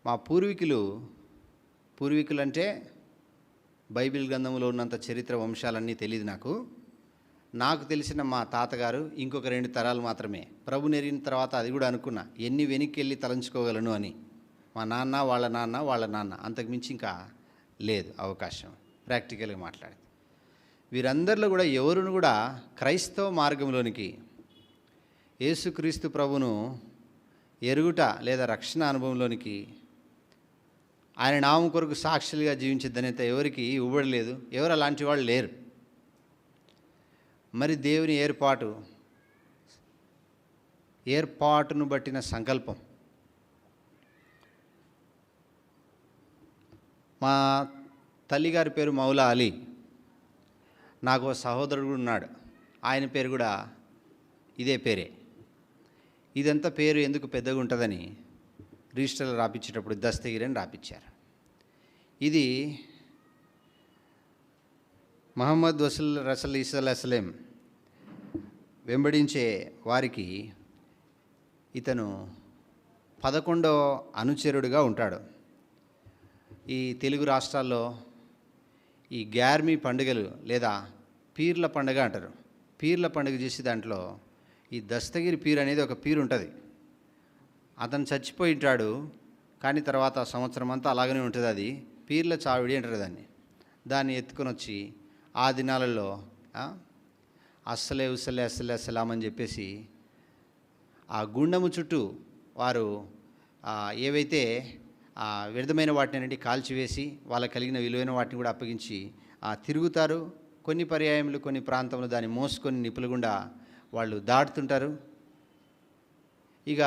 మా పూర్వీకులంటే బైబిల్ గ్రంథంలో ఉన్నంత చరిత్ర వంశాలన్నీ తెలియదు నాకు తెలిసిన మా తాతగారు ఇంకొక 2 తరాలు మాత్రమే. ప్రభు నెరిగిన తర్వాత అది కూడా అనుకున్నా, ఎన్ని వెనక్కి వెళ్ళి తలంచుకోగలను అని. మా నాన్న, వాళ్ళ నాన్న, వాళ్ళ నాన్న, అంతకుమించి ఇంకా లేదు అవకాశం. ప్రాక్టికల్గా మాట్లాడితే వీరందరిలో కూడా ఎవరును కూడా క్రైస్తవ మార్గంలోనికి, యేసుక్రీస్తు ప్రభును ఎరుగుట లేదా రక్షణ అనుభవంలోనికి, ఆయన నామం కొరకు సాక్షులుగా జీవించే ధన్యత ఎవరికి ఇవ్వబడలేదు. ఎవరు అలాంటి వాళ్ళు లేరు. మరి దేవుని ఏర్పాటును బట్టిన సంకల్పం. మా తల్లిగారి పేరు మౌలా అలీ. నాకు ఒక సహోదరుడు ఉన్నాడు, ఆయన పేరు కూడా ఇదే పేరే. ఇదంతా పేరు ఎందుకు పెద్దగా ఉంటుందని రిజిస్టర్లు రాపించేటప్పుడు దస్తగిరి అని రాపించారు. ఇది మహమ్మద్ రసూల్ ఇస్లాం వెంబడించే వారికి ఇతను 11వ అనుచరుడుగా ఉంటాడు. ఈ తెలుగు రాష్ట్రాల్లో ఈ గ్యార్మీ పండుగలు లేదా పీర్ల పండుగ అంటారు. పీర్ల పండుగ చేసి దాంట్లో ఈ దస్తగిరి పీర్ అనేది ఒక పీరు ఉంటుంది. అతను చచ్చిపోయి ఉంటాడు, కానీ తర్వాత సంవత్సరం అంతా అలాగనే ఉంటుంది. అది పీర్ల చావిడి అంటారు దాన్ని ఎత్తుకొని వచ్చి ఆ దినాలలో అస్సలే అస్సలాం అని చెప్పేసి ఆ గుండము చుట్టూ వారు ఏవైతే వ్యర్థమైన వాటిని అన్నింటి కాల్చివేసి వాళ్ళకి కలిగిన విలువైన వాటిని కూడా అప్పగించి తిరుగుతారు. కొన్ని పర్యాయములు కొన్ని ప్రాంతంలో దాన్ని మోసుకొని నిపులుగుండా వాళ్ళు దాటుతుంటారు. ఇక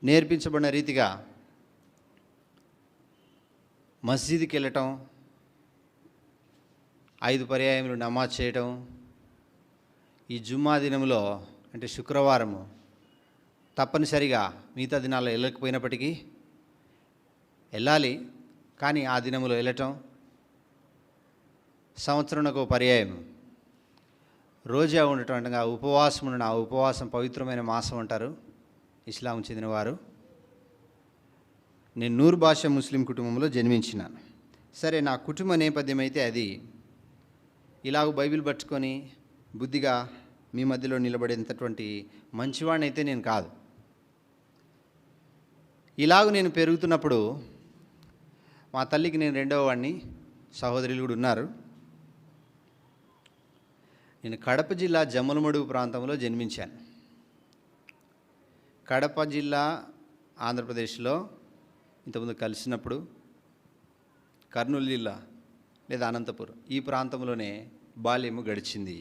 నేర్పించబడిన రీతిగా మస్జిద్కి వెళ్ళటం, 5 పర్యాయములు నమాజ్ చేయటం, ఈ జుమ్మా దినంలో అంటే శుక్రవారము తప్పనిసరిగా మిగతా దినాల్లో వెళ్ళకపోయినప్పటికీ వెళ్ళాలి, కానీ ఆ దినములో వెళ్ళటం, సంవత్సరంలో ఒక పర్యాయం రోజా ఉండటం అంటే ఉపవాసం ఉండడం. ఆ ఉపవాసం పవిత్రమైన మాసం అంటారు ఇస్లాం చెందినవారు. నేను నూర్ భాష ముస్లిం కుటుంబంలో జన్మించినాను. సరే, నా కుటుంబ నేపథ్యం అయితే అది. ఇలాగ బైబిల్ పట్టుకొని బుద్ధిగా మీ మధ్యలో నిలబడేంతటువంటి మంచివాడిని అయితే నేను కాదు. ఇలాగ నేను పెరుగుతున్నప్పుడు మా తల్లికి నేను 2వ వాడిని, సహోదరులు కూడా ఉన్నారు. నేను కడప జిల్లా జమ్మలమడుగు ప్రాంతంలో జన్మించాను. కడప జిల్లా ఆంధ్రప్రదేశ్లో ఇంతకుముందు కలిసినప్పుడు కర్నూలు జిల్లా లేదా అనంతపురం ఈ ప్రాంతంలోనే బాల్యము గడిచింది.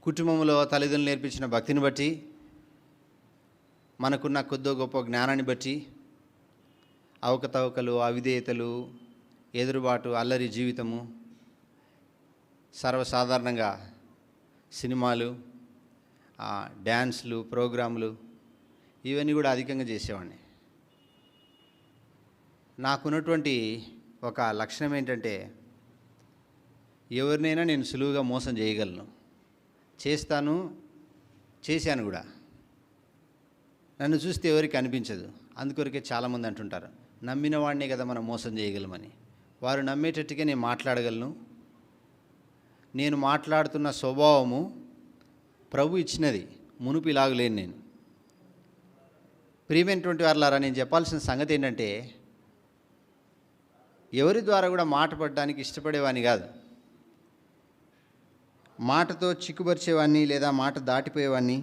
కుటుంబంలో తల్లిదండ్రులు నేర్పించిన భక్తిని బట్టి, మనకున్న కొద్దో గొప్ప జ్ఞానాన్ని బట్టి అవకతవకలు, అవిధేయతలు, ఎదురుబాటు, అల్లరి జీవితము, సర్వసాధారణంగా సినిమాలు, డ్యాన్స్లు, ప్రోగ్రాములు ఇవన్నీ కూడా అధికంగా చేసేవాడిని. నాకున్నటువంటి ఒక లక్షణం ఏంటంటే ఎవరినైనా నేను సులువుగా మోసం చేయగలను, చేశాను కూడా. నన్ను చూస్తే ఎవరికి అనిపించదు. అందుకొరకే చాలామంది అంటుంటారు, నమ్మిన వాడినే కదా మనం మోసం చేయగలమని. వారు నమ్మేటట్టుగా నేను మాట్లాడగలను. నేను మాట్లాడుతున్న స్వభావము ప్రభు ఇచ్చినది, మునుపు ఇలాగలేను నేను. ప్రియమైనటువంటి వారులారా, నేను చెప్పాల్సిన సంగతి ఏంటంటే ఎవరి ద్వారా కూడా మాట పడడానికి ఇష్టపడేవాడిని కాదు. మాటతో చిక్కుపరిచేవాడిని లేదా మాట దాటిపోయేవాడిని.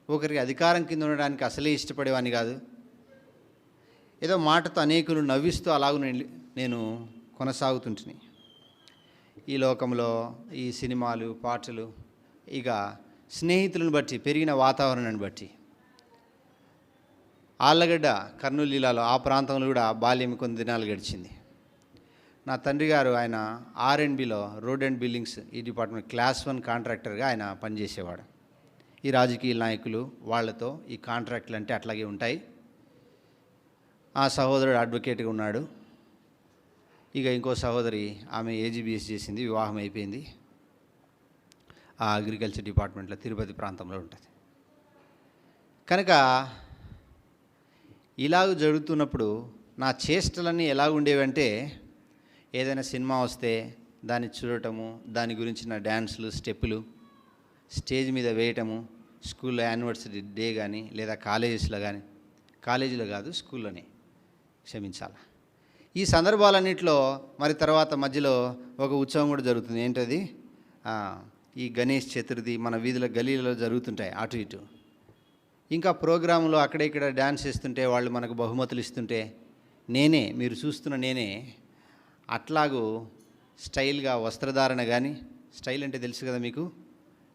ఒకరికి అధికారం కింద ఉండడానికి అసలే ఇష్టపడేవాడిని కాదు. ఏదో మాటతో అనేకులు నవ్విస్తూ అలాగూ నేను కొనసాగుతుంటుని. ఈ లోకంలో ఈ సినిమాలు, పాటలు, ఇక స్నేహితులను బట్టి, పెరిగిన వాతావరణాన్ని బట్టి ఆళ్ళగడ్డ కర్నూలు జిల్లాలో ఆ ప్రాంతంలో కూడా బాల్యం కొన్ని దినాలు గడిచింది. నా తండ్రి గారు ఆయన R&Bలో రోడ్ అండ్ బిల్డింగ్స్ ఈ డిపార్ట్మెంట్ క్లాస్ 1 కాంట్రాక్టర్గా ఆయన పనిచేసేవాడు. ఈ రాజకీయ నాయకులు వాళ్ళతో ఈ కాంట్రాక్టులు అంటే అట్లాగే ఉంటాయి. ఆ సహోదరుడు అడ్వకేట్గా ఉన్నాడు. ఇక ఇంకో సహోదరి ఆమె AGBS చేసింది, వివాహం అయిపోయింది. ఆ అగ్రికల్చర్ డిపార్ట్మెంట్లో తిరుపతి ప్రాంతంలో ఉంటుంది. కనుక ఇలాగ జరుగుతున్నప్పుడు నా చేష్టలన్నీ ఎలా ఉండేవంటే, ఏదైనా సినిమా వస్తే దాన్ని చూడటము, దాని గురించిన డ్యాన్సులు, స్టెప్పులు స్టేజ్ మీద వేయటము, స్కూల్లో యానివర్సరీ డే కానీ లేదా కాలేజెస్లో కానీ, కాలేజీలో కాదు స్కూల్లోనే, క్షమించాలి. ఈ సందర్భాలన్నింటిలో మరి తర్వాత మధ్యలో ఒక ఉత్సవం కూడా జరుగుతుంది. ఏంటది? ఈ గణేష్ చతుర్థి మన వీధుల గలీలలో జరుగుతుంటాయి అటు ఇటు. ఇంకా ప్రోగ్రాంలో అక్కడ ఇక్కడ డ్యాన్స్ చేస్తుంటే వాళ్ళు మనకు బహుమతులు ఇస్తుంటే మీరు చూస్తున్న నేనే అట్లాగూ స్టైల్గా వస్త్రధారణ కానీ, స్టైల్ అంటే తెలుసు కదా మీకు,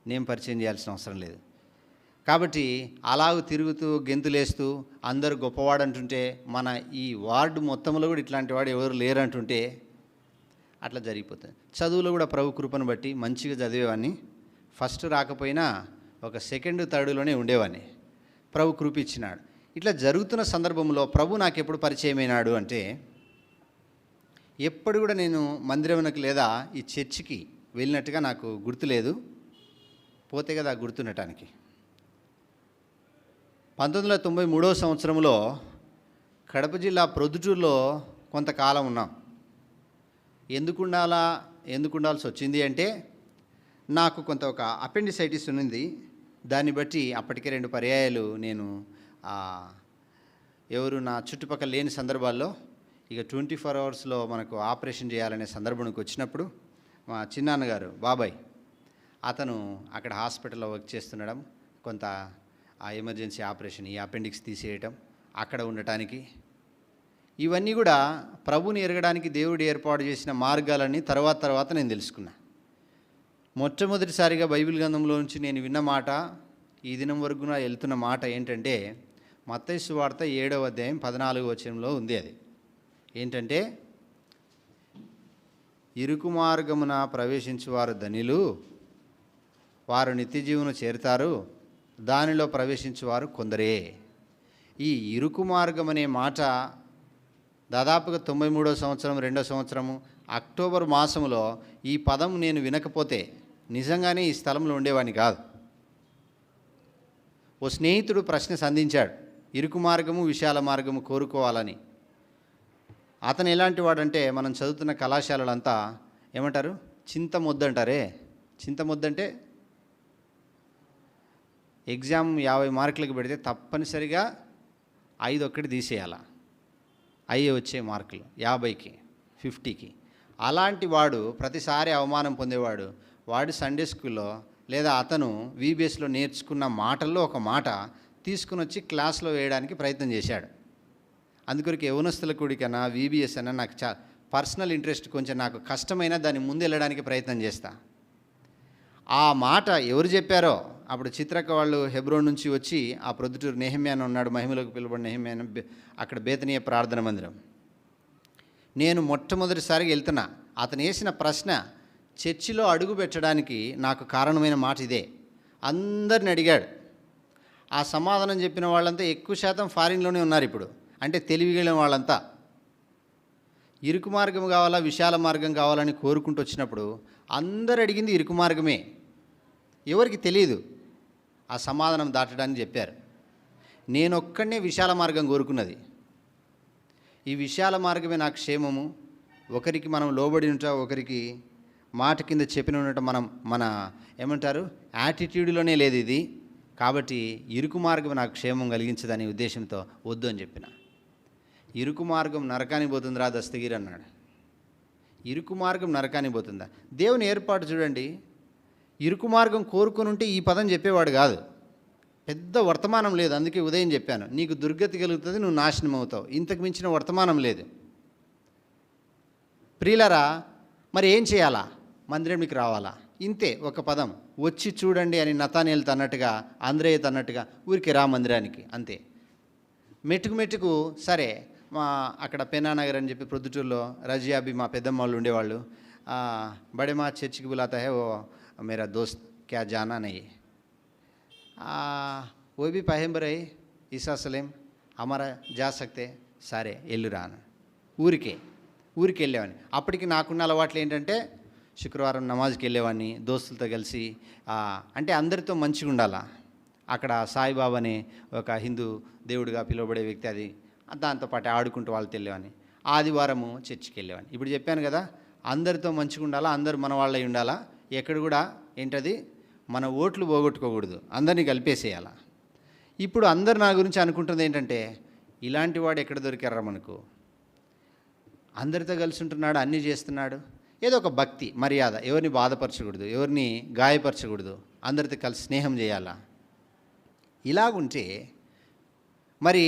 నేను పరిచయం చేయాల్సిన అవసరం లేదు. కాబట్టి అలాగూ తిరుగుతూ గెంతులేస్తూ అందరూ గొప్పవాడు అంటుంటే, మన ఈ వార్డు మొత్తంలో కూడా ఇట్లాంటి వాడు ఎవరు లేరంటుంటే అట్లా జరిగిపోతుంది. చదువులో కూడా ప్రభు కృపను బట్టి మంచిగా చదివేవాడిని. ఫస్ట్ రాకపోయినా ఒక సెకండ్ థర్డ్లోనే ఉండేవాడిని. ప్రభు కృప ఇచ్చినాడు. ఇట్లా జరుగుతున్న సందర్భంలో ప్రభు నాకు ఎప్పుడు పరిచయమైనాడు అంటే, ఎప్పుడు కూడా నేను మందిరంకి లేదా ఈ చర్చికి వెళ్ళినట్టుగా నాకు గుర్తులేదు. పోతే కదా గుర్తుండటానికి. 1993 సంవత్సరంలో కడప జిల్లా ప్రొద్దుటూరులో కొంతకాలం ఉన్నాం. ఎందుకు ఉండాల్సి వచ్చింది అంటే, నాకు కొంత ఒక అపెండిసైటిస్ ఉన్నది. దాన్ని బట్టి అప్పటికే 2 పర్యాయాలు నేను ఎవరు నా చుట్టుపక్కల లేని సందర్భాల్లో ఇక 24 అవర్స్లో మనకు ఆపరేషన్ చేయాలనే సందర్భానికి వచ్చినప్పుడు మా చిన్నాన్నగారు బాబాయ్ అతను అక్కడ హాస్పిటల్లో వర్క్ చేస్తుండడం, కొంత ఆ ఎమర్జెన్సీ ఆపరేషన్, ఈ అపెండిక్స్ తీసేయటం, అక్కడ ఉండటానికి, ఇవన్నీ కూడా ప్రభుని ఎరగడానికి దేవుడు ఏర్పాటు చేసిన మార్గాలని తర్వాత నేను తెలుసుకున్నా. మొట్టమొదటిసారిగా బైబిల్ గ్రంథంలో నుంచి నేను విన్న మాట, ఈ దినం వరకు వెళ్తున్న మాట ఏంటంటే, మత్తయి సువార్త 7వ అధ్యాయం 14వ వచనంలో ఉంది. అది ఏంటంటే, ఇరుకు మార్గమున ప్రవేశించువారు ధనిలు, వారు నిత్యజీవును చేరుతారు, దానిలో ప్రవేశించువారు కొందరే. ఈ ఇరుకు మార్గం అనే మాట దాదాపుగా 93వ సంవత్సరం 2వ సంవత్సరము అక్టోబర్ మాసంలో ఈ పదం నేను వినకపోతే నిజంగానే ఈ స్థలంలో ఉండేవాడిని కాదు. ఓ స్నేహితుడు ప్రశ్న సంధించాడు, ఇరుకు మార్గము విశాల మార్గము కోరుకోవాలని. అతను ఎలాంటి వాడంటే, మనం చదువుతున్న కళాశాలలంతా ఏమంటారు, చింతమొద్దు అంటారే. చింతమొద్దంటే ఎగ్జామ్ 50 మార్కులకు పెడితే తప్పనిసరిగా 5 ఒక్కటి తీసేయాల, అయ్యే వచ్చే మార్కులు 50కి 50కి. అలాంటి వాడు ప్రతిసారి అవమానం పొందేవాడు. వాడు సండే స్కూల్లో లేదా అతను వీబీఎస్లో నేర్చుకున్న మాటల్లో ఒక మాట తీసుకుని వచ్చి క్లాస్లో వేయడానికి ప్రయత్నం చేశాడు. అందుకొరకు యవనస్తుల కూడికన్నా వీబీఎస్ అన్నా నాకు పర్సనల్ ఇంట్రెస్ట్, కొంచెం నాకు కష్టమైనా దాన్ని ముందు వెళ్ళడానికి ప్రయత్నం చేస్తా. ఆ మాట ఎవరు చెప్పారో, అప్పుడు చిత్రక వాళ్ళు హెబ్రోన్ నుంచి వచ్చి ఆ ప్రొద్దుటూరు నెహమ్యాను ఉన్నాడు, మహిమలోకి పిలువబడిన నెహమ్యాను, అక్కడ బేతనీయ ప్రార్థన మందిరం. నేను మొట్టమొదటిసారిగా వెళ్తున్నా. అతను వేసిన ప్రశ్న చర్చిలో అడుగు పెట్టడానికి నాకు కారణమైన మాట ఇదే. అందరిని అడిగాడు. ఆ సమాధానం చెప్పిన వాళ్ళంతా ఎక్కువ శాతం ఫారిన్లోనే ఉన్నారు ఇప్పుడు, అంటే తెలివిగలిగిన వాళ్ళంతా. ఇరుకు మార్గం కావాలా విశాల మార్గం కావాలని కోరుకుంటూ వచ్చినప్పుడు అందరు అడిగింది ఇరుకు మార్గమే. ఎవరికి తెలియదు ఆ సమాధానం దాటడానికి చెప్పారు. నేనొక్కడనే విశాల మార్గం కోరుకున్నది. ఈ విశాల మార్గమే నాకు క్షేమము. ఒకరికి మనం లోబడి ఉంటా, ఒకరికి మాట కింద చెప్పిన ఉండటం మన ఏమంటారు యాటిట్యూడ్లోనే లేదు ఇది. కాబట్టి ఇరుకు మార్గం నాకు క్షేమం కలిగించదనే ఉద్దేశంతో వద్దు అని చెప్పిన. ఇరుకు మార్గం నరకానికి పోతుందిరా దస్తగిరి అన్నాడు. ఇరుకు మార్గం నరకానికి పోతుందా? దేవుని ఏర్పాటు చూడండి. ఇరుకు మార్గం కోరుకొని ఉంటే ఈ పదం చెప్పేవాడు కాదు. పెద్ద వర్తమానం లేదు. అందుకే ఉదయం చెప్పాను, నీకు దుర్గతి కలుగుతుంది, నువ్వు నాశనం అవుతావు. ఇంతకు మించిన వర్తమానం లేదు. ప్రియులరా, మరి ఏం చేయాలా? మందిరంకి రావాలా? ఇంతే ఒక పదం, వచ్చి చూడండి అని నతానేలు తన్నట్టుగా, అంద్రేయ తన్నట్టుగా ఊరికి రా మందిరానికి, అంతే. మెట్టుకు సరే. మా అక్కడ పెన్నానగర్ అని చెప్పి ప్రొద్దుటూరులో రజియాబి మా పెద్దమ్మ వాళ్ళు ఉండేవాళ్ళు. బడే మా చర్చికి బులాతా హే ఓ मेरा दोस्त क्या जाना नहीं, वो भी पैगंबर है ईसा सलेम, हमारा जा सकते సరే ఎల్లురా అని ఊరికి వెళ్ళేవాడిని. అప్పటికి నాకున్న అలవాట్లు ఏంటంటే, శుక్రవారం నమాజ్కి వెళ్ళేవాడిని దోస్తులతో కలిసి. అంటే అందరితో మంచిగా ఉండాలా. అక్కడ సాయిబాబా అనే ఒక హిందూ దేవుడిగా పిలువబడే వ్యక్తి, అది దాంతోపాటు ఆడుకుంటూ వాళ్ళతో వెళ్ళేవాడిని. ఆదివారము చర్చికి వెళ్ళేవాడిని. ఇప్పుడు చెప్పాను కదా, అందరితో మంచిగా ఉండాలా, అందరూ మన వాళ్ళై ఉండాలా. ఎక్కడ కూడా ఏంటది, మన ఓట్లు పోగొట్టుకోకూడదు, అందరినీ కలిపేసేయాల. ఇప్పుడు అందరు నా గురించి అనుకుంటుంది ఏంటంటే, ఇలాంటి వాడు ఎక్కడ దొరికారా మనకు, అందరితో కలిసి ఉంటున్నాడు, అన్నీ చేస్తున్నాడు, ఏదో ఒక భక్తి మర్యాద, ఎవరిని బాధపరచకూడదు, ఎవరిని గాయపరచకూడదు, అందరితో కలిసి స్నేహం చేయాలా. ఇలాగుంటే మరి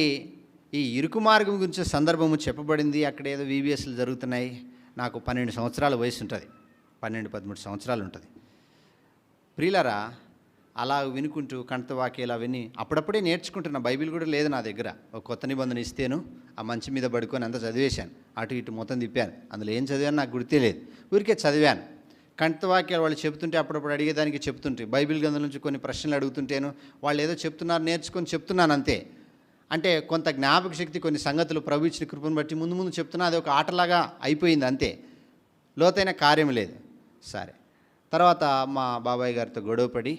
ఈ ఇరుకు మార్గం గురించి సందర్భము చెప్పబడింది. అక్కడ ఏదో VBSలు జరుగుతున్నాయి. నాకు 12 సంవత్సరాల వయసు ఉంటుంది, 12-13 సంవత్సరాలు ఉంటుంది. ప్రియులారా, అలా వినుకుంటూ కంఠవాక్యాలు అవన్నీ అప్పుడప్పుడే నేర్చుకుంటున్నా. బైబిల్ కూడా లేదు నా దగ్గర. ఒక కొత్త నిబంధన ఇస్తేను ఆ మంచి మీద పడుకొని అంతా చదివేశాను, అటు ఇటు మొత్తం తిప్పాను. అందులో ఏం చదివాను నాకు గుర్తే లేదు, ఊరికే చదివాను. కంఠవాక్యాలు వాళ్ళు చెప్తుంటే అప్పుడప్పుడు అడిగేదానికి చెప్తుంటే, బైబిల్ గ్రంథం నుంచి కొన్ని ప్రశ్నలు అడుగుతుంటేను వాళ్ళు ఏదో చెప్తున్నారు, నేర్చుకొని చెప్తున్నాను అంతే. అంటే కొంత జ్ఞాపక శక్తి, కొన్ని సంగతులు ప్రభు ఇచ్చిన కృపను బట్టి ముందు ముందు చెప్తున్నా, అది ఒక ఆటలాగా అయిపోయింది అంతే, లోతైన కార్యం లేదు. సరే, తర్వాత మా బాబాయ్ గారితో గొడవపడి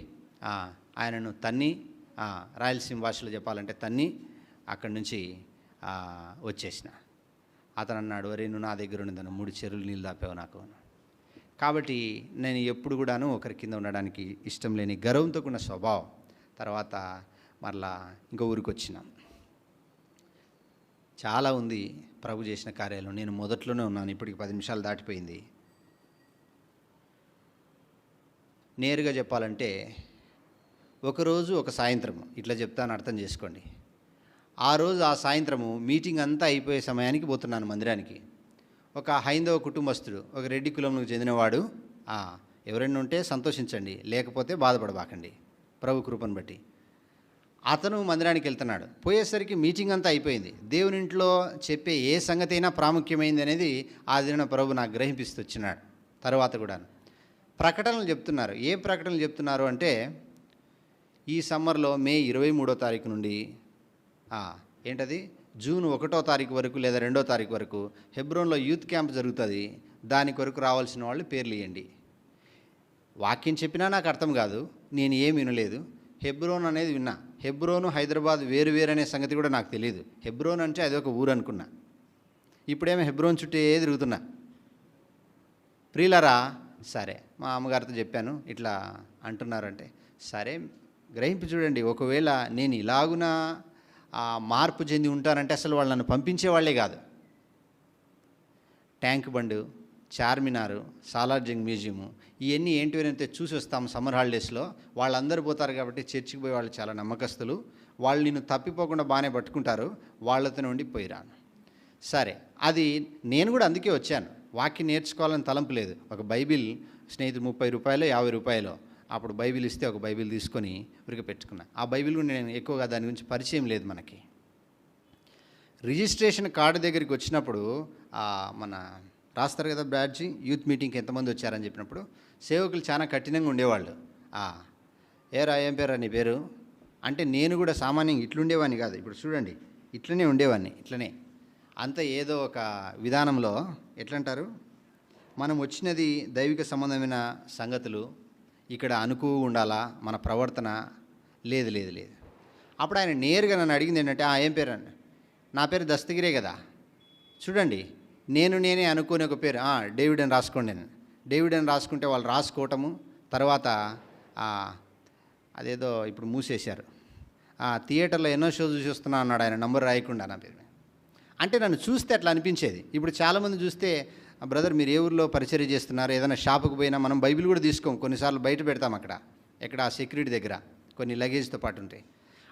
ఆయనను తన్ని, రాయలసీమ భాషలో చెప్పాలంటే తన్ని, అక్కడి నుంచి వచ్చేసిన. అతను అన్నాడు, వరే నువ్వు నా దగ్గర ఉన్నదను 3 చెరువులు నీళ్ళు దాపావు నాకు. కాబట్టి నేను ఎప్పుడు కూడాను ఒకరి కింద ఉండడానికి ఇష్టం లేని గర్వంతో కూడిన స్వభావం. తర్వాత మరలా ఇంకో ఊరికి వచ్చినాం. చాలా ఉంది ప్రభు చేసిన కార్యాలు. నేను మొదట్లోనే ఉన్నాను, ఇప్పటికి 10 నిమిషాలు దాటిపోయింది. నేరుగా చెప్పాలంటే ఒకరోజు ఒక సాయంత్రం, ఇట్లా చెప్తాను అర్థం చేసుకోండి. ఆ సాయంత్రము మీటింగ్ అంతా అయిపోయే సమయానికి పోతున్నాను మందిరానికి. ఒక హైందవ కుటుంబస్తుడు, ఒక రెడ్డి కులంకు చెందినవాడు, ఎవరైనా ఉంటే సంతోషించండి, లేకపోతే బాధపడబాకండి ప్రభు కృపను బట్టి. అతను మందిరానికి వెళ్తున్నాడు. పోయేసరికి మీటింగ్ అంతా అయిపోయింది. దేవుని ఇంట్లో చెప్పే ఏ సంగతి అయినా ప్రాముఖ్యమైంది అనేది ఆ దిన ప్రభు నాకు గ్రహింపిస్తూ వచ్చినాడు. తర్వాత కూడా ప్రకటనలు చెప్తున్నారు. ఏ ప్రకటనలు చెప్తున్నారు అంటే, ఈ సమ్మర్లో మే 23వ తారీఖు నుండి ఏంటది జూన్ 1వ తారీఖు వరకు లేదా 2వ తారీఖు వరకు హెబ్రోన్లో యూత్ క్యాంప్ జరుగుతుంది. దాని కొరకు రావాల్సిన వాళ్ళు పేర్లు ఇవ్వండి. వాక్యం చెప్పినా నాకు అర్థం కాదు, నేను ఏమి వినలేదు. హెబ్రోన్ అనేది విన్నా. హెబ్రోను హైదరాబాద్ వేరు అనే సంగతి కూడా నాకు తెలియదు. హెబ్రోన్ అంటే అది ఒక ఊరు అనుకున్నా. ఇప్పుడేమో హెబ్రోన్ చుట్టూ తిరుగుతున్నా. ప్రియులారా, సరే మా అమ్మగారితో చెప్పాను, ఇట్లా అంటున్నారంటే, సరే గ్రహింపు చూడండి, ఒకవేళ నేను ఇలాగున మార్పు చెంది ఉంటానంటే అసలు వాళ్ళు నన్ను పంపించేవాళ్లే కాదు. ట్యాంక్ బండ్, చార్మినారు, సాలార్జంగ్ మ్యూజియము, ఇవన్నీ ఏంటివైతే చూసి వస్తాము సమ్మర్ హాలిడేస్లో. వాళ్ళందరూ పోతారు కాబట్టి చర్చికి పోయే వాళ్ళు చాలా నమ్మకస్తులు. వాళ్ళు నిన్ను తప్పిపోకుండా బాగానే పట్టుకుంటారు, వాళ్ళతో ఉండి పోయిరాను. సరే, అది నేను కూడా అందుకే వచ్చాను. వాక్యం నేర్చుకోవాలని తలంపు లేదు. ఒక బైబిల్ స్నేహితుడు 30 రూపాయలు 50 రూపాయలు అప్పుడు బైబిల్ ఇస్తే ఒక బైబిల్ తీసుకొని ఉరికి పెట్టుకున్నా. ఆ బైబిల్ కూడా నేను ఎక్కువగా దాని గురించి పరిచయం లేదు మనకి. రిజిస్ట్రేషన్ కార్డు దగ్గరికి వచ్చినప్పుడు మన రాస్తారు కదా బ్యాడ్జి, యూత్ మీటింగ్కి ఎంతమంది వచ్చారని చెప్పినప్పుడు సేవకులు చాలా కఠినంగా ఉండేవాళ్ళు. ఏరా ఏం పేరా నీ పేరు అంటే, నేను కూడా సామాన్యంగా ఇట్లుండేవాడిని కాదు. ఇప్పుడు చూడండి, ఇట్లనే ఉండేవాడిని, ఇట్లనే అంత ఏదో ఒక విధానంలో. ఎట్లంటారు, మనం వచ్చినది దైవిక సంబంధమైన సంగతులు, ఇక్కడ అనుకువ ఉండాలా మన ప్రవర్తన. లేదు లేదు లేదు. అప్పుడు ఆయన నేరుగా నన్ను అడిగింది ఏంటంటే, ఏం పేరు అండి? నా పేరు దస్తగిరే కదా. చూడండి, నేనే అనుకోని ఒక పేరు డేవిడ్ అని రాసుకోండి. నేను డేవిడ్ అని రాసుకుంటే వాళ్ళు రాసుకోవటము, తర్వాత అదేదో ఇప్పుడు మూసేశారు, థియేటర్లో ఎన్నో షోస్ చూస్తున్నా అన్నాడు ఆయన, నంబర్ రాయకుండా నా పేరు. అంటే నన్ను చూస్తే అట్లా అనిపించేది. ఇప్పుడు చాలామంది చూస్తే, బ్రదర్ మీరు ఏ ఊరిలో పరిచర్య చేస్తున్నారు, ఏదైనా షాపుకు పోయినా మనం బైబిల్ కూడా తీసుకోం, కొన్నిసార్లు బయట పెడతాం ఎక్కడ సెక్యూరిటీ దగ్గర కొన్ని లగేజ్తో పాటు ఉంటాయి.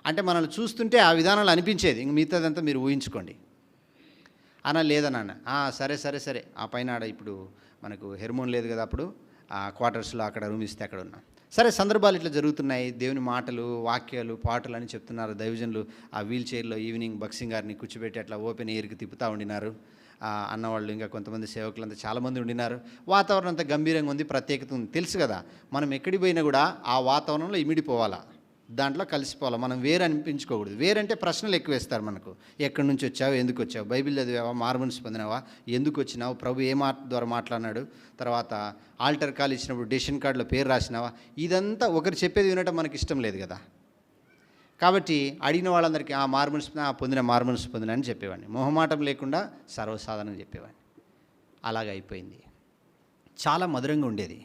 అంటే మనల్ని చూస్తుంటే ఆ విధానాలు అనిపించేది. ఇంక మిగతాదంతా మీరు ఊహించుకోండి. లేదన్నా, సరే సరే సరే ఆ పైన ఇప్పుడు మనకు హెర్మోన్ లేదు కదా, అప్పుడు క్వార్టర్స్లో అక్కడ రూమ్ ఇస్తే అక్కడ ఉన్నాం. సరే, సందర్భాలు ఇట్లా జరుగుతున్నాయి, దేవుని మాటలు, వాక్యాలు, పాటలు అని చెప్తున్నారు. దైవజనులు ఆ వీల్ చైర్లో ఈవినింగ్ బక్సింగ్ గారిని కూర్చోబెట్టి అట్లా ఓపెన్ ఎయిర్కి తిప్పుతూ ఉండినారు. అన్నవాళ్ళు ఇంకా కొంతమంది సేవకులంతా చాలామంది ఉండినారు. వాతావరణం అంతా గంభీరంగా ఉంది, ప్రత్యేకత ఉంది. తెలుసు కదా, మనం ఎక్కడికి పోయినా కూడా ఆ వాతావరణంలో ఇమిడిపోవాలా. దాంట్లో కలిసిపోవాలి. మనం వేరు అనిపించుకోకూడదు. వేరంటే ప్రశ్నలు ఎక్కువ వేస్తారు మనకు. ఎక్కడి నుంచి వచ్చావు, ఎందుకు వచ్చావు, బైబిల్ చదివావా, మారుమనసు పొందినావా, ఎందుకు వచ్చినావు, ప్రభు ఏ మాట ద్వారా మాట్లాడినాడు, తర్వాత ఆల్టర్ కాల్ ఇచ్చినప్పుడు డెసిషన్ కార్డులో పేరు రాసినావా, ఇదంతా ఒకరు చెప్పేది వినటం మనకి ఇష్టం లేదు కదా. కాబట్టి అడిగిన వాళ్ళందరికీ మారుమనసు పొందిన మారుమనసు పొందిన అని చెప్పేవాడిని. మొహమాటం లేకుండా సర్వసాధారణంగా చెప్పేవాడిని. అలాగ అయిపోయింది. చాలా మధురంగా ఉండేది.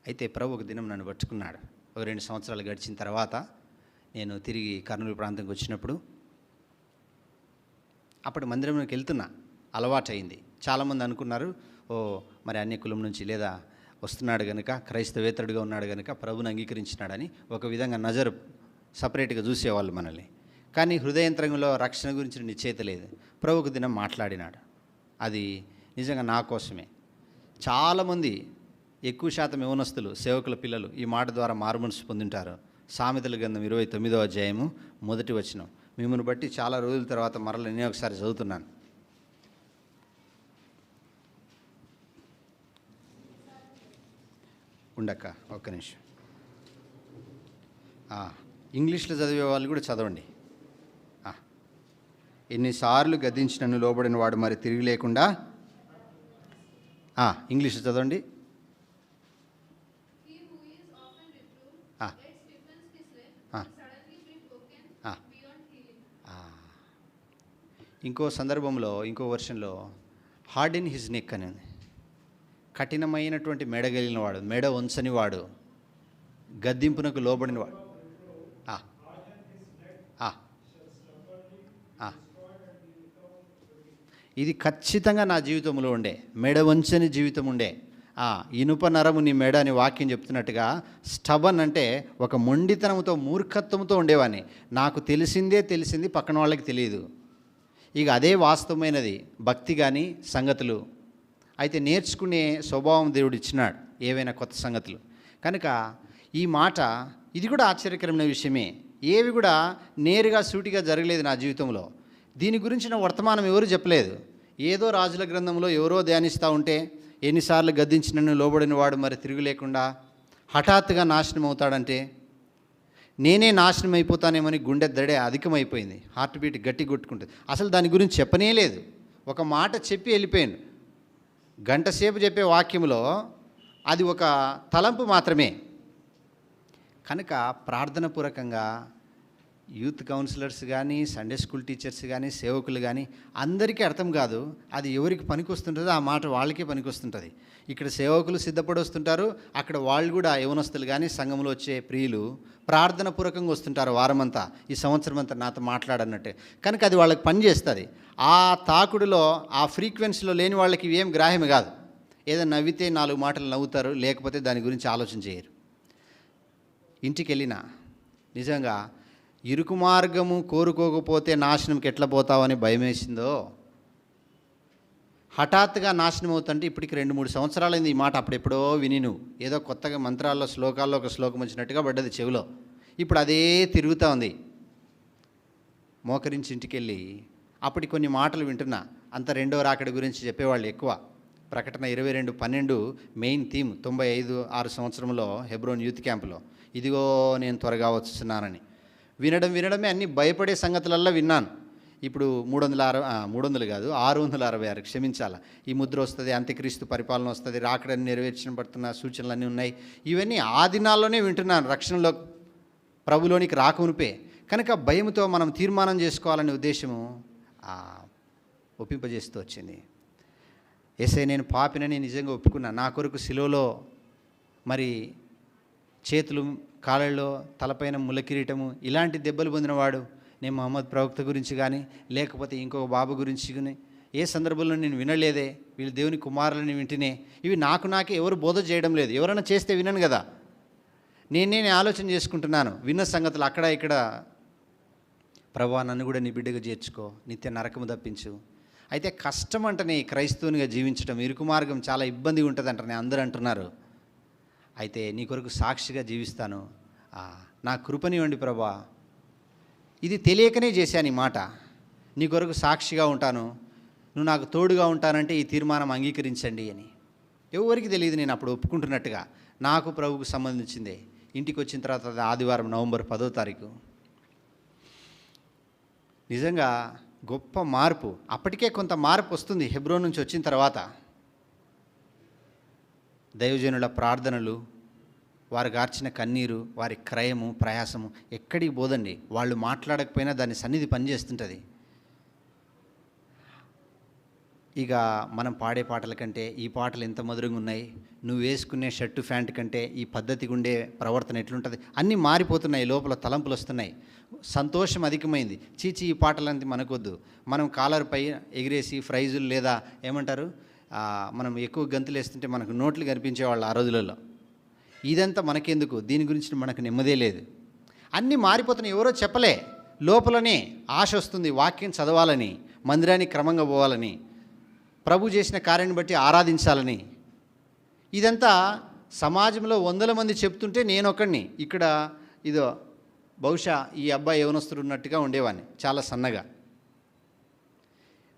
అయితే ప్రభు ఒక దినం నన్ను పట్టుకున్నాడు. ఒక 2 సంవత్సరాలు గడిచిన తర్వాత నేను తిరిగి కర్నూలు ప్రాంతంకి వచ్చినప్పుడు అప్పుడు మందిరంలోకి వెళ్తున్నా, అలవాటైంది. చాలామంది అనుకున్నారు, మరి అన్య కులం నుంచి లేదా వస్తున్నాడు కనుక, క్రైస్తవేతరుడుగా ఉన్నాడు కనుక ప్రభుని అంగీకరించినాడని ఒక విధంగా నజరు సపరేట్గా చూసేవాళ్ళు మనల్ని. కానీ హృదయంతరంగంలో రక్షణ గురించి నిశ్చయిత లేదు. ప్రభు ఒక దినం మాట్లాడినాడు. అది నిజంగా నా కోసమే. చాలామంది, ఎక్కువ శాతం యవనస్తులు, సేవకుల పిల్లలు ఈ మాట ద్వారా మారుమనసు పొందింటారు. సామెతల గ్రంథం 29వ అధ్యాయము 1వ వచనం. మిమ్మల్ని బట్టి చాలా రోజుల తర్వాత మరల నేను ఒకసారి చదువుతున్నాను. ఉండక్క ఒక్క నిమిషం. ఇంగ్లీష్లో చదివే వాళ్ళు కూడా చదవండి. ఎన్నిసార్లు గద్దించి నన్ను లోబడిన వాడు మరి తిరిగి లేకుండా. ఇంగ్లీష్లో చదవండి. ఇంకో సందర్భంలో, ఇంకో వర్షన్లో హార్డ్ ఇన్ హిజ్ నెక్ అని, కఠినమైనటువంటి మెడ కలిగిన వాడు, మెడ వంచని వాడు, గద్దింపునకు లోబడిన వాడు. ఇది ఖచ్చితంగా నా జీవితంలో ఉండే, మెడ వంచని జీవితం ఉండే. ఇనుప నరము నీ మెడ అని వాక్యం చెప్తున్నట్టుగా స్టబన్ అంటే ఒక మొండితనంతో, మూర్ఖత్వంతో ఉండేవాడిని. నాకు తెలిసింది, పక్కన వాళ్ళకి తెలియదు. ఇక అదే వాస్తవమైనది భక్తి కానీ సంగతులు. అయితే నేర్చుకునే స్వభావం దేవుడు ఇచ్చినాడు, ఏవైనా కొత్త సంగతులు. కనుక ఈ మాట, ఇది కూడా ఆశ్చర్యకరమైన విషయమే. ఏవి కూడా నేరుగా సూటిగా జరగలేదు నా జీవితంలో. దీని గురించిన వర్తమానం ఎవరు చెప్పలేదు. ఏదో రాజుల గ్రంథంలో ఎవరో ధ్యానిస్తూ ఉంటే, ఎన్నిసార్లు గద్దించి నన్ను లోబడిన వాడు మరి తిరుగు లేకుండా హఠాత్తుగా నాశనం అవుతాడంటే, నేనే నాశనం అయిపోతానేమని గుండె దడే అధికమైపోయింది. హార్ట్ బీట్ గట్టి కొట్టుకుంటుంది. అసలు దాని గురించి చెప్పనే లేదు. ఒక మాట చెప్పి వెళ్ళిపోయాను. గంట సేపు చెప్పే వాక్యంలో అది ఒక తలంపు మాత్రమే. కనుక ప్రార్థనపూర్వకంగా యూత్ కౌన్సిలర్స్ కానీ, సండే స్కూల్ టీచర్స్ కానీ, సేవకులు కానీ అందరికీ అర్థం కాదు. అది ఎవరికి పనికొస్తుంటుందో ఆ మాట వాళ్ళకే పనికొస్తుంటుంది. ఇక్కడ సేవకులు సిద్ధపడి వస్తుంటారు, అక్కడ వాళ్ళు కూడా యవనస్తులు కానీ, సంఘంలో వచ్చే ప్రియులు ప్రార్థనపూర్వకంగా వస్తుంటారు వారమంతా, ఈ సంవత్సరం అంతా నాతో మాట్లాడన్నట్టే. కనుక అది వాళ్ళకి పని చేస్తుంది. ఆ తాకుడులో, ఆ ఫ్రీక్వెన్సీలో లేని వాళ్ళకి ఇవేం గ్రాహ్యం కాదు. ఏదో నవ్వితే 4 మాటలు నవ్వుతారు, లేకపోతే దాని గురించి ఆలోచన చేయరు. ఇంటికి వెళ్ళినా నిజంగా ఇరుకు మార్గము కోరుకోకపోతే నాశనంకి ఎట్లా పోతావని భయం వేసిందో. హఠాత్తుగా నాశనం అవుతుంటే ఇప్పటికి 2-3 సంవత్సరాలైంది ఈ మాట. అప్పుడెప్పుడో విని నువ్వు ఏదో కొత్తగా మంత్రాల్లో, శ్లోకాల్లో ఒక శ్లోకం వచ్చినట్టుగా పడ్డది చెవిలో. ఇప్పుడు అదే తిరుగుతూ ఉంది. మోకరించి ఇంటికి వెళ్ళి అప్పటి కొన్ని మాటలు వింటున్నా. అంత రెండో రాకడి గురించి చెప్పేవాళ్ళు ఎక్కువ. ప్రకటన 22:12 మెయిన్ థీమ్ 95-6 సంవత్సరంలో హెబ్రోన్ యూత్ క్యాంపులో, ఇదిగో నేను త్వరగా వచ్చున్నానని. వినడమే అన్ని భయపడే సంగతులల్లో విన్నాను. ఇప్పుడు 666 క్షమించాల. ఈ ముద్ర వస్తుంది, అంత్యక్రీస్తు పరిపాలన వస్తుంది, రాకడని నెరవేర్చబడుతున్న సూచనలు అన్నీ ఉన్నాయి. ఇవన్నీ ఆ దినాల్లోనే వింటున్నాను, రక్షణలో ప్రభులోనికి రాకమునిపే. కనుక భయంతో మనం తీర్మానం చేసుకోవాలనే ఉద్దేశము ఒప్పింపజేస్తూ వచ్చింది. యేసయ్య నేను పాపినని నిజంగా ఒప్పుకున్నా. నా కొరకు శిలువలో మరి చేతులు, కాళ్ళల్లో, తలపైన ముళ్ళ కిరీటము ఇలాంటి దెబ్బలు పొందినవాడు. నేను మహమ్మద్ ప్రవక్త గురించి కానీ, లేకపోతే ఇంకొక బాబు గురించి కానీ ఏ సందర్భంలో నేను వినలేదే. వీళ్ళు దేవుని కుమారులని వింటేనే, ఇవి నాకే ఎవరు బోధ చేయడం లేదు. ఎవరైనా చేస్తే వినను కదా. నేనే ఆలోచన చేసుకుంటున్నాను. విన్న సంగతులు అక్కడ ఇక్కడ. ప్రభువా నన్ను కూడా నీ బిడ్డగా చేర్చుకో, నిత్య నరకము తప్పించు. అయితే కష్టం అంటనే క్రైస్తవునిగా జీవించడం, ఇరుకు మార్గం చాలా ఇబ్బందిగా ఉంటుంది అంటనే అందరూ అంటున్నారు. అయితే నీ కొరకు సాక్షిగా జీవిస్తాను, నా కృపనివ్వండి ప్రభువా. ఇది తెలియకనే చేశాను ఈ మాట. నీ కొరకు సాక్షిగా ఉంటాను, నువ్వు నాకు తోడుగా ఉంటానంటే ఈ తీర్మానం అంగీకరించండి అని. ఎవరికి తెలియదు నేను అప్పుడు ఒప్పుకుంటున్నట్టుగా. నాకు ప్రభువుకు సంబంధించిందే. ఇంటికి వచ్చిన తర్వాత అది ఆదివారం నవంబర్ 10వ తారీఖు. నిజంగా గొప్ప మార్పు. అప్పటికే కొంత మార్పు వస్తుంది హెబ్రోన్ నుంచి వచ్చిన తర్వాత. దైవజనుల ప్రార్థనలు, వారు గార్చిన కన్నీరు, వారి క్రయము, ప్రయాసము ఎక్కడికి పోదండి. వాళ్ళు మాట్లాడకపోయినా దాని సన్నిధి పనిచేస్తుంటుంది. ఇక మనం పాడే పాటల కంటే ఈ పాటలు ఎంత మధురంగా ఉన్నాయి, నువ్వు వేసుకునే షర్టు ప్యాంటు కంటే ఈ పద్ధతిగా ఉండే ప్రవర్తన ఎట్లుంటుంది, అన్నీ మారిపోతున్నాయి. లోపల తలంపులు వస్తున్నాయి, సంతోషం అధికమైంది. చీచి ఈ పాటలంతా మనకొద్దు. మనం కాలర్ పై ఎగిరేసి ప్రైజులు లేదా ఏమంటారు, మనం ఎక్కువ గంతులు వేస్తుంటే మనకు నోట్లు కనిపించేవాళ్ళు ఆ రోజులలో. ఇదంతా మనకెందుకు, దీని గురించి మనకు నెమ్మదే లేదు. అన్నీ మారిపోతున్నాయి. ఎవరో చెప్పలే, లోపలనే ఆశ వస్తుంది వాక్యం చదవాలని, మందిరానికి క్రమంగా పోవాలని, ప్రభు చేసిన కార్యాన్ని బట్టి ఆరాధించాలని. ఇదంతా సమాజంలో వందల మంది చెప్తుంటే నేను ఒకడిని ఇక్కడ ఇదో బహుశా ఈ అబ్బాయి యవనస్తుడు ఉన్నట్టుగా ఉండేవాడిని, చాలా సన్నగా.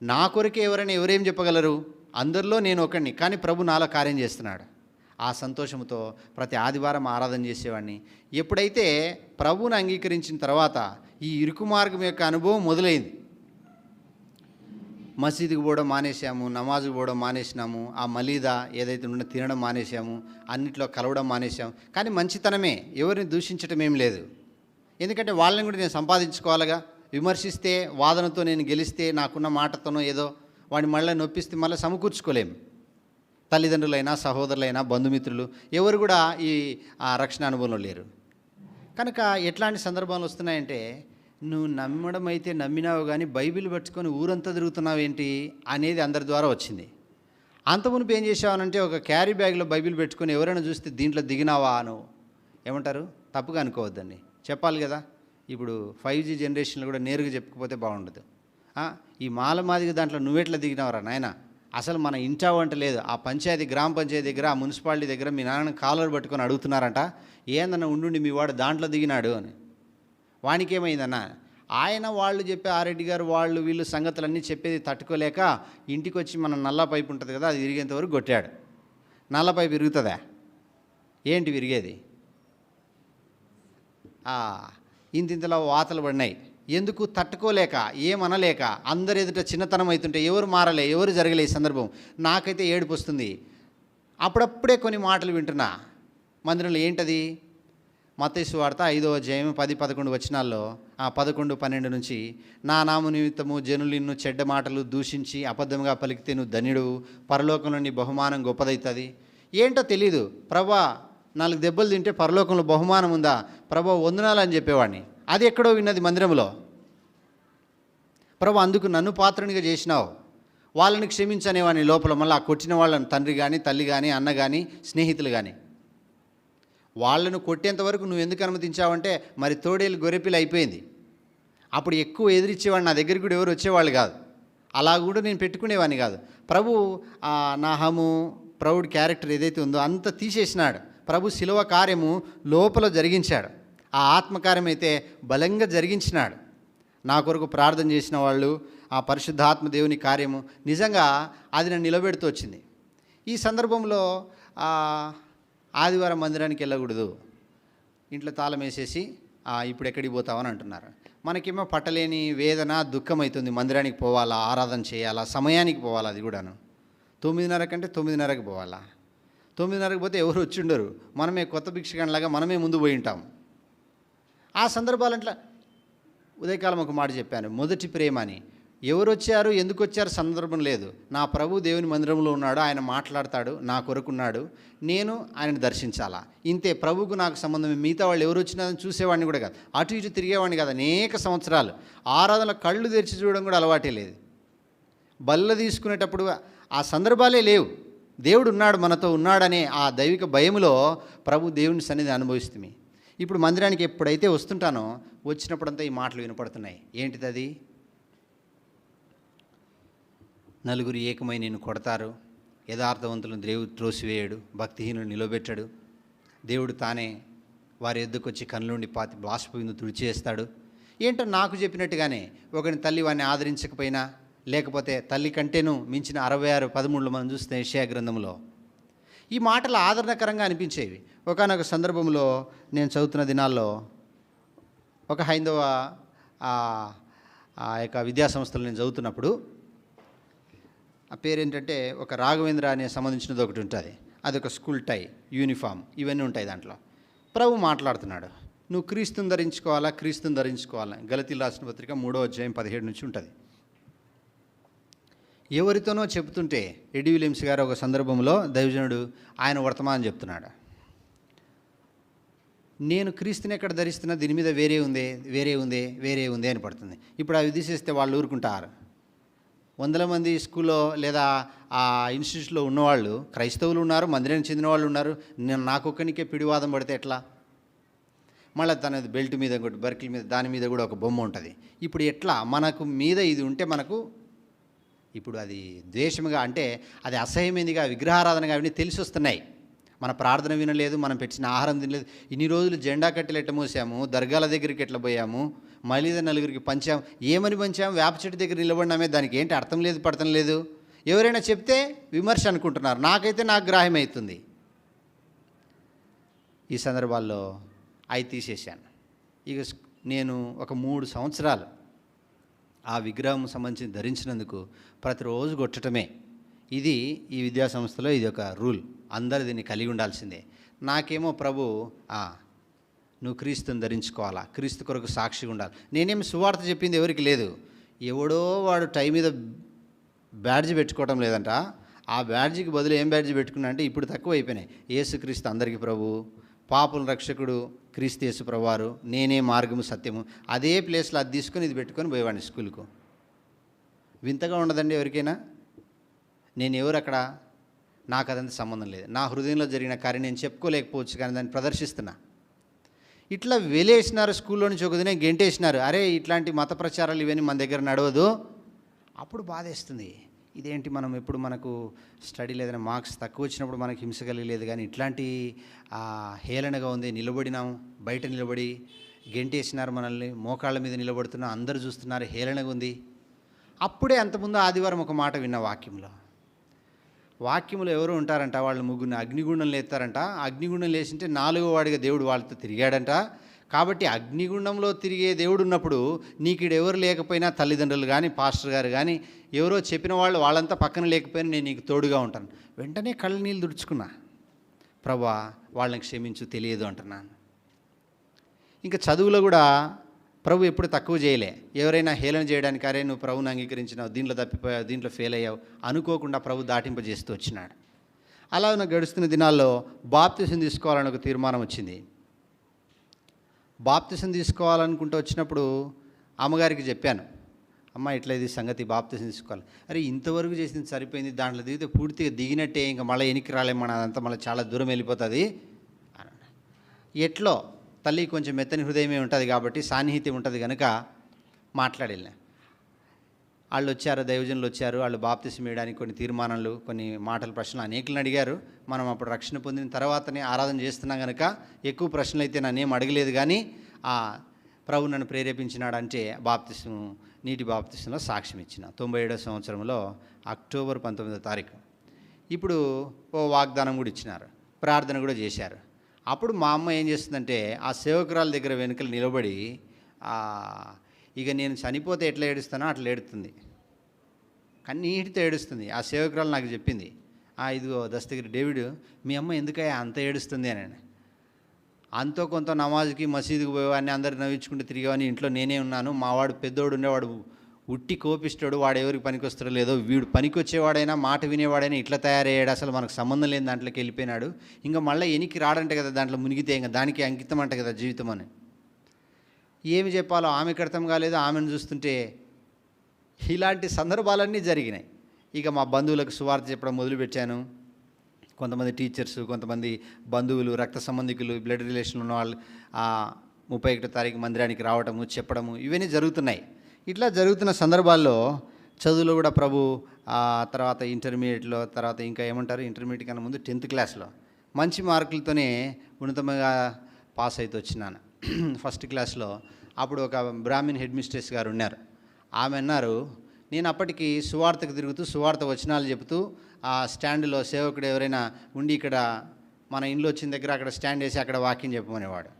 నా కొరకే ఎవరేం చెప్పగలరు, అందరిలో నేను ఒకడిని. కానీ ప్రభు నాలో కార్యం చేస్తున్నాడు. ఆ సంతోషంతో ప్రతి ఆదివారం ఆరాధన చేసేవాడిని. ఎప్పుడైతే ప్రభువుని అంగీకరించిన తర్వాత ఈ ఇరుకు మార్గం యొక్క అనుభవం మొదలైంది. మసీదుకి పోవడం మానేసాము, నమాజుకు పోవడం మానేసినాము, ఆ మలీదా ఏదైతే ఉందో తినడం మానేసాము, అన్నిట్లో కలవడం మానేసాము. కానీ మంచితనమే, ఎవరిని దూషించడం ఏం లేదు. ఎందుకంటే వాళ్ళని కూడా నేను సంపాదించుకోవాలిగా. విమర్శిస్తే, వాదనతో నేను గెలిస్తే, నాకున్న మాటతోనో ఏదో వాడిని మళ్ళీ నొప్పిస్తే మళ్ళీ సమకూర్చుకోలేము. తల్లిదండ్రులైనా, సహోదరులైనా, బంధుమిత్రులు ఎవరు కూడా ఈ రక్షణ అనుభవంలో లేరు. కనుక ఎట్లాంటి సందర్భాలు వస్తున్నాయంటే, నువ్వు నమ్మడం అయితే నమ్మినావు కానీ బైబిల్ పట్టుకొని ఊరంతా తిరుగుతున్నావేంటి అనేది అందరి ద్వారా వచ్చింది. అంత మునుపు ఏం చేసావనంటే, ఒక క్యారీ బ్యాగ్లో బైబిల్ పెట్టుకొని ఎవరైనా చూస్తే దీంట్లో దిగినావా నువ్వు ఏమంటారు, తప్పుగా అనుకోవద్దండి, చెప్పాలి కదా. ఇప్పుడు 5G జనరేషన్లో కూడా నేరుగా చెప్పుకోకపోతే బాగుండదు. ఈ మాదిగా దాంట్లో నువ్వెట్లా దిగినావురా నాయన, అసలు మన ఇంటా వంట లేదు. ఆ పంచాయతీ, గ్రామ పంచాయతీ దగ్గర, ఆ మున్సిపాలిటీ దగ్గర మీ నాన్న కాలర్ పట్టుకొని అడుగుతున్నారంట, ఏందన్నా ఉండుండి మీ వాడు దాంట్లో దిగినాడు అని. వానికి ఏమైందన్న, ఆయన వాళ్ళు చెప్పే ఆరెడ్డి గారు వాళ్ళు వీళ్ళు సంగతులన్నీ చెప్పేది తట్టుకోలేక ఇంటికి వచ్చి మన నల్ల పైపు ఉంటుంది కదా, అది విరిగేంతవరకు కొట్టాడు. నల్ల పైపు విరుగుతుందా ఏంటి విరిగేది? ఇంతింతలో వాతలు పడినాయి. ఎందుకు? తట్టుకోలేక, ఏమనలేక, అందరు ఎదుట చిన్నతనం అవుతుంటే ఎవరు మారలే, ఎవరు జరగలే. ఈ సందర్భం నాకైతే ఏడుపు వస్తుంది. అప్పుడప్పుడే కొన్ని మాటలు వింటున్నా మందిరంలో. ఏంటది? మత్తయి సువార్త 5వ అధ్యాయం 10-11 వచనాల్లో 11-12 నుంచి, నా నామ నిమిత్తము జనులు నిన్ను చెడ్డ మాటలు దూషించి అబద్ధంగా పలికితే నువ్వు ధన్యుడు, పరలోకంలో నీ బహుమానం గొప్పదవుతుంది. ఏంటో తెలీదు. ప్రభా 4 దెబ్బలు తింటే పరలోకంలో బహుమానం ఉందా? ప్రభా వందనాలు అని చెప్పేవాడిని. అది ఎక్కడో విన్నది మందిరంలో. ప్రభా అందుకు నన్ను పాత్రునిగా చేసినావు, వాళ్ళని క్షమించనేవాడిని లోపల. మళ్ళీ ఆ కొట్టిన వాళ్ళని, తండ్రి కానీ, తల్లి కానీ, అన్న కానీ, స్నేహితులు కానీ, వాళ్ళను కొట్టేంతవరకు నువ్వు ఎందుకు అనుమతించావంటే మరి తోడేలు గొర్రెపిల్ల అయిపోయింది. అప్పుడు ఎక్కువ ఎదిరించేవాడిని, నా దగ్గరికి కూడా ఎవరు వచ్చేవాళ్ళు కాదు. అలా కూడా నేను పెట్టుకునేవాడిని కాదు. ప్రభు నా హము ప్రౌడ్ క్యారెక్టర్ ఏదైతే ఉందో అంత తీసేసినాడు. ప్రభు శిలువ కార్యము లోపల జరిగించాడు. ఆ ఆత్మకార్యం అయితే బలంగా జరిగించినాడు. నా కొరకు ప్రార్థన చేసిన వాళ్ళు, ఆ పరిశుద్ధాత్మ దేవుని కార్యము నిజంగా అది నన్ను నిలబెడుతూ వచ్చింది. ఈ సందర్భంలో ఆదివారం మందిరానికి వెళ్ళకూడదు, ఇంట్లో తాళం వేసేసి ఇప్పుడు ఎక్కడికి పోతామని అంటున్నారు. మనకేమో పట్టలేని వేదన, దుఃఖం అవుతుంది. మందిరానికి పోవాలా, ఆరాధన చేయాలా, సమయానికి పోవాలా, అది కూడాను 9:30 కంటే 9:30కి పోవాలా. 9:30కి పోతే ఎవరు వచ్చి ఉండరు, మనమే కొత్త భిక్షగానిలాగా మనమే ముందు పోయి ఉంటాం. ఆ సందర్భాలంట్లో ఉదయకాలం ఒక మాట చెప్పాను, మొదటి ప్రేమ అని. ఎవరు వచ్చారు, ఎందుకు వచ్చారు సందర్భం లేదు. నా ప్రభు దేవుని మందిరంలో ఉన్నాడు, ఆయన మాట్లాడతాడు, నా కొరకున్నాడు, నేను ఆయనను దర్శించాలా, ఇంతే. ప్రభుకు నాకు సంబంధం. మిగతా వాళ్ళు ఎవరు వచ్చినా చూసేవాడిని కూడా కాదు, అటు ఇటు తిరిగేవాడిని కాదు. అనేక సంవత్సరాలు ఆరాధనలో కళ్ళు తెరిచి చూడడం కూడా అలవాటే లేదు. బల్ల తీసుకునేటప్పుడు ఆ సందర్భాలే లేవు. దేవుడు ఉన్నాడు, మనతో ఉన్నాడనే ఆ దైవిక భయములో ప్రభు దేవుని సన్నిధి అనుభవిస్తుంది. ఇప్పుడు మందిరానికి ఎప్పుడైతే వస్తుంటానో వచ్చినప్పుడంతా ఈ మాటలు వినపడుతున్నాయి. ఏంటిది అది? నలుగురు ఏకమై నిన్ను కొడతారు, యథార్థవంతులను దేవుడు త్రోసివేయడు, భక్తిహీనులు నిలబెట్టడు, దేవుడు తానే వారి ఎద్దుకొచ్చి కళ్ళుండి పాతి బాష్పవిందు తుడిచేస్తాడు. ఏంటో నాకు చెప్పినట్టుగానే ఒకరిని తల్లి వాడిని ఆదరించకపోయినా, లేకపోతే తల్లి కంటేనూ మించిన 66-13 మనం చూస్తే యెషయా గ్రంథంలో ఈ మాటలు ఆదరణకరంగా అనిపించేవి. ఒకానొక సందర్భంలో నేను చదువుతున్న దినాల్లో ఒక హైందవ ఆ యొక్క విద్యాసంస్థలు నేను చదువుతున్నప్పుడు, ఆ పేరేంటంటే ఒక రాఘవేంద్ర అనే సంబంధించినది ఒకటి ఉంటుంది. అదొక స్కూల్ టై, యూనిఫామ్, ఇవన్నీ ఉంటాయి దాంట్లో. ప్రభు మాట్లాడుతున్నాడు, నువ్వు క్రీస్తుని ధరించుకోవాలా, క్రీస్తుని ధరించుకోవాలా. గలతీలు రాసిన పత్రిక 3:17 నుంచి ఉంటుంది. ఎవరితోనో చెప్తుంటే ఎడి విలియమ్స్ గారు ఒక సందర్భంలో దైవజనుడు ఆయన వర్తమానం చెప్తున్నాడు. నేను క్రీస్తుని ఎక్కడ ధరిస్తున్నా దీని మీద వేరే ఉంది అని పడుతుంది. ఇప్పుడు అవి తీసేస్తే వాళ్ళు ఊరుకుంటారు. వందల మంది స్కూల్లో లేదా ఆ ఇన్స్టిట్యూట్లో ఉన్నవాళ్ళు క్రైస్తవులు ఉన్నారు, మందిరానికి చెందిన వాళ్ళు ఉన్నారు. నేను నాకొక్కనికే పిడివాదం పడితే ఎట్లా? మళ్ళీ తన బెల్ట్ మీద ఇంకోటి బర్కిల్ మీద దాని మీద కూడా ఒక బొమ్మ ఉంటుంది. ఇప్పుడు ఎట్లా మనకు మీద ఇది ఉంటే మనకు ఇప్పుడు అది ద్వేషముగా, అంటే అది అసహ్యమైనదిగా, విగ్రహారాధనగా అవన్నీ తెలిసి వస్తున్నాయి. మన ప్రార్థన వినలేదు, మనం పెట్టిన ఆహారం తినలేదు. ఇన్ని రోజులు జెండా కట్టెలు ఎట్లా మోసాము, దర్గాల దగ్గరికి ఎట్లా పోయాము, మళ్ళీ నలుగురికి పంచాము. ఏమని పంచాము? వేప చెట్టు దగ్గర నిలబడినామే, దానికి ఏంటి అర్థం లేదు, పడతం లేదు. ఎవరైనా చెప్తే విమర్శ అనుకుంటున్నారు. నాకు గ్రాహ్యం అవుతుంది. ఈ సందర్భాల్లో అవి తీసేశాను. ఇక నేను ఒక 3 సంవత్సరాలు ఆ విగ్రహం సంబంధించి ధరించినందుకు ప్రతిరోజు కొట్టడమే. ఇది ఈ విద్యా సంస్థలో ఇది ఒక రూల్, అందరు దీన్ని కలిగి ఉండాల్సిందే. నాకేమో ప్రభు నువ్వు క్రీస్తుని ధరించుకోవాలా, క్రీస్తు కొరకు సాక్షిగా ఉండాలి. నేనేం సువార్త చెప్పింది ఎవరికి లేదు. ఎవడో వాడు టై మీద బ్యాడ్జ్ పెట్టుకోవటం లేదంట. ఆ బ్యాడ్జికి బదులు ఏం బ్యాడ్జ్ పెట్టుకున్నా అంటే ఇప్పుడు తక్కువ అయిపోయినాయి. యేసుక్రీస్తు అందరికీ ప్రభు, పాపుల రక్షకుడు క్రీస్తు యేసు ప్రభువారు, నేనే మార్గము సత్యము. అదే ప్లేస్లో అది తీసుకొని ఇది పెట్టుకొని పోయేవాడిని స్కూల్కు. వింతగా ఉండదండి ఎవరికైనా? నేను ఎవరు అక్కడ? నాకు అదంతా సంబంధం లేదు. నా హృదయంలో జరిగిన కార్యం నేను చెప్పుకోలేకపోవచ్చు, కానీ దాన్ని ప్రదర్శిస్తున్నా. ఇట్లా వెలేసినారు, స్కూల్లో నుంచి ఒక దినం గెంటేసినారు. అరే ఇట్లాంటి మత ప్రచారాలు ఇవన్నీ మన దగ్గర నడవదు. అప్పుడు బాధేస్తుంది. ఇదేంటి, మనం ఎప్పుడు మనకు స్టడీ లేదని మార్క్స్ తక్కువ వచ్చినప్పుడు మనకు హింస కలిగలేదు, కానీ ఇట్లాంటి హేళనగా ఉంది. నిలబడినాం, బయట నిలబడి గెంటేసినారు మనల్ని, మోకాళ్ళ మీద నిలబడుతున్నా, అందరూ చూస్తున్నారు, హేళనగా ఉంది. అప్పుడే అంతకుముందు ఆదివారం ఒక మాట విన్న వాక్యంలో ఎవరు ఉంటారంట, వాళ్ళు ముగ్గురిని అగ్నిగుండం లేస్తారంట. అగ్నిగుండం లేచింటే 4వ వాడిగా దేవుడు వాళ్ళతో తిరిగాడంట. కాబట్టి అగ్నిగుండంలో తిరిగే దేవుడు ఉన్నప్పుడు నీకు ఎవరు లేకపోయినా, తల్లిదండ్రులు కానీ, పాస్టర్ గారు కానీ, ఎవరో చెప్పిన వాళ్ళంతా పక్కన లేకపోయినా నేను నీకు తోడుగా ఉంటాను. వెంటనే కళ్ళ నీళ్ళు తుడుచుకున్నా. ప్రభువా వాళ్ళని క్షమించు, తెలియదు అంటున్నాను. ఇంకా చదువులో కూడా ప్రభు ఎప్పుడు తక్కువ చేయలే. ఎవరైనా హేళన చేయడానికి, అరే నువ్వు ప్రభుని అంగీకరించినావు, దీంట్లో తప్పిపోయావు, దీంట్లో ఫెయిల్ అయ్యావు అనుకోకుండా ప్రభు దాటింపజేస్తూ వచ్చినాడు. అలా గడుస్తున్న దినాల్లో బాప్తిసం తీసుకోవాలని ఒక తీర్మానం వచ్చింది. బాప్తిసం తీసుకోవాలనుకుంటూ వచ్చినప్పుడు అమ్మగారికి చెప్పాను, అమ్మ ఇట్లా ఇది సంగతి, బాప్తిసం తీసుకోవాలి. అరే ఇంతవరకు చేసింది సరిపోయింది, దాంట్లో దిగితే పూర్తిగా దిగినట్టే, ఇంకా మళ్ళీ వెనక్కి రాలేమో, అదంతా మళ్ళీ చాలా దూరం వెళ్ళిపోతుంది అని. ఎట్లో తల్లి కొంచెం మెత్తని హృదయమే ఉంటుంది కాబట్టి సాన్నిహిత్యం ఉంటుంది కనుక మాట్లాడేళ్ళ. వాళ్ళు వచ్చారు, దైవజనులు వచ్చారు, వాళ్ళు బాప్తిసం వేయడానికి కొన్ని తీర్మానాలు, కొన్ని మాటలు, ప్రశ్నలు అనేకులను అడిగారు. మనం అప్పుడు రక్షణ పొందిన తర్వాతనే ఆరాధన చేస్తున్నాం కనుక ఎక్కువ ప్రశ్నలు అయితే నన్నేం అడగలేదు, కానీ ఆ ప్రభు నన్ను ప్రేరేపించినాడంటే బాప్తిసం, నీటి బాప్తిసంలో సాక్ష్యం ఇచ్చిన 97వ సంవత్సరంలో అక్టోబర్ 19వ తారీఖు. ఇప్పుడు ఓ వాగ్దానం కూడా ఇచ్చినారు, ప్రార్థన కూడా చేశారు. అప్పుడు మా అమ్మ ఏం చేస్తుందంటే ఆ సేవకురాల దగ్గర వెనుకలు నిలబడి ఇక నేను చనిపోతే ఎట్లా ఏడుస్తానో అట్లా ఏడుస్తుంది, కన్నీటితో ఏడుస్తుంది. ఆ సేవకురాలు నాకు చెప్పింది, ఇదిగో దస్తగిరి డేవిడ్, మీ అమ్మ ఎందుకయ్యా అంత ఏడుస్తుంది అని. అంతో కొంత నమాజ్కి మసీదుకి పోయేవాడిని, అందరు నవ్వించుకుంటూ తిరిగేవాడిని, ఇంట్లో నేనే ఉన్నాను. మావాడు పెద్దోడు ఉండేవాడు, ఉట్టి కోపిస్తాడు, వాడు ఎవరికి పనికి వస్తాడో లేదో, వీడు పనికి వచ్చేవాడైనా, మాట వినేవాడైనా ఇట్లా తయారయ్యాడు, అసలు మనకు సంబంధం లేని దాంట్లోకి వెళ్ళిపోయినాడు, ఇంకా మళ్ళీ ఎనికి రాడంటే కదా, దాంట్లో మునిగితే ఇంకా దానికి అంకితం అంట కదా జీవితం అని. ఏమి చెప్పాలో ఆమెకు అర్థం కాలేదు. ఆమెను చూస్తుంటే ఇలాంటి సందర్భాలన్నీ జరిగినాయి. ఇక మా బంధువులకు సువార్త చెప్పడం మొదలుపెట్టాను. కొంతమంది టీచర్స్, కొంతమంది బంధువులు, రక్త సంబంధికులు, బ్లడ్ రిలేషన్ ఉన్న వాళ్ళు 31వ తారీఖు మందిరానికి రావటము, చెప్పడము, ఇవన్నీ జరుగుతున్నాయి. ఇట్లా జరుగుతున్న సందర్భాల్లో చదువులో కూడా ప్రభు తర్వాత ఇంటర్మీడియట్లో, తర్వాత ఇంకా ఏమంటారు, ఇంటర్మీడియట్ కన్నా ముందు 10th క్లాస్లో మంచి మార్కులతోనే ఉన్నతంగా పాస్ అయితే వచ్చినాను. ఫస్ట్ క్లాస్లో అప్పుడు ఒక బ్రాహ్మణ్ హెడ్ మిస్ట్రెస్ గారు ఉన్నారు. ఆమె అన్నారు, నేను అప్పటికి సువార్తకు తిరుగుతూ సువార్త వచనాలు చెబుతూ ఆ స్టాండ్లో సేవకుడు ఎవరైనా ఉండి ఇక్కడ మన ఇంట్లో వచ్చిన దగ్గర అక్కడ స్టాండ్ వేసి అక్కడ వాక్యం చెప్పమనేవాడు.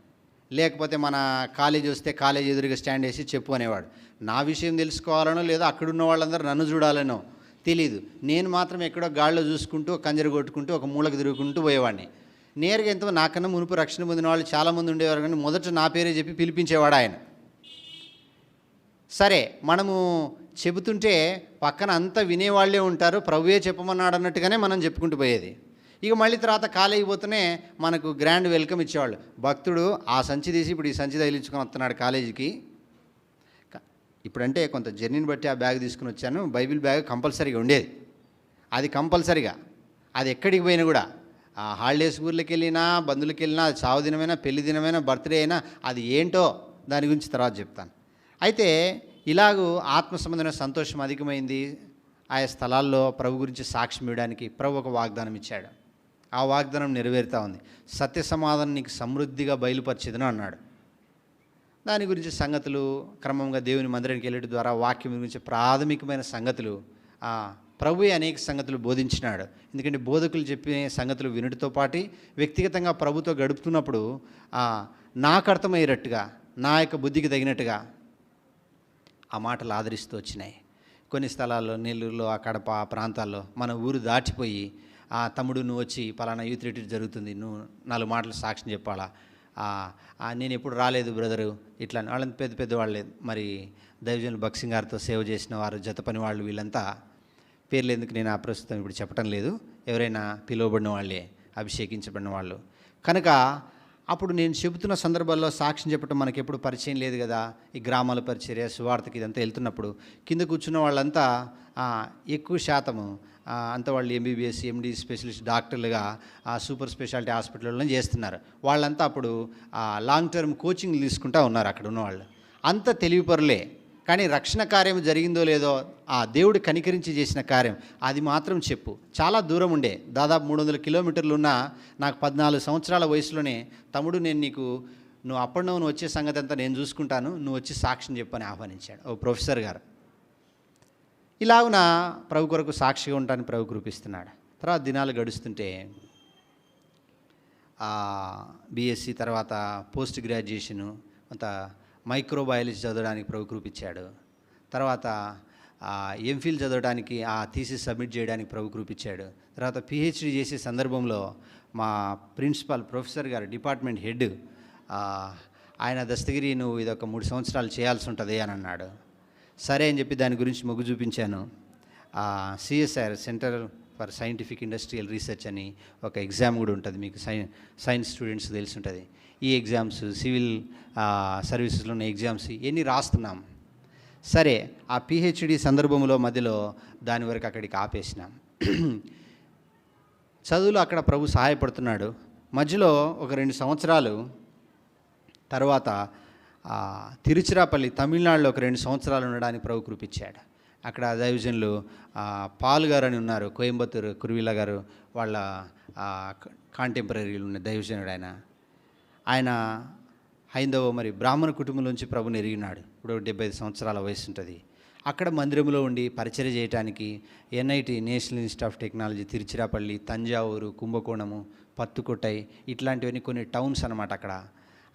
లేకపోతే మన కాలేజీ వస్తే కాలేజీ ఎదురుగా స్టాండ్ వేసి చెప్పు అనేవాడు. నా విషయం తెలుసుకోవాలనో లేదో అక్కడున్న వాళ్ళందరూ నన్ను చూడాలనో తెలీదు. నేను మాత్రం ఎక్కడో గాడిలో చూసుకుంటూ కంజర కొట్టుకుంటూ ఒక మూలకు తిరుగుకుంటూ పోయేవాడిని. నేరుగా ఎంతో నాకన్నా మునుపు రక్షణ పొందిన వాళ్ళు చాలామంది ఉండేవారు, కానీ మొదట నా పేరే చెప్పి పిలిపించేవాడు ఆయన. సరే, మనము చెబుతుంటే పక్కన అంతా వినేవాళ్ళే ఉంటారు, ప్రభువే చెప్పమన్నాడు అన్నట్టుగానే మనం చెప్పుకుంటూ పోయేది. ఇక మళ్ళీ తర్వాత కాలేజీ పోతేనే మనకు గ్రాండ్ వెల్కమ్ ఇచ్చేవాళ్ళు. భక్తుడు ఆ సంచి తీసి ఇప్పుడు ఈ సంచి తగిలించుకొని వస్తున్నాడు కాలేజీకి. ఇప్పుడంటే కొంత జర్నీని బట్టి ఆ బ్యాగ్ తీసుకుని వచ్చాను. బైబిల్ బ్యాగ్ కంపల్సరీగా ఉండేది. అది కంపల్సరీగా, అది ఎక్కడికి పోయినా కూడా, హాలిడేస్ ఊర్లోకి వెళ్ళినా, బంధువులకి వెళ్ళినా, చావు దినమైనా, పెళ్లి దినమైనా, బర్త్డే అయినా, అది ఏంటో దాని గురించి తర్వాత చెప్తాను. అయితే ఇలాగూ ఆత్మ సంబంధమైన సంతోషం అధికమైంది. ఆయా స్థలాల్లో ప్రభు గురించి సాక్ష్యం ఇవ్వడానికి ప్రభు ఒక వాగ్దానం ఇచ్చాడు. ఆ వాగ్దానం నెరవేరుతూ ఉంది. సత్య సమాధానం నీకు సమృద్ధిగా బయలుపరిచేదను అన్నాడు. దాని గురించి సంగతులు క్రమంగా దేవుని మందిరానికి వెళ్ళడం ద్వారా వాక్యం గురించి ప్రాథమికమైన సంగతులు ప్రభువే అనేక సంగతులు బోధించినాడు. ఎందుకంటే బోధకులు చెప్పిన సంగతులు వినుటితో పాటు వ్యక్తిగతంగా ప్రభుతో గడుపుతున్నప్పుడు నాకు అర్థమయ్యేటట్టుగా, నా యొక్క బుద్ధికి తగినట్టుగా ఆ మాటలు ఆదరిస్తూ వచ్చినాయి. కొన్ని స్థలాల్లో, నెల్లూరులో, ఆ కడప, ఆ ప్రాంతాల్లో మన ఊరు దాటిపోయి తమ్ముడు నువ్వు వచ్చి పలానా యూత్ రిట్రీట్ జరుగుతుంది, నువ్వు 4 మాటలు సాక్ష్యం చెప్పాలా, నేను ఎప్పుడు రాలేదు బ్రదరు, ఇట్లా వాళ్ళని పెద్ద పెద్ద వాళ్ళే, మరి దైవజనులు భక్సింగ్ గారితో సేవ చేసిన వారు, జత పని వాళ్ళు, వీళ్ళంతా పేర్లు ఎందుకు నేను ప్రస్తుతం ఇప్పుడు చెప్పడం లేదు, ఎవరైనా పిలువబడిన వాళ్ళే, అభిషేకించబడిన వాళ్ళు కనుక. అప్పుడు నేను చెబుతున్న సందర్భాల్లో సాక్ష్యం చెప్పడం మనకి ఎప్పుడు పరిచయం లేదు కదా. ఈ గ్రామాల పరిచర్య, సువార్తకి ఇదంతా వెళ్తున్నప్పుడు కింద కూర్చున్న వాళ్ళంతా ఎక్కువ శాతము అంత వాళ్ళు ఎంబీబీఎస్, ఎండి, స్పెషలిస్ట్ డాక్టర్లుగా సూపర్ స్పెషాలిటీ హాస్పిటల్లో చేస్తున్నారు. వాళ్ళంతా అప్పుడు లాంగ్ టర్మ్ కోచింగ్ తీసుకుంటూ ఉన్నారు అక్కడ ఉన్నవాళ్ళు. అంత తెలివిపరులే, కానీ రక్షణ కార్యం జరిగిందో లేదో, ఆ దేవుడు కనికరించి చేసిన కార్యం అది మాత్రం చెప్పు. చాలా దూరం ఉండే, దాదాపు 300 కిలోమీటర్లు ఉన్నా నాకు 14 సంవత్సరాల వయసులోనే తమ్ముడు నేను నువ్వు అప్పటిలో వచ్చే సంగతి అంతా నేను చూసుకుంటాను, నువ్వు వచ్చి సాక్ష్యం చెప్పని ఆహ్వానించాడు ఓ ప్రొఫెసర్ గారు. ఇలాగున ప్రభు కొరకు సాక్షిగా ఉంటానని ప్రభు కృపిస్తున్నాడు. తర్వాత దినాలు గడుస్తుంటే బీఎస్సీ తర్వాత పోస్ట్ గ్రాడ్యుయేషను, అంత మైక్రోబయాలజీ చదవడానికి ప్రభు కృపించాడు. తర్వాత ఎంఫిల్ చదవడానికి ఆ థీసిస్ సబ్మిట్ చేయడానికి ప్రభు కృపించాడు. తర్వాత పిహెచ్డి చేసే సందర్భంలో మా ప్రిన్సిపాల్ ప్రొఫెసర్ గారు, డిపార్ట్మెంట్ హెడ్, ఆయన దస్తగిరి నువ్వు ఇదొక 3 సంవత్సరాలు చేయాల్సి ఉంటుంది అని అన్నాడు. సరే అని చెప్పి దాని గురించి మొగ్గు చూపించాను. CSR, centre for scientific industrial research అని ఒక ఎగ్జామ్ కూడా ఉంటుంది, మీకు సైన్స్ స్టూడెంట్స్ తెలిసి ఉంటుంది. ఈ ఎగ్జామ్స్, సివిల్ సర్వీసెస్లో ఉన్న ఎగ్జామ్స్ ఎన్ని రాస్తున్నాం. సరే, ఆ పిహెచ్డి సందర్భంలో మధ్యలో దాని వరకు అక్కడికి ఆపేసినాం. చదువులో అక్కడ ప్రభు సహాయపడుతున్నాడు. మధ్యలో ఒక 2 సంవత్సరాలు తర్వాత తిరుచిరాపల్లి, తమిళనాడులో ఒక 2 సంవత్సరాలు ఉండడానికి ప్రభు కృపించాడు. అక్కడ దైవజనులు పాల్ గారు అని ఉన్నారు, కోయంబత్తూరు కురువిల గారు వాళ్ళ కాంటెంపరీలు ఉన్న దైవజనుడు. ఆయన హైందవ మరి బ్రాహ్మణ కుటుంబంలోంచి ప్రభుని ఎరిగినాడు. ఇప్పుడు 75 సంవత్సరాల వయసు ఉంటుంది. అక్కడ మందిరంలో ఉండి పరిచర్య చేయడానికి NIT, national institute of technology, Tiruchirappalli, Thanjavur, Kumbakonam, Pattukkottai ఇట్లాంటివన్నీ కొన్ని టౌన్స్ అన్నమాట.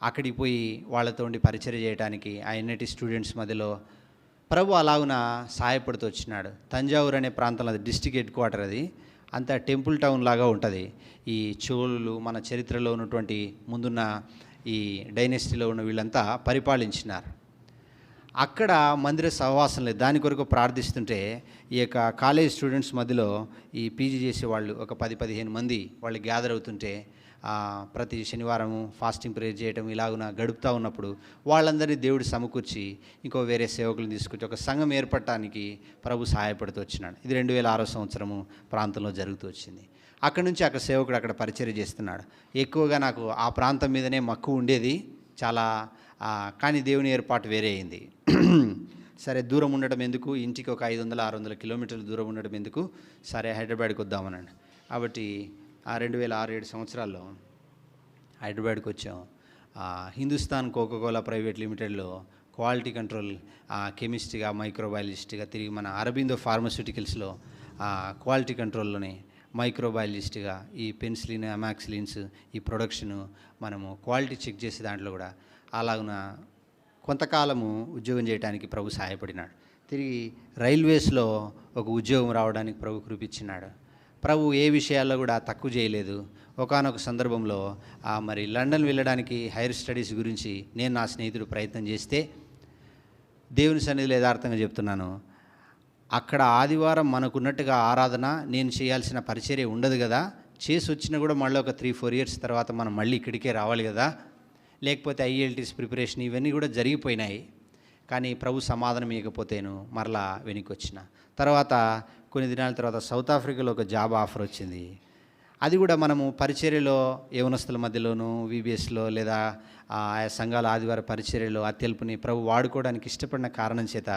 అక్కడికి పోయి వాళ్ళతో ఉండి పరిచర్య చేయడానికి ఆ ఎన్ఐటి స్టూడెంట్స్ మధ్యలో ప్రభు అలాగున సహాయపడుతూ వచ్చినాడు. తంజావూరు అనే ప్రాంతంలో, అది డిస్టిక్ హెడ్ క్వార్టర్, అది అంత టెంపుల్ టౌన్ లాగా ఉంటుంది. ఈ చోళులు మన చరిత్రలో ఉన్నటువంటి ముందున్న ఈ డైనెస్టీలో ఉన్న వీళ్ళంతా పరిపాలించినారు. అక్కడ మందిర సహవాసం లేదు. దాని కొరకు ప్రార్థిస్తుంటే ఈ యొక్క కాలేజ్ స్టూడెంట్స్ మధ్యలో ఈ పీజీ చేసేవాళ్ళు ఒక 10-15 మంది వాళ్ళు గ్యాదర్ అవుతుంటే ప్రతి శనివారము ఫాస్టింగ్ ప్రేయర్ చేయటం ఇలాగున గడుపుతూ ఉన్నప్పుడు వాళ్ళందరినీ దేవుడు సమకూర్చి ఇంకో వేరే సేవకులను తీసుకొచ్చి ఒక సంఘం ఏర్పడటానికి ప్రభు సహాయపడుతూ వచ్చినాడు. ఇది 2006 సంవత్సరము ప్రాంతంలో జరుగుతూ వచ్చింది. అక్కడి నుంచి అక్కడ సేవకుడు అక్కడ పరిచర్య చేస్తున్నాడు. ఎక్కువగా నాకు ఆ ప్రాంతం మీదనే మక్కువ ఉండేది చాలా, కానీ దేవుని ఏర్పాటు వేరే అయింది. సరే, దూరం ఉండడం ఎందుకు, ఇంటికి ఒక 500-600 కిలోమీటర్లు దూరం ఉండడం ఎందుకు, సరే హైదరాబాద్కి వద్దామనండి. కాబట్టి 2006-7 సంవత్సరాల్లో హైదరాబాద్కి వచ్చాం. హిందుస్థాన్ కోకోకోలా ప్రైవేట్ లిమిటెడ్లో క్వాలిటీ కంట్రోల్ కెమిస్ట్గా, మైక్రోబయాలజిస్ట్గా, తిరిగి మన అరబిందో ఫార్మస్యూటికల్స్లో క్వాలిటీ కంట్రోల్లోనే మైక్రోబయాలజిస్ట్గా ఈ పెన్సిలిన్, అమాక్సిలిన్స్ ఈ ప్రొడక్షను మనము క్వాలిటీ చెక్ చేసే దాంట్లో కూడా అలాగున కొంతకాలము ఉద్యోగం చేయడానికి ప్రభు సహాయపడినాడు. తిరిగి రైల్వేస్లో ఒక ఉద్యోగం రావడానికి ప్రభు కృపించినాడు. ప్రభు ఏ విషయాల్లో కూడా తక్కువ చేయలేదు. ఒకానొక సందర్భంలో మరి లండన్ వెళ్ళడానికి హైయర్ స్టడీస్ గురించి నేను నా స్నేహితుడు ప్రయత్నం చేస్తే, దేవుని సన్నిధిలో యథార్థంగా చెప్తున్నాను, అక్కడ ఆదివారం మనకున్నట్టుగా ఆరాధన నేను చేయాల్సిన పరిచర్య ఉండదు కదా. చేసి వచ్చినా కూడా మళ్ళీ ఒక 3-4 ఇయర్స్ తర్వాత మనం మళ్ళీ ఇక్కడికే రావాలి కదా. లేకపోతే IELTS ప్రిపరేషన్ ఇవన్నీ కూడా జరిగిపోయినాయి. కానీ ప్రభు సమాధానం ఇవ్వకపోతేను మరలా వెనక్కి వచ్చిన తర్వాత కొన్ని దినాల తర్వాత సౌత్ ఆఫ్రికాలో ఒక జాబ్ ఆఫర్ వచ్చింది. అది కూడా మనము పరిచర్యలో యవనస్తుల మధ్యలోనూ VBSలో లేదా ఆయా సంఘాల ఆదివార పరిచర్యలో అత్యల్పుని ప్రభు వాడుకోవడానికి ఇష్టపడిన కారణం చేత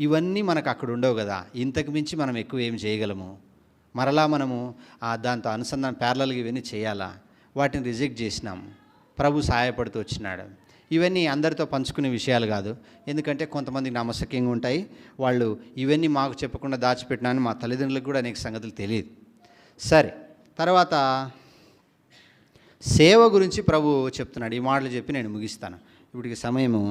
ఇవన్నీ మనకు అక్కడ ఉండవు కదా. ఇంతకు మించి మనం ఎక్కువ ఏం చేయగలము? మరలా మనము దాంతో అనుసంధానం ప్యారలల్గా ఇవన్నీ చేయాలా? వాటిని రిజెక్ట్ చేసినాం. ప్రభు సహాయపడుతూ వచ్చినాడు. ఇవన్నీ అందరితో పంచుకునే విషయాలు కాదు. ఎందుకంటే కొంతమందికి నమ్మశక్యంగా ఉంటాయి. వాళ్ళు ఇవన్నీ మాకు చెప్పకుండా దాచిపెట్టినా అని మా తల్లిదండ్రులకు కూడా అనేక సంగతులు తెలియదు. సరే, తర్వాత సేవ గురించి ప్రభు చెప్తున్నాడు. ఈ మాటలు చెప్పి నేను ముగిస్తాను. ఇప్పటికి సమయము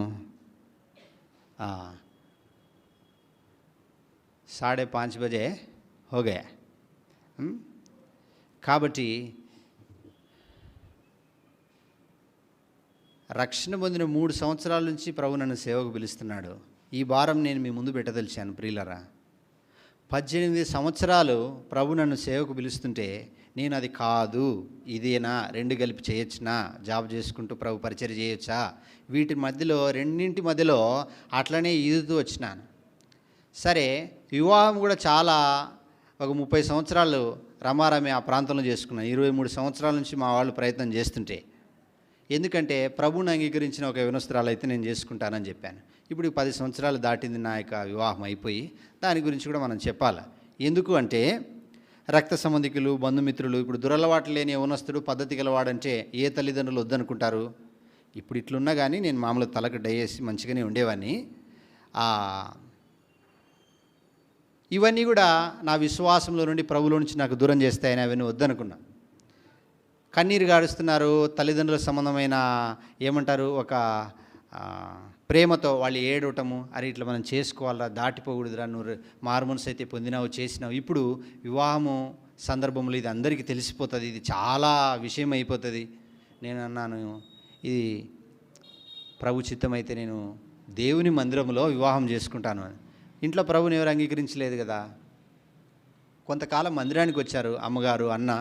5:30 బజే హోగే. కాబట్టి రక్షణ పొందిన 3 సంవత్సరాల నుంచి ప్రభు నన్ను సేవకు పిలుస్తున్నాడు. ఈ భారం నేను మీ ముందు పెట్టదలిచాను ప్రియులరా. 18 సంవత్సరాలు ప్రభు నన్ను సేవకు పిలుస్తుంటే నేను అది కాదు, ఇదేనా, 2 కలిపి చేయొచ్చునా, జాబ్ చేసుకుంటూ ప్రభు పరిచర్య చేయొచ్చా, వీటి మధ్యలో రెండింటి మధ్యలో అట్లనే ఈదుతూ వచ్చినాను. సరే, వివాహం కూడా చాలా ఒక 30 సంవత్సరాలు రమారమి ఆ ప్రాంతంలో చేసుకున్నాను. 23 సంవత్సరాల నుంచి మా వాళ్ళు ప్రయత్నం చేస్తుంటే, ఎందుకంటే ప్రభువుని అంగీకరించిన ఒక యవనస్తురాలు అయితే నేను చేసుకుంటానని చెప్పాను. ఇప్పుడు 10 సంవత్సరాలు దాటింది నా యొక్క వివాహం అయిపోయి. దాని గురించి కూడా మనం చెప్పాలి. ఎందుకు అంటే రక్త సంబంధికులు, బంధుమిత్రులు, ఇప్పుడు దురలవాట్లు లేని యవనస్తుడు పద్ధతి గలవాడంటే ఏ తల్లిదండ్రులు వద్దనుకుంటారు? ఇప్పుడు ఇట్లున్నా కానీ నేను మామూలు తలకు డయేసి మంచిగానే ఉండేవాడిని. ఇవన్నీ కూడా నా విశ్వాసంలో నుండి ప్రభులో నుంచి నాకు దూరం చేస్తాయని అవన్నీ వద్దనుకున్నా. కన్నీరు గాడుస్తున్నారు. తల్లిదండ్రుల సంబంధమైన ఏమంటారు, ఒక ప్రేమతో వాళ్ళు ఏడవటము, అరే ఇట్లా మనం చేసుకోవాలా, దాటిపోకూడదురా, నువ్వు మారుమనసు అయితే పొందినావు, చేసినావు. ఇప్పుడు వివాహము సందర్భంలో ఇది అందరికీ తెలిసిపోతుంది, ఇది చాలా విషయం అయిపోతుంది. నేను అన్నాను, ఇది ప్రభు చిత్తమైతే నేను దేవుని మందిరంలో వివాహం చేసుకుంటాను అని. ఇంట్లో ప్రభుని ఎవరు అంగీకరించలేదు కదా. కొంతకాలం మందిరానికి వచ్చారు అమ్మగారు, అన్న,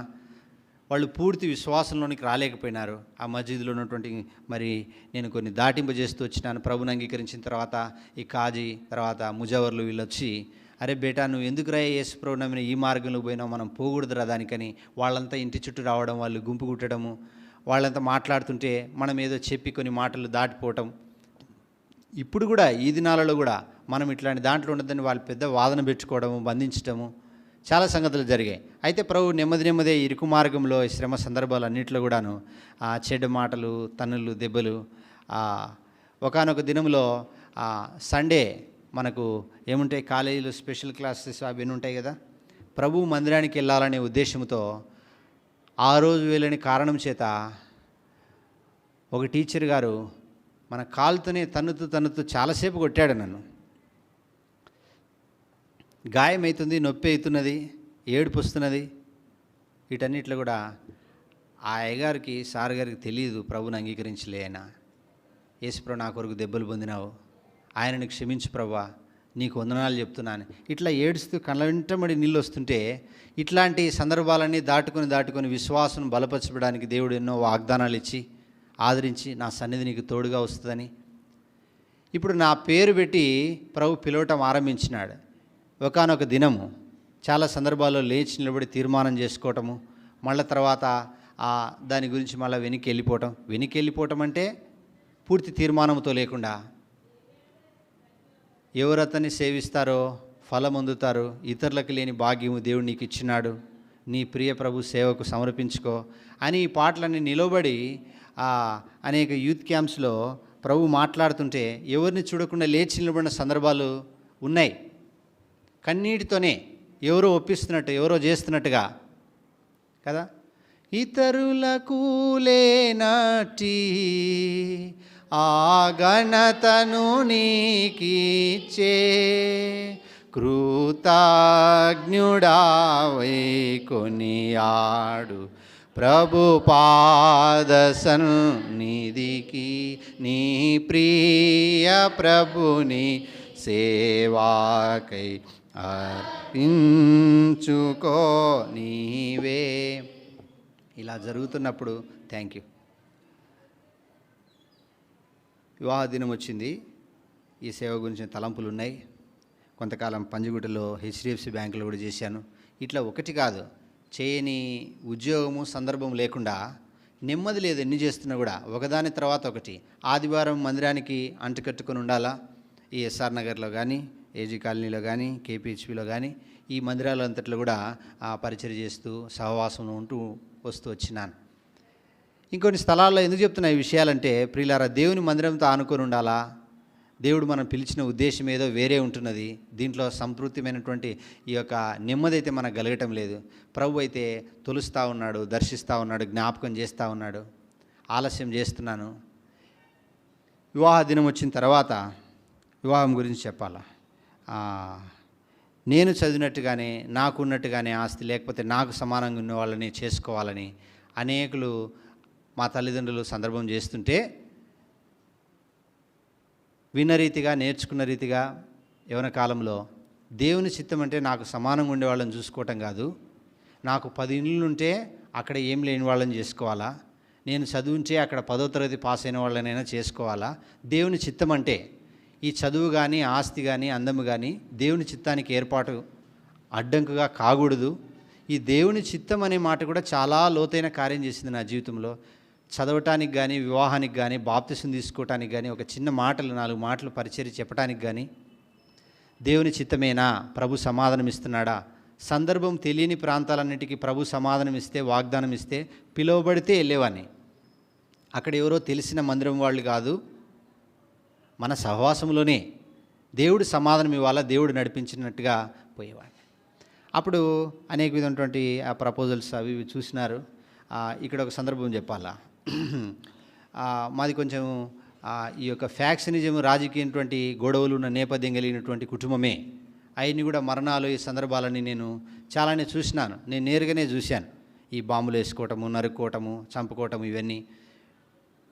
వాళ్ళు పూర్తి విశ్వాసంలోనికి రాలేకపోయినారు. ఆ మస్జిద్లో ఉన్నటువంటి మరి నేను కొన్ని దాటింపజేస్తూ వచ్చినాను. ప్రభుని అంగీకరించిన తర్వాత ఈ కాజీ, తర్వాత ముజావర్లు వీళ్ళు వచ్చి, అరే బేటా నువ్వు ఎందుకు రా యేసు ప్రభు నమ్మిన ఈ మార్గంలో పోయినావు, మనం పోకూడదురా దానికని వాళ్ళంతా ఇంటి చుట్టూ రావడం, వాళ్ళు గుంపు కుట్టడము, వాళ్ళంతా మాట్లాడుతుంటే మనం ఏదో చెప్పి కొన్ని మాటలు దాటిపోవటం. ఇప్పుడు కూడా ఈ దినాలలో కూడా మనం ఇట్లాంటి దాంట్లో ఉండదని వాళ్ళు పెద్ద వాదన పెట్టుకోవడము, బంధించడము, చాలా సంగతులు జరిగాయి. అయితే ప్రభు నెమ్మది ఇరుకు మార్గంలో శ్రమ సందర్భాలు అన్నింటిలో కూడాను చెడ్డ మాటలు, తన్నులు, దెబ్బలు. ఒకానొక దినంలో సండే మనకు ఏముంటాయి, కాలేజీలో స్పెషల్ క్లాసెస్ అవన్నీ ఉంటాయి కదా. ప్రభు మందిరానికి వెళ్ళాలనే ఉద్దేశంతో ఆ రోజు వెళ్ళని కారణం చేత ఒక టీచర్ గారు మన కాలుతోనే తన్నుతూ చాలాసేపు కొట్టాడు నన్ను. గాయం అవుతుంది, నొప్పి అవుతున్నది, ఏడుపు వస్తున్నది. వీటన్నిటిలో కూడా ఆ అయ్యగారికి, సార్ గారికి తెలియదు ప్రభుని అంగీకరించలే ఆయన. యేసుప్రభు నా కొరకు దెబ్బలు పొందినావు, ఆయనను క్షమించు ప్రభువా, నీకు వందనాలు చెప్తున్నాను. ఇట్లా ఏడుస్తూ కళ్ళ వెంటబడి నీళ్ళు వస్తుంటే, ఇట్లాంటి సందర్భాలన్నీ దాటుకొని విశ్వాసం బలపరచడానికి దేవుడు ఎన్నో వాగ్దానాలు ఇచ్చి ఆదరించి నా సన్నిధి నీకు తోడుగా వస్తుందని ఇప్పుడు నా పేరు పెట్టి ప్రభు పిలవటం ఆరంభించినాడు. ఒకానొక దినము చాలా సందర్భాల్లో లేచి నిలబడి తీర్మానం చేసుకోవటము, మళ్ళీ తర్వాత దాని గురించి మళ్ళీ వెనక్కి వెళ్ళిపోవటం అంటే పూర్తి తీర్మానంతో లేకుండా ఎవరు అతన్ని సేవిస్తారో ఫలం అందుతారు, ఇతరులకు లేని భాగ్యము దేవుడు నీకు ఇచ్చినాడు, నీ ప్రియ ప్రభు సేవకు సమర్పించుకో అని ఈ పాటలన్నీ నిలబడి అనేక యూత్ క్యాంప్స్లో ప్రభు మాట్లాడుతుంటే ఎవరిని చూడకుండా లేచి నిలబడిన సందర్భాలు ఉన్నాయి. కన్నీటితోనే ఎవరో ఒప్పిస్తున్నట్టు, ఎవరో చేస్తున్నట్టుగా కదా. ఇతరులకు లేనట్టి ఆ ఘనతను నీకిచ్చే కృతజ్ఞుడావై కొనియాడు ప్రభు పాద సన్నిధికి, నీ ప్రియ ప్రభుని సేవాకై అర్పించుకో నీవే. ఇలా జరుగుతున్నప్పుడు థ్యాంక్ యూ. వివాహ దినం వచ్చింది. ఈ సేవ గురించి తలంపులు ఉన్నాయి. కొంతకాలం పంజగుట్టలో హెచ్డిఎఫ్సి బ్యాంకులో కూడా చేశాను. ఇట్లా ఒకటి కాదు, చేయని ఉద్యోగము సందర్భం లేకుండా నెమ్మది లేదు. ఎన్ని చేస్తున్నా కూడా ఒకదాని తర్వాత ఒకటి. ఆదివారం మందిరానికి అంటుకట్టుకొని ఉండాలా. ఈ ఎస్ఆర్ నగర్లో కానీ, ఏజీ కాలనీలో కానీ, కేపీహెచ్పిలో కానీ, ఈ మందిరాలంతట్లో కూడా పరిచయం చేస్తూ సహవాసంలో ఉంటూ వస్తూ వచ్చినాను. ఇంకొన్ని స్థలాల్లో ఎందుకు చెప్తున్నా ఈ విషయాలంటే, ప్రియులారా, దేవుని మందిరంతో ఆనుకొని ఉండాలా. దేవుడు మనం పిలిచిన ఉద్దేశం ఏదో వేరే ఉంటున్నది. దీంట్లో సంతృప్తిమైనటువంటి ఈ యొక్క నెమ్మది అయితే మనకు కలగటం లేదు. ప్రభు అయితే తొలుస్తూ ఉన్నాడు, దర్శిస్తూ ఉన్నాడు, జ్ఞాపకం చేస్తూ ఉన్నాడు. ఆలస్యం చేస్తున్నాను. వివాహ దినం వచ్చిన తర్వాత వివాహం గురించి చెప్పాలా. నేను చదివినట్టుగానే, నాకున్నట్టుగానే ఆస్తి, లేకపోతే నాకు సమానంగా ఉన్న వాళ్ళని చేసుకోవాలని అనేకులు మా తల్లిదండ్రులు సందర్భం చేస్తుంటే, విన్న రీతిగా, నేర్చుకున్న రీతిగా యవ్వన కాలంలో దేవుని చిత్తం అంటే నాకు సమానంగా ఉండే వాళ్ళని చూసుకోవటం కాదు. నాకు 10 ఇండ్లు ఉంటే అక్కడ ఏం లేని వాళ్ళని చేసుకోవాలా, నేను చదువుంటే అక్కడ 10వ తరగతి పాస్ అయిన వాళ్ళనైనా చేసుకోవాలా. దేవుని చిత్తం అంటే ఈ చదువు కానీ, ఆస్తి కానీ, అందము కానీ దేవుని చిత్తానికి ఏర్పాటు అడ్డంకుగా కాకూడదు. ఈ దేవుని చిత్తం అనే మాట కూడా చాలా లోతైన కార్యం చేసింది నా జీవితంలో. చదవటానికి కానీ, వివాహానికి కానీ, బాప్తిసం తీసుకోవటానికి కానీ, ఒక చిన్న మాటలు 4 మాటలు పరిచర్య చెప్పడానికి కానీ, దేవుని చిత్తమేనా, ప్రభు సమాధానం ఇస్తున్నాడా. సందర్భం తెలియని ప్రాంతాలన్నిటికీ ప్రభు సమాధానం ఇస్తే, వాగ్దానం ఇస్తే పిలువబడితే వెళ్ళేవాడిని. అక్కడ ఎవరో తెలిసిన మందిరం వాళ్ళు కాదు, మన సహవాసంలోనే దేవుడు సమాధానం ఇవ్వాలా, దేవుడు నడిపించినట్టుగా పోయేవాడిని. అప్పుడు అనేక విధమైనటువంటి ఆ ప్రపోజల్స్ అవి ఇవి చూసినారు. ఇక్కడ ఒక సందర్భం చెప్పాలా. మాది కొంచెం ఈ యొక్క ఫ్యాక్షనిజం, రాజకీయటువంటి గొడవలు ఉన్న నేపథ్యం కలిగినటువంటి కుటుంబమే. అవన్నీ కూడా మరణాలు, ఈ సందర్భాలని నేను చాలానే చూసినాను. నేను నేరుగానే చూశాను. ఈ బాంబులు వేసుకోవటము, నరుక్కోవటము, చంపుకోవటము, ఇవన్నీ.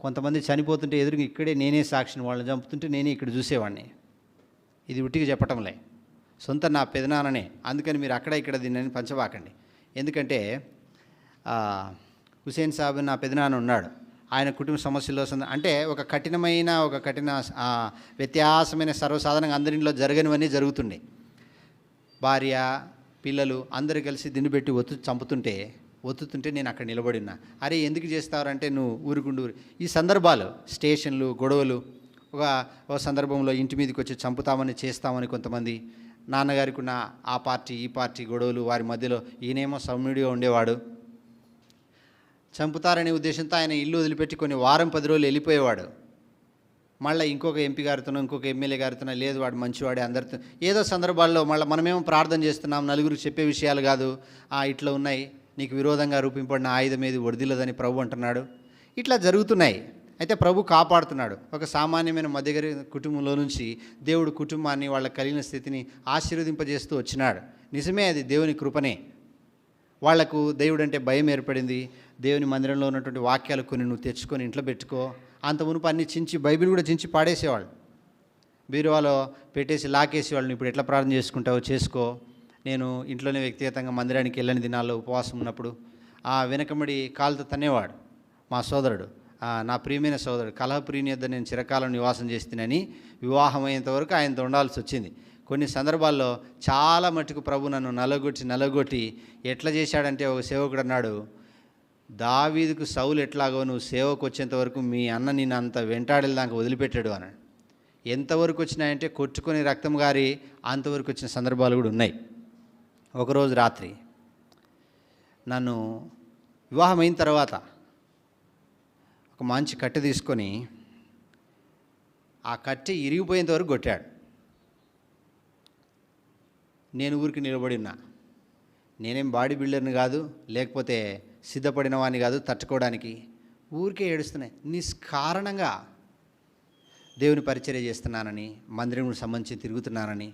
కొంతమంది చనిపోతుంటే ఎదురుగా ఇక్కడే నేనే సాక్షిని, వాళ్ళని చంపుతుంటే నేనే ఇక్కడ చూసేవాడిని. ఇది ఉట్టిగా చెప్పటంలే, సొంత నా పెదనాన్ననే. అందుకని మీరు అక్కడ ఇక్కడ దీన్ని పంచబాకండి. ఎందుకంటే హుసేన్ సాబ్ నా పెదనాన్న ఉన్నాడు. ఆయన కుటుంబ సమస్యల్లో అంటే ఒక కఠిన వ్యత్యాసమైన సర్వసాధారణంగా అందరిలో జరగనివన్నీ జరుగుతుండే. భార్య, పిల్లలు అందరూ కలిసి దిండు పెట్టి ఒత్తుతుంటే నేను అక్కడ నిలబడినా. అరే ఎందుకు చేస్తారంటే, నువ్వు ఊరుకుండు. ఈ సందర్భాలు, స్టేషన్లు, గొడవలు, ఒక సందర్భంలో ఇంటి మీదకి వచ్చి చంపుతామని, చేస్తామని కొంతమంది, నాన్నగారికి ఉన్న ఆ పార్టీ ఈ పార్టీ గొడవలు, వారి మధ్యలో ఈయనేమో సౌమ్యుడిగా ఉండేవాడు. చంపుతారనే ఉద్దేశంతో ఆయన ఇల్లు వదిలిపెట్టి కొన్ని వారం 10 రోజులు వెళ్ళిపోయేవాడు. మళ్ళీ ఇంకొక ఎంపీ గారితోనో, ఇంకొక ఎమ్మెల్యే గారితోనో, లేదు వాడు మంచివాడే, అందరితో ఏదో సందర్భాల్లో మళ్ళీ మనమేమో ప్రార్థన చేస్తున్నాం, నలుగురికి చెప్పే విషయాలు కాదు, ఇట్లా ఉన్నాయి, నీకు విరోధంగా రూపింపడిన ఆయుధం ఏది వడిదిలదని ప్రభు అంటున్నాడు. ఇట్లా జరుగుతున్నాయి. అయితే ప్రభు కాపాడుతున్నాడు. ఒక సామాన్యమైన మధ్యగరి కుటుంబంలో నుంచి దేవుడు కుటుంబాన్ని, వాళ్ళ కలిగిన స్థితిని ఆశీర్వదింపజేస్తూ వచ్చినాడు. నిజమే, అది దేవుని కృపనే. వాళ్లకు దేవుడు అంటే భయం ఏర్పడింది. దేవుని మందిరంలో ఉన్నటువంటి వాక్యాలు కొన్ని నువ్వు తెచ్చుకొని ఇంట్లో పెట్టుకో. అంత మునుపు అన్ని చించి, బైబిల్ కూడా చించి పాడేసేవాళ్ళు, బీరువాలో పెట్టేసి లాకేసేవాళ్ళు. ఇప్పుడు ఎట్లా ప్రార్థన చేసుకుంటావో చేసుకో. నేను ఇంట్లోనే వ్యక్తిగతంగా మందిరానికి వెళ్ళని దినాల్లో ఉపవాసం ఉన్నప్పుడు వెనకబడి కాలుతో తన్నేవాడు మా సోదరుడు, నా ప్రియమైన సోదరుడు. కలహప్రియుని యొద్ద నేను చిరకాలం నివాసం చేస్తున్నానని వివాహం అయ్యేంతవరకు ఆయనతో ఉండాల్సి వచ్చింది. కొన్ని సందర్భాల్లో చాలా మట్టుకు ప్రభు నన్ను నలగొట్టి ఎట్లా చేశాడంటే, ఒక సేవకుడు అన్నాడు, దావీదుకు సౌలు ఎట్లాగో నువ్వు సేవకు వచ్చేంత వరకు మీ అన్న నిన్ను అంత వెంటాడేదాకా వదిలిపెట్టాడు అన్నాడు. ఎంతవరకు వచ్చినాయంటే కొట్టుకొని రక్తం గారి అంతవరకు వచ్చిన సందర్భాలు కూడా ఉన్నాయి. ఒకరోజు రాత్రి నన్ను వివాహం అయిన తర్వాత ఒక మంచి కట్టె తీసుకొని ఆ కట్టె ఇరిగిపోయేంత వరకు కొట్టాడు. నేను ఊరికి నిలబడి ఉన్నా. నేనేం బాడీ బిల్డర్ని కాదు, లేకపోతే సిద్ధపడిన వాడిని కాదు తట్టుకోవడానికి. ఊరికే ఏడుస్తున్నాయి. నిష్కారణంగా దేవుని పరిచర్య చేస్తున్నానని, మందిరం సంబంధించి తిరుగుతున్నానని.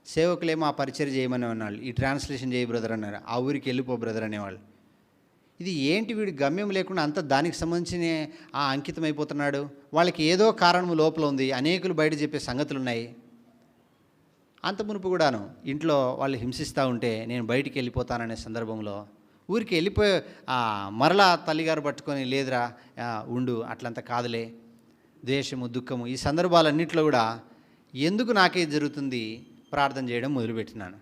సేవకులేమో ఆ పరిచర్య చేయమని అన్నాళ్ళు. ఈ ట్రాన్స్లేషన్ చేయి బ్రదర్ అన్నారు. ఆ ఊరికి వెళ్ళిపో బ్రదర్ అనేవాళ్ళు. ఇది ఏంటి, వీడి గమ్యం లేకుండా అంత దానికి సంబంధించిన అంకితం అయిపోతున్నాడు. వాళ్ళకి ఏదో కారణం లోపల ఉంది. అనేకులు బయట చెప్పే సంగతులు ఉన్నాయి. అంత మునుపు కూడాను ఇంట్లో వాళ్ళు హింసిస్తూ ఉంటే నేను బయటికి వెళ్ళిపోతాననే సందర్భంలో ఊరికి వెళ్ళిపోయి మరలా తల్లిగారు పట్టుకొని లేదురా ఉండు, అట్లంతా కాదులే, ద్వేషము దుఃఖము ఈ సందర్భాలన్నింటిలో కూడా ఎందుకు నాకే జరుగుతుంది ప్రార్థన చేయడం మొదలుపెట్టినాను.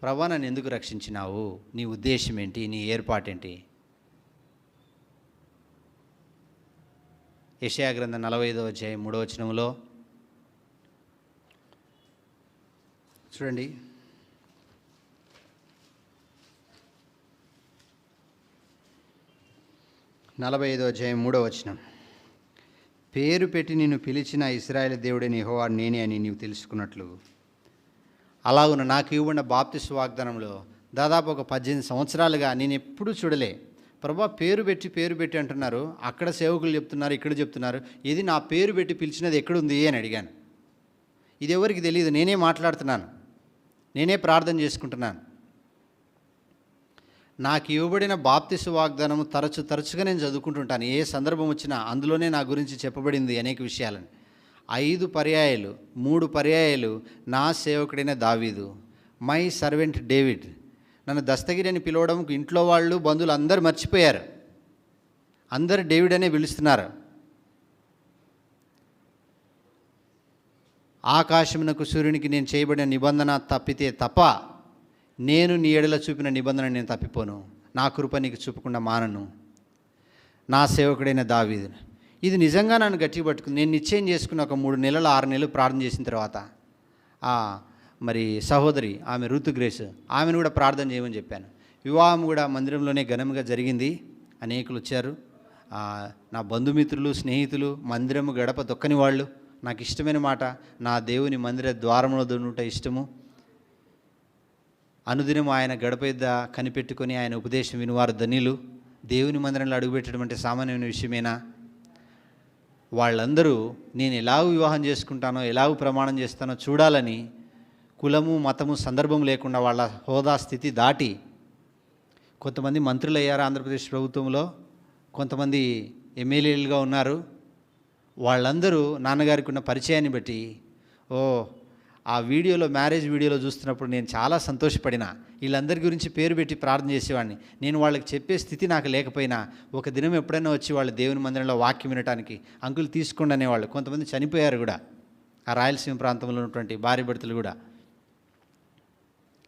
ప్రభువా, నన్ను ఎందుకు రక్షించినావు? నీ ఉద్దేశం ఏంటి? నీ ఏర్పాటేంటి? యెషయా గ్రంథం 45వ అధ్యాయం 3వ వచనంలో చూడండి. నలభై 45వ అధ్యాయం 3వ వచనం. పేరు పెట్టి నిన్ను పిలిచిన ఇశ్రాయేలు దేవుడైన యెహోవా నేనే అని నీవు తెలుసుకున్నట్లు. అలాగున నాకు ఇవ్వబడిన బాప్తిస్మ వాగ్దానంలో దాదాపు ఒక 18 సంవత్సరాలుగా నేను ఎప్పుడూ చూడలే. ప్రభువా, పేరు పెట్టి అంటున్నారు, అక్కడ సేవకులు చెప్తున్నారు, ఇక్కడ చెప్తున్నారు, ఇది నా పేరు పెట్టి పిలిచినది ఎక్కడుంది అని అడిగాను. ఇది ఎవరికి తెలియదు. నేనే మాట్లాడుతున్నాను, నేనే ప్రార్థన చేసుకుంటున్నాను. నాకు ఇవ్వబడిన బాప్తిస్మ వాగ్దానము తరచుగా నేను చదువుకుంటుంటాను. ఏ సందర్భం వచ్చినా అందులోనే నా గురించి చెప్పబడింది అనేక విషయాలని. 3 పర్యాయాలు నా సేవకుడైన దావీదు, మై సర్వెంట్ డేవిడ్. నన్ను దస్తగిరి అని పిలవడం ఇంట్లో వాళ్ళు బంధువులు అందరూ మర్చిపోయారు. అందరు డేవిడ్ అనే పిలుస్తున్నారు. ఆకాశమునకు సూర్యునికి నేను చేయబడిన నిబంధన తప్పితే తప్ప నేను నీ ఎడల చూపిన నిబంధన నేను తప్పిపోను. నా కృప నీకు చూపకుండా మానను. నా సేవకుడైన దావీదు. ఇది నిజంగా నన్ను గట్టిగా పట్టుకుంది. నేను నిశ్చయం చేసుకున్న ఒక 3 నెలలు 6 నెలలు ప్రార్థన చేసిన తర్వాత మరి సహోదరి ఆమె రుతు గ్రేస్, ఆమెను కూడా ప్రార్థన చేయమని చెప్పాను. వివాహం కూడా మందిరంలోనే ఘనంగా జరిగింది. అనేకులు వచ్చారు. నా బంధుమిత్రులు, స్నేహితులు, మందిరము గడప దొక్కని వాళ్ళు. నాకు ఇష్టమైన మాట, నా దేవుని మందిర ద్వారంలో ఉండుట ఇష్టము. అనుదినం ఆయన గడప యొద్ద కనిపెట్టుకొని ఆయన ఉపదేశం వినువారు ధన్యులు. దేవుని మందిరంలో అడుగుపెట్టడం అంటే సామాన్యమైన విషయమేనా? వాళ్ళందరూ నేను ఎలాగూ వివాహం చేసుకుంటానో, ఎలాగూ ప్రమాణం చేస్తానో చూడాలని కులము మతము సందర్భం లేకుండా వాళ్ళ హోదా స్థితి దాటి కొంతమంది మంత్రులు అయ్యారు ఆంధ్రప్రదేశ్ ప్రభుత్వంలో, కొంతమంది ఎమ్మెల్యేలుగా ఉన్నారు. వాళ్ళందరూ నాన్నగారికి ఉన్న పరిచయాన్ని బట్టి ఆ వీడియోలో, మ్యారేజ్ వీడియోలో చూస్తున్నప్పుడు నేను చాలా సంతోషపడినా. వీళ్ళందరి గురించి పేరు పెట్టి ప్రార్థన చేసేవాడిని. నేను వాళ్ళకి చెప్పే స్థితి నాకు లేకపోయినా ఒక దినం ఎప్పుడైనా వచ్చి వాళ్ళు దేవుని మందిరంలో వాక్యం వినటానికి అంకులు తీసుకోండి అనేవాళ్ళు. కొంతమంది చనిపోయారు కూడా, ఆ రాయలసీమ ప్రాంతంలో ఉన్నటువంటి భార్య భర్తలు కూడా.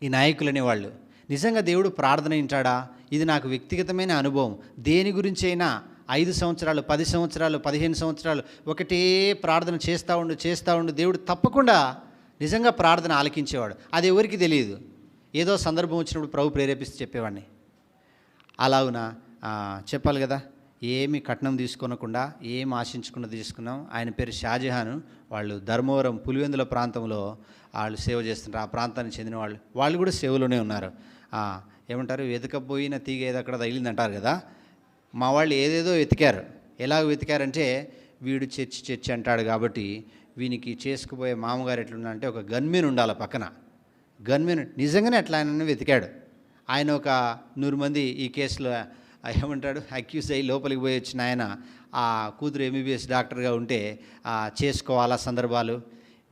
ఈ నాయకులు అనేవాళ్ళు. నిజంగా దేవుడు ప్రార్థన వింటాడా? ఇది నాకు వ్యక్తిగతమైన అనుభవం. దేని గురించి అయినా 5 సంవత్సరాలు, 10 సంవత్సరాలు, 15 సంవత్సరాలు ఒకటే ప్రార్థన చేస్తూ ఉండు దేవుడు తప్పకుండా నిజంగా ప్రార్థన ఆలకించేవాడు. అది ఎవరికి తెలియదు. ఏదో సందర్భం వచ్చినప్పుడు ప్రభు ప్రేరేపిస్తే చెప్పేవాడిని. అలాగున చెప్పాలి కదా, ఏమి కట్నం తీసుకోనకుండా, ఏం ఆశించకుండా తీసుకున్నాం. ఆయన పేరు షాజహాను. వాళ్ళు ధర్మవరం పులివెందుల ప్రాంతంలో వాళ్ళు సేవ చేస్తుంటారు. ఆ ప్రాంతానికి చెందిన వాళ్ళు కూడా సేవలోనే ఉన్నారు. ఏమంటారు, వెతకపోయిన తీగ ఏదో అక్కడ తగిలిందంటారు కదా. మా వాళ్ళు ఏదేదో వెతికారు. ఎలాగ వెతికారంటే, వీడు చర్చి అంటాడు కాబట్టి వీనికి చేసుకుపోయే మామగారు ఎట్లున్నా అంటే ఒక గన్మెన్ ఉండాలి పక్కన. గన్మెన్ నిజంగానే అట్లా ఆయన వెతికాడు. ఆయన ఒక 100 మంది ఈ కేసులో ఏమంటాడు అక్యూజ్ అయ్యి లోపలికి పోయి వచ్చిన ఆయన ఆ కూతురు ఎంబీబీఎస్ డాక్టర్గా ఉంటే చేసుకోవాలా సందర్భాలు.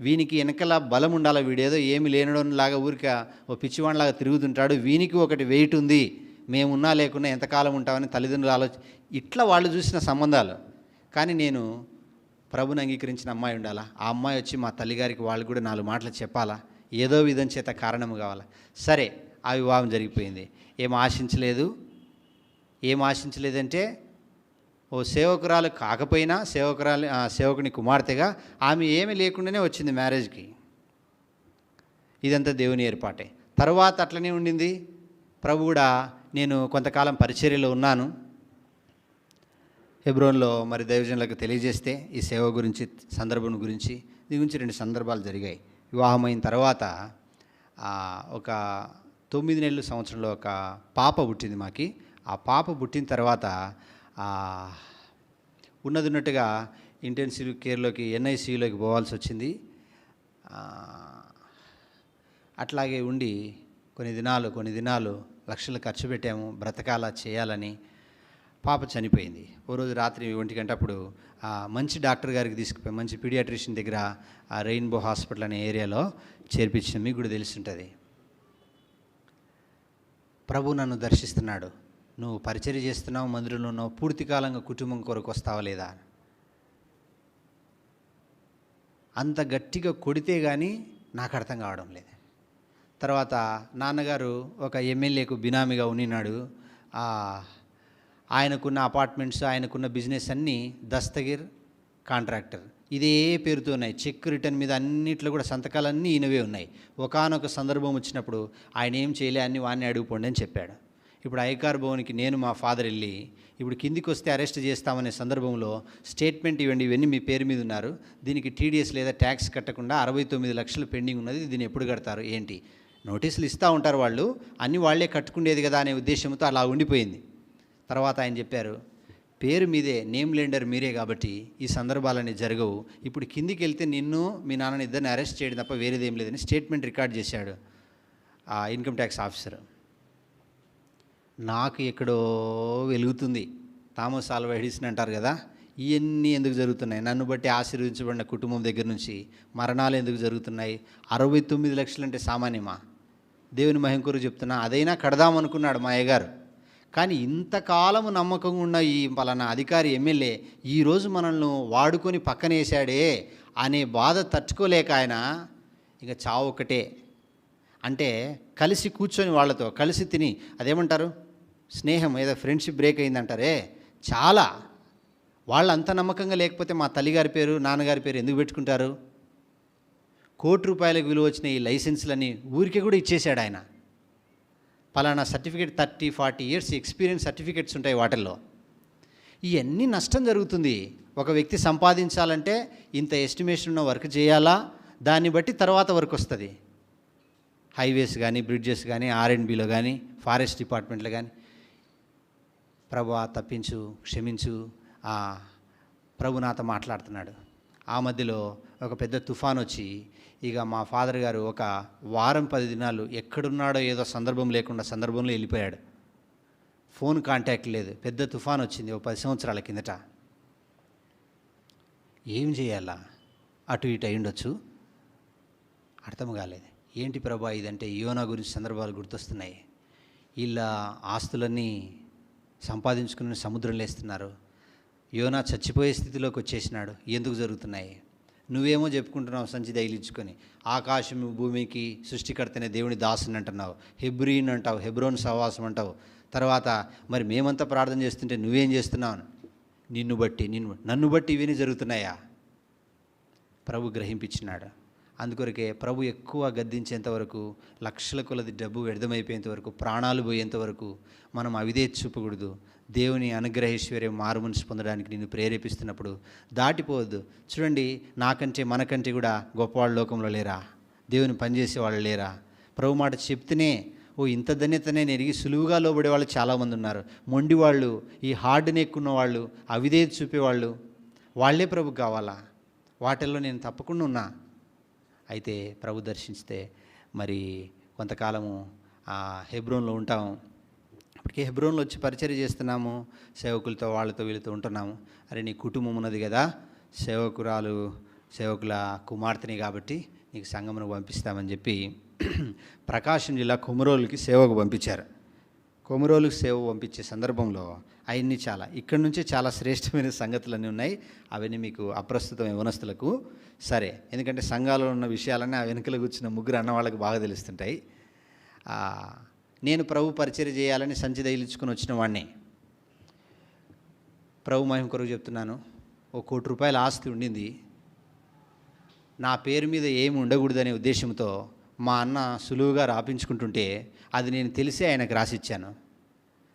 వీనికి వెనకల బలం ఉండాలి. వీడేదో ఏమి లేనడంలాగా ఊరిక ఓ పిచ్చివాడిలాగా తిరుగుతుంటాడు. వీనికి ఒకటి వెయిట్ ఉంది, మేమున్నా లేకున్నా ఎంతకాలం ఉంటామని తల్లిదండ్రులు ఇట్లా వాళ్ళు చూసిన సంబంధాలు. కానీ నేను ప్రభుని అంగీకరించిన అమ్మాయి ఉండాలా. ఆ అమ్మాయి వచ్చి మా తల్లిగారికి వాళ్ళు కూడా 4 మాటలు చెప్పాలా. ఏదో విధం చేత కారణం కావాలా. సరే, ఆ వివాహం జరిగిపోయింది. ఏం ఆశించలేదంటే ఓ సేవకురాలు కాకపోయినా సేవకుని కుమార్తెగా ఆమె ఏమీ లేకుండానే వచ్చింది మ్యారేజ్కి. ఇదంతా దేవుని ఏర్పాటే. తర్వాత అట్లనే ఉండింది. ప్రభు కూడా నేను కొంతకాలం పరిచర్యలో ఉన్నాను. హెబ్రోన్లో మరి దైవజనులకు తెలియజేస్తే ఈ సేవ గురించి, సందర్భం గురించి, దీని గురించి 2 సందర్భాలు జరిగాయి. వివాహమైన తర్వాత ఒక 9 నెలల సంవత్సరంలో ఒక పాప పుట్టింది మాకి. ఆ పాప పుట్టిన తర్వాత ఉన్నట్టుగా ఇంటెన్సివ్ కేర్లోకి, NICUలోకి పోవాల్సి వచ్చింది. అట్లాగే ఉండి కొన్ని దినాలు లక్షలు ఖర్చు పెట్టాము, బ్రతకాలా చేయాలని. పాప చనిపోయింది. ఓ రోజు రాత్రి 1 గంటప్పుడు మంచి డాక్టర్ గారికి తీసుకుపోయి, మంచి పీడియాట్రిషియన్ దగ్గర రెయిన్బో హాస్పిటల్ అనే ఏరియాలో చేర్పించిన, మీకు కూడా తెలుసుంటుంది. ప్రభు నన్ను దర్శిస్తున్నాడు, నువ్వు పరిచర్య చేస్తున్నావు, మందిరంలో ఉన్నావు, పూర్తికాలంగా కుటుంబం కొరకు వస్తావా లేదా. అంత గట్టిగా కొడితే కానీ నాకు అర్థం కావడం లేదు. తర్వాత నాన్నగారు ఒక ఎమ్మెల్యేకు బినామీగా ఉన్నాడు. ఆయనకున్న అపార్ట్మెంట్స్, ఆయనకున్న బిజినెస్ అన్నీ దస్తగిర్ కాంట్రాక్టర్ ఇదే పేరుతో ఉన్నాయి. చెక్ రిటర్న్ మీద అన్నిట్లో కూడా సంతకాలన్నీ ఈయనవే ఉన్నాయి. ఒకానొక సందర్భం వచ్చినప్పుడు ఆయన ఏం చేయలే, అన్ని వాడిని అడుగుపోండి అని చెప్పాడు. ఇప్పుడు ఐకార్ భవన్కి నేను మా ఫాదర్ వెళ్ళి, ఇప్పుడు కిందికి వస్తే అరెస్ట్ చేస్తామనే సందర్భంలో స్టేట్మెంట్ ఇవ్వండి, ఇవన్నీ మీ పేరు మీద ఉన్నారు, దీనికి TDS లేదా ట్యాక్స్ కట్టకుండా 69 లక్షలు పెండింగ్ ఉన్నది, దీన్ని ఎప్పుడు కడతారు ఏంటి, నోటీసులు ఇస్తూ ఉంటారు వాళ్ళు, అన్నీ వాళ్లే కట్టుకునేది కదా అనే ఉద్దేశంతో అలా ఉండిపోయింది. తర్వాత ఆయన చెప్పారు, పేరు మీదే, నేమ్ లెండర్ మీరే కాబట్టి ఈ సందర్భాలన్నీ జరగవు, ఇప్పుడు కిందికి వెళ్తే నిన్ను మీ నాన్నని ఇద్దరిని అరెస్ట్ చేయడం తప్ప వేరేదేం లేదని స్టేట్మెంట్ రికార్డ్ చేశాడు ఆ ఇన్కమ్ ట్యాక్స్ ఆఫీసర్. నాకు ఎక్కడో వెలుగుతుంది. థామస్ ఆల్వా ఎడిసన్ అంటారు కదా, ఇవన్నీ ఎందుకు జరుగుతున్నాయి, నన్ను బట్టి ఆశీర్వదించబడిన కుటుంబం దగ్గర నుంచి మరణాలు ఎందుకు జరుగుతున్నాయి, 69 లక్షలు అంటే సామాన్యమా, దేవుని మహిమ కొరకు చెప్తున్నా, అదైనా కడదామనుకున్నాడు మా అయ్యగారు. కానీ ఇంతకాలము నమ్మకంగా ఉన్న ఈ పలానా అధికారి ఎమ్మెల్యే ఈరోజు మనల్ని వాడుకొని పక్కనేసాడే అనే బాధ తట్టుకోలేక ఆయన ఇక చావు ఒకటే అంటే కలిసి కూర్చొని వాళ్ళతో కలిసి తిని, అదేమంటారు స్నేహం, ఏదో ఫ్రెండ్షిప్ బ్రేక్ అయిందంటారే, చాలా వాళ్ళు అంత నమ్మకంగా లేకపోతే మా తల్లిగారి పేరు, నాన్నగారి పేరు ఎందుకు పెట్టుకుంటారు. ₹1,00,00,000 విలువ వచ్చిన ఈ లైసెన్స్లని ఊరికే కూడా ఇచ్చేశాడు ఆయన. పలానా సర్టిఫికేట్ 30-40 ఇయర్స్ ఎక్స్పీరియన్స్ సర్టిఫికేట్స్ ఉంటాయి వాటిల్లో. ఇవన్నీ నష్టం జరుగుతుంది. ఒక వ్యక్తి సంపాదించాలంటే ఇంత ఎస్టిమేషన్ ఉన్న వర్క్ చేయాలా, దాన్ని బట్టి తర్వాత వర్క్ వస్తుంది. హైవేస్ కానీ, బ్రిడ్జెస్ కానీ, R&Bలో కానీ, ఫారెస్ట్ డిపార్ట్మెంట్లో కానీ. ప్రభువా తప్పించు, క్షమించు, ప్రభు నాతో మాట్లాడుతున్నాడు. ఆ మధ్యలో ఒక పెద్ద తుఫాన్ వచ్చి ఇక మా ఫాదర్ గారు ఒక వారం 10 దినాలు ఎక్కడున్నాడో ఏదో సందర్భంలో వెళ్ళిపోయాడు. ఫోన్ కాంటాక్ట్ లేదు. పెద్ద తుఫాన్ వచ్చింది ఒక 10 సంవత్సరాల కిందట. ఏం చేయాలా, అటు ఇటు అయ్యుండొచ్చు, అర్థం కాలేదు. ఏంటి ప్రభా ఇదంటే యోనా గురించి సందర్భాలు గుర్తొస్తున్నాయి. వీళ్ళ ఆస్తులన్నీ సంపాదించుకుని సముద్రంలో వేస్తున్నారు. యోనా చచ్చిపోయే స్థితిలోకి వచ్చేసినాడు. ఎందుకు జరుగుతున్నాయి? నువ్వేమో చెప్పుకుంటున్నావు సంచి తగిలించుకొని, ఆకాశం భూమికి సృష్టికర్తనే దేవుని దాసుని అంటున్నావు, హెబ్రీన్ అంటావు, హెబ్రోన్ సహవాసం అంటావు. తర్వాత మరి మేమంతా ప్రార్థన చేస్తుంటే నువ్వేం చేస్తున్నావు? నన్ను బట్టి ఇవన్నీ జరుగుతున్నాయా? ప్రభు గ్రహింపించినాడు. అందుకొరకే ప్రభు ఎక్కువ గద్దించేంత వరకు, లక్షల కొలది డబ్బు వ్యర్థమైపోయేంత వరకు, ప్రాణాలు పోయేంత వరకు మనం అవిధేయత చూపకూడదు. దేవుని అనుగ్రహేశ్వర్యం మారుమనసు పొందడానికి నిన్ను ప్రేరేపిస్తున్నప్పుడు దాటిపోవద్దు. చూడండి, నాకంటే మనకంటే కూడా గొప్పవాళ్ళ లోకంలో లేరా? దేవుని పనిచేసే వాళ్ళు లేరా? ప్రభు మాట చెప్తేనే ఇంత ధన్యతనే ఎరిగి సులువుగా లోబడే వాళ్ళు చాలామంది ఉన్నారు. మొండి వాళ్ళు, ఈ హార్డ్ నెక్ ఉన్న వాళ్ళు, అవిధేయత చూపేవాళ్ళు, వాళ్ళే ప్రభు కావాలా? వాటిల్లో నేను తప్పకుండా ఉన్నా. అయితే ప్రభు దర్శించితే మరి కొంతకాలము హెబ్రోన్లో ఉంటాము. ఇప్పటికే హెబ్రోన్లో వచ్చి పరిచర్య చేస్తున్నాము, సేవకులతో వాళ్ళతో వీళ్ళతో ఉంటున్నాము. అరే నీ కుటుంబం ఉన్నది కదా, సేవకుల కుమార్తెని కాబట్టి నీకు సంఘమునకు పంపిస్తామని చెప్పి ప్రకాశం జిల్లా కొమరోలుకి సేవకు పంపించారు. కొమరోలుకి సేవ పంపించే సందర్భంలో అవన్నీ ఇక్కడి నుంచే చాలా శ్రేష్టమైన సంగతులన్నీ ఉన్నాయి. అవన్నీ మీకు అప్రస్తుతం యవనస్తులకు సరే, ఎందుకంటే సంఘాలలో ఉన్న విషయాలన్నీ ఆ వెనుకలు కూర్చున్న ముగ్గురు అన్న వాళ్ళకి బాగా తెలుస్తుంటాయి. నేను ప్రభు పరిచర్య చేయాలని సంచి తగిలించుకొని వచ్చిన వాడిని. ప్రభు మహిమ కొరకు చెప్తున్నాను. ₹1,00,00,000 ఆస్తి ఉండింది. నా పేరు మీద ఏమి ఉండకూడదనే ఉద్దేశంతో మా అన్న సులువుగా రాపించుకుంటుంటే అది నేను తెలిసే ఆయనకు రాసిచ్చాను.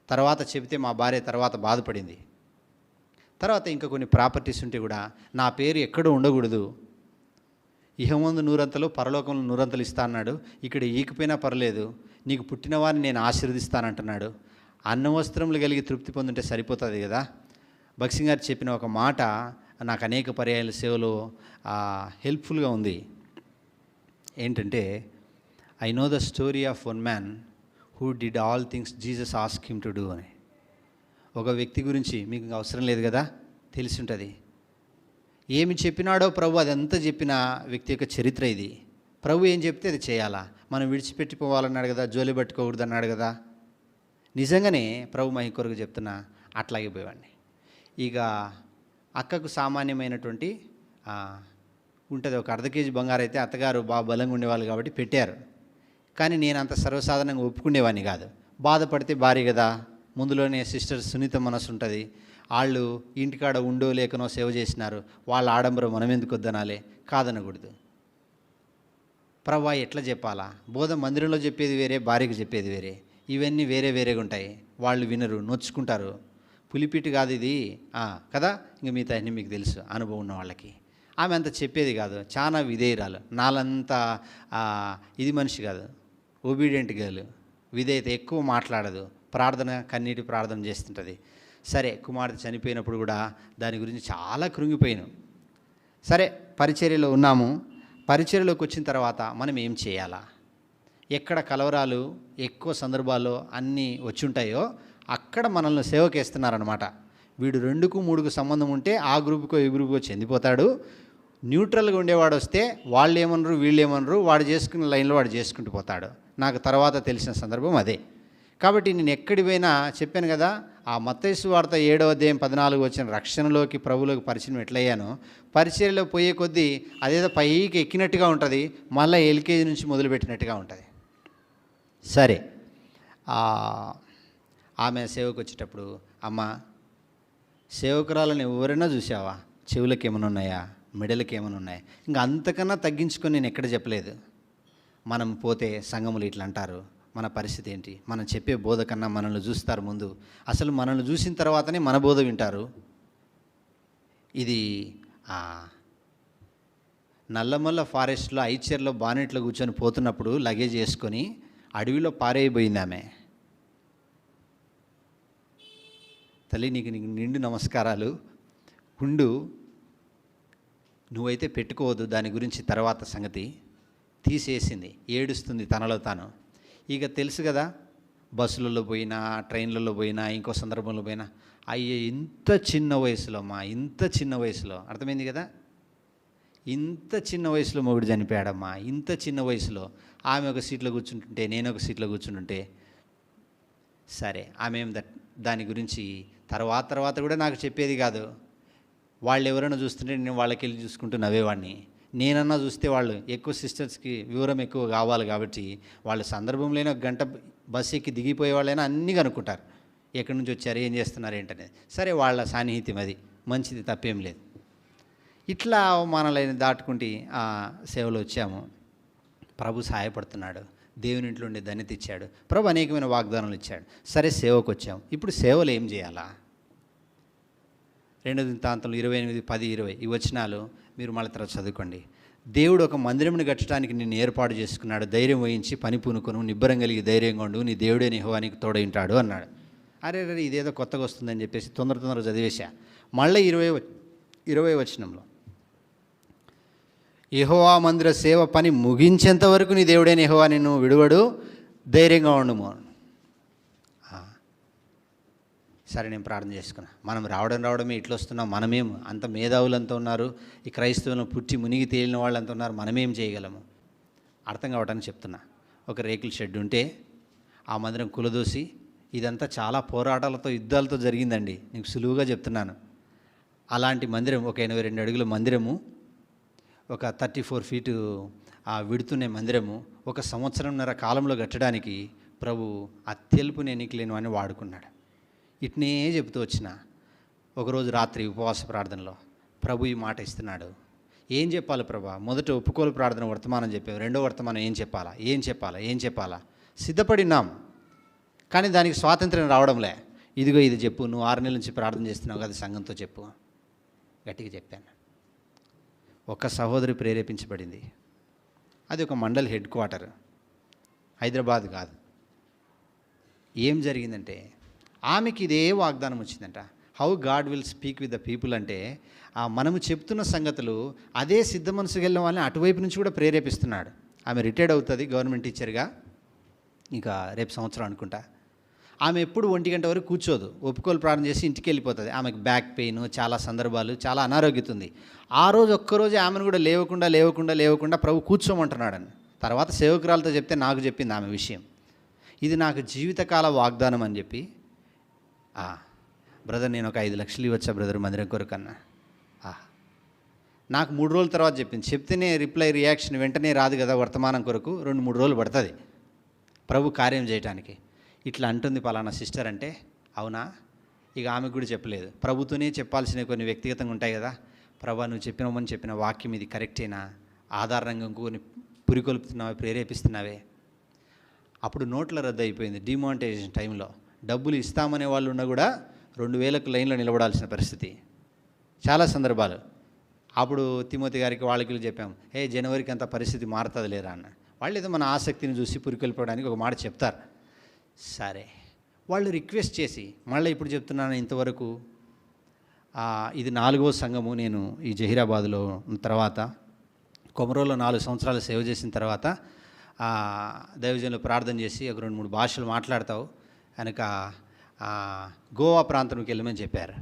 తర్వాత చెబితే మా భార్య తర్వాత బాధపడింది. తర్వాత ఇంకా కొన్ని ప్రాపర్టీస్ ఉంటే కూడా నా పేరు ఎక్కడో ఉండకూడదు, ఇహమందు నూరంతలు పరలోకంలో నూరంతలు ఇస్తా అన్నాడు, ఇక్కడ ఈకపోయినా పర్లేదు, నీకు పుట్టిన వారిని నేను ఆశీర్వదిస్తానంటున్నాడు. అన్న వస్త్రములు కలిగి తృప్తి పొందుంటే సరిపోతుంది కదా. భక్సింగ్ గారు చెప్పిన ఒక మాట నాకు అనేక పర్యాయాల సేవలో హెల్ప్ఫుల్గా ఉంది. ఏంటంటే, I know the story of one man who did all things Jesus ask him to do అని. ఒక వ్యక్తి గురించి మీకు అవసరం లేదు కదా, తెలిసి ఉంటుంది. ఏమి చెప్పినాడో ప్రభు అదంతా చెప్పిన వ్యక్తి యొక్క చరిత్ర ఇది. ప్రభు ఏం చెప్తే అది చేయాలా, మనం విడిచిపెట్టిపోవాలన్నాడు కదా, జోలి పట్టుకోకూడదు అన్నాడు కదా. నిజంగానే ప్రభు మహిమ కొరకు చెప్తున్నా, అట్లాగే పోయేవాడిని. ఇక అక్కకు సామాన్యమైనటువంటి ఉంటుంది, ఒక అర్ధ కేజీ బంగారు అయితే అత్తగారు బాగా బలంగా ఉండేవాళ్ళు కాబట్టి పెట్టారు. కానీ నేను అంత సర్వసాధారణంగా ఒప్పుకునేవాడిని కాదు. బాధపడితే భార్య కదా, ముందులోనే సిస్టర్ సునీత మనసు ఉంటుంది, వాళ్ళు ఇంటికాడ ఉండో లేకనో సేవ చేసినారు, వాళ్ళ ఆడంబరం మనం ఎందుకు వద్దనాలే, కాదనకూడదు. ప్రభా ఎట్లా చెప్పాలా, బోధ మందిరంలో చెప్పేది వేరే, భార్యకు చెప్పేది వేరే, ఇవన్నీ వేరే వేరేగా ఉంటాయి. వాళ్ళు వినరు, నొచ్చుకుంటారు. పులిపిటి కాదు ఇది కదా, ఇంక మిగతా అన్నీ మీకు తెలుసు అనుభవం ఉన్న వాళ్ళకి. ఆమె అంత చెప్పేది కాదు, చాలా విధేయురాలు, నాలంతా ఇది మనిషి కాదు, ఒబీడియంట్ గర్ల్, విధేయత, ఎక్కువ మాట్లాడదు, ప్రార్థన కన్నీటి ప్రార్థన చేస్తుంటుంది. సరే, కుమార్తె చనిపోయినప్పుడు కూడా దాని గురించి చాలా కృంగిపోయాను. సరే, పరిచర్యలో ఉన్నాము. పరిచర్యలోకి వచ్చిన తర్వాత మనం ఏం చేయాలా, ఎక్కడ కలవరాలు ఎక్కువ సందర్భాల్లో అన్నీ వచ్చి ఉంటాయో అక్కడ మనల్ని సేవకేస్తున్నారనమాట. వీడు 2కు 3కు సంబంధం ఉంటే ఆ గ్రూపుకో ఈ గ్రూపుకో చెందిపోతాడు. న్యూట్రల్గా ఉండేవాడు వస్తే వాళ్ళు ఏమనరు వీళ్ళు ఏమనరు, వాడు చేసుకున్న లైన్లో వాడు చేసుకుంటూ పోతాడు. నాకు తర్వాత తెలిసిన సందర్భం అదే. కాబట్టి నేను ఎక్కడి పోయినా చెప్పాను కదా, ఆ మత్తయి సువార్త 7వ అధ్యాయం 14 వచ్చిన రక్షణలోకి ప్రభులోకి పరిచయం ఎట్లయ్యానో, పరిచర్యలో పోయే కొద్దీ అదేదో పైకి ఎక్కినట్టుగా ఉంటుంది, మళ్ళీ ఎల్కేజీ నుంచి మొదలుపెట్టినట్టుగా ఉంటుంది. సరే, ఆమె సేవకు వచ్చేటప్పుడు, అమ్మ సేవకురాలను ఎవరైనా చూసావా, చెవులకు ఏమైనా ఉన్నాయా, మెడలకు ఏమైనా ఉన్నాయా, ఇంకా అంతకన్నా తగ్గించుకొని నేను ఎక్కడ చెప్పలేదు. మనం పోతే సంఘములు ఇట్లా అంటారు, మన పరిస్థితి ఏంటి, మనం చెప్పే బోధ కన్నా మనల్ని చూస్తారు ముందు, అసలు మనల్ని చూసిన తర్వాతనే మన బోధ వింటారు. ఇది నల్లమల్ల ఫారెస్ట్లో ఐచర్లో బానెట్లో కూర్చొని పోతున్నప్పుడు లగేజ్ వేసుకొని అడవిలో పారేయబోయింది ఆమె. తల్లి, నీకు నిండు నమస్కారాలు, ఉండు, నువ్వైతే పెట్టుకోవద్దు, దాని గురించి తర్వాత సంగతి. తీసేసింది, ఏడుస్తుంది తనలో తాను. ఇక తెలుసు కదా, బస్సులలో పోయినా, ట్రైన్లలో పోయినా, ఇంకో సందర్భంలో పోయినా, అయ్యే ఇంత చిన్న వయసులో ఇంత చిన్న వయసులో, అర్థమైంది కదా, ఇంత చిన్న వయసులో మొగుడు చనిపోయాడమ్మా, ఇంత చిన్న వయసులో. ఆమె ఒక సీట్లో కూర్చుంటుంటే, నేను ఒక సీట్లో కూర్చుంటుంటే, సరే ఆమె దాని గురించి తర్వాత కూడా నాకు చెప్పేది కాదు. వాళ్ళు ఎవరైనా చూస్తుంటే నేను వాళ్ళకి వెళ్ళి చూసుకుంటూ నవ్వేవాడిని. నేనన్నా చూస్తే వాళ్ళు ఎక్కువ సిస్టర్స్కి వివరం ఎక్కువ కావాలి కాబట్టి వాళ్ళ సందర్భం లేని ఒక గంట బస్సు ఎక్కి దిగిపోయే వాళ్ళైనా అన్నీ కనుక్కుంటారు, ఎక్కడి నుంచి వచ్చారు, ఏం చేస్తున్నారు ఏంటనేది. సరే, వాళ్ళ సాన్నిహిత్యం అది మంచిది, తప్పేం లేదు. ఇట్లా అవమానాలైన దాటుకుంటే సేవలో వచ్చాము. ప్రభు సహాయపడుతున్నాడు, దేవుని ఇంట్లో ఉండే ధన్యత ఇచ్చాడు, ప్రభు అనేకమైన వాగ్దానాలు ఇచ్చాడు. సరే, సేవకు వచ్చాము. ఇప్పుడు సేవలు ఏం చేయాలా? 2 దినవృత్తాంతములు 28:10-20 ఈ వచనాలు మీరు మళ్ళీ తర్వాత చదువుకోండి. దేవుడు ఒక మందిరమును కట్టడానికి నిన్ను ఏర్పాటు చేసుకున్నాడు, ధైర్యం వహించి పని పూనుకొను, నిబ్బరం కలిగి ధైర్యంగా ఉండు, నీ దేవుడే యెహోవా నీకు తోడై ఉంటాడు అన్నాడు. అరే ఇదేదో కొత్తగా వస్తుందని చెప్పేసి తొందరగా చదివేశా. మళ్ళీ 20 వచనంలో, యెహోవా మందిర సేవ పని ముగించేంత వరకు నీ దేవుడైన యెహోవా నిన్ను విడువడు, ధైర్యంగా ఉండుము. సరే, నేను ప్రార్థన చేసుకున్నా. మనం రావడమే ఇట్లా వస్తున్నాం, మనమేం అంత మేధావులంతా ఉన్నారు, ఈ క్రైస్తవులను పుట్టి మునిగి తేలిన వాళ్ళు అంత ఉన్నారు, మనమేం చేయగలము? అర్థం కావడానికి చెప్తున్నా. ఒక రేకుల షెడ్ ఉంటే ఆ మందిరం కులదోసి, ఇదంతా చాలా పోరాటాలతో యుద్ధాలతో జరిగిందండి, నీకు సులువుగా చెప్తున్నాను. అలాంటి మందిరం, ఒక 82 అడుగుల మందిరము, ఒక 34 ఫీటు విడుతున్న మందిరము, 1 సంవత్సరంన్నర కాలంలో కట్టడానికి ప్రభు అత్యల్పుని ఎన్నికలేని వాడిని వాడుకున్నాడు. ఇట్నే చెబుతూ వచ్చిన ఒకరోజు రాత్రి ఉపవాస ప్రార్థనలో ప్రభు ఈ మాట ఇస్తున్నాడు. ఏం చెప్పాలి ప్రభా? మొదట ఒప్పుకోలు ప్రార్థన వర్తమానం చెప్పావు, రెండో వర్తమానం ఏం చెప్పాలా? సిద్ధపడినాం, కానీ దానికి స్వాతంత్ర్యం రావడంలే. ఇదిగో ఇది చెప్పు, నువ్వు 6 నెలల నుంచి ప్రార్థన చేస్తున్నావు కదా సంఘంతో చెప్పు. గట్టిగా చెప్పాను. ఒక సహోదరి ప్రేరేపించబడింది. అది ఒక మండల్ హెడ్ క్వార్టర్, హైదరాబాద్ కాదు. ఏం జరిగిందంటే ఆమెకి ఇదే వాగ్దానం వచ్చిందంట. How God will speak with the people అంటే మనము చెప్తున్న సంగతులు అదే సిద్ధ మనసుకు వెళ్ళిన వాళ్ళని అటువైపు నుంచి కూడా ప్రేరేపిస్తున్నాడు. ఆమె రిటైర్డ్ అవుతుంది గవర్నమెంట్ టీచర్గా, ఇంకా రేపు సంవత్సరం అనుకుంటా. ఆమె ఎప్పుడు 1 గంట వరకు కూర్చోదు, ఒప్పుకోలు ప్రార్థన చేసి ఇంటికి వెళ్ళిపోతుంది. ఆమెకు బ్యాక్ పెయిన్, చాలా సందర్భాలు, చాలా అనారోగ్యత ఉంది. ఆ రోజు ఒక్కరోజే ఆమెను కూడా లేవకుండా ప్రభు కూర్చోమంటున్నాడని. తర్వాత సేవకురాలతో చెప్తే నాకు చెప్పింది ఆమె విషయం. ఇది నాకు జీవితకాల వాగ్దానం అని చెప్పి, బ్రదర్ నేను ఒక 5 లక్షలు ఇవ్వచ్చా బ్రదర్ మందిరం కొరకు అన్నా. నాకు 3 రోజుల తర్వాత చెప్పింది. చెప్తేనే రియాక్షన్ వెంటనే రాదు కదా, వర్తమానం కొరకు 2-3 రోజులు పడుతుంది ప్రభు కార్యం చేయటానికి. ఇట్లా అంటుంది పలానా సిస్టర్ అంటే, అవునా? ఇక ఆమెకు కూడా చెప్పలేదు. ప్రభుతోనే చెప్పాల్సిన కొన్ని వ్యక్తిగతంగా ఉంటాయి కదా. ప్రభా నువ్వు చెప్పిన వాక్యం ఇది కరెక్టేనా, ఆధారంగా ఇంకొని పురికొల్పుతున్నావే, ప్రేరేపిస్తున్నావే. అప్పుడు నోట్ల రద్దు అయిపోయింది. డిమానిటైజేషన్ టైంలో డబ్బులు ఇస్తామనే వాళ్ళు ఉన్నా కూడా 2000కు లైన్లో నిలబడాల్సిన పరిస్థితి, చాలా సందర్భాలు. అప్పుడు తిమోతి గారికి వాళ్ళకి చెప్పాము, జనవరికి అంత పరిస్థితి మారుతుంది లేరా అన్న. వాళ్ళు ఏదో మన ఆసక్తిని చూసి పురికొల్పడానికి ఒక మాట చెప్తారు. సరే, వాళ్ళు రిక్వెస్ట్ చేసి మళ్ళీ ఇప్పుడు చెప్తున్నాను, ఇంతవరకు ఇది 4వ సంఘము. నేను ఈ జహీరాబాద్లో తర్వాత కొమరోలో 4 సంవత్సరాలు సేవ చేసిన తర్వాత దైవజనులు ప్రార్థన చేసి ఒక 2-3 భాషలు మాట్లాడతావు కనుక గోవా ప్రాంతంకి వెళ్ళమని చెప్పారు.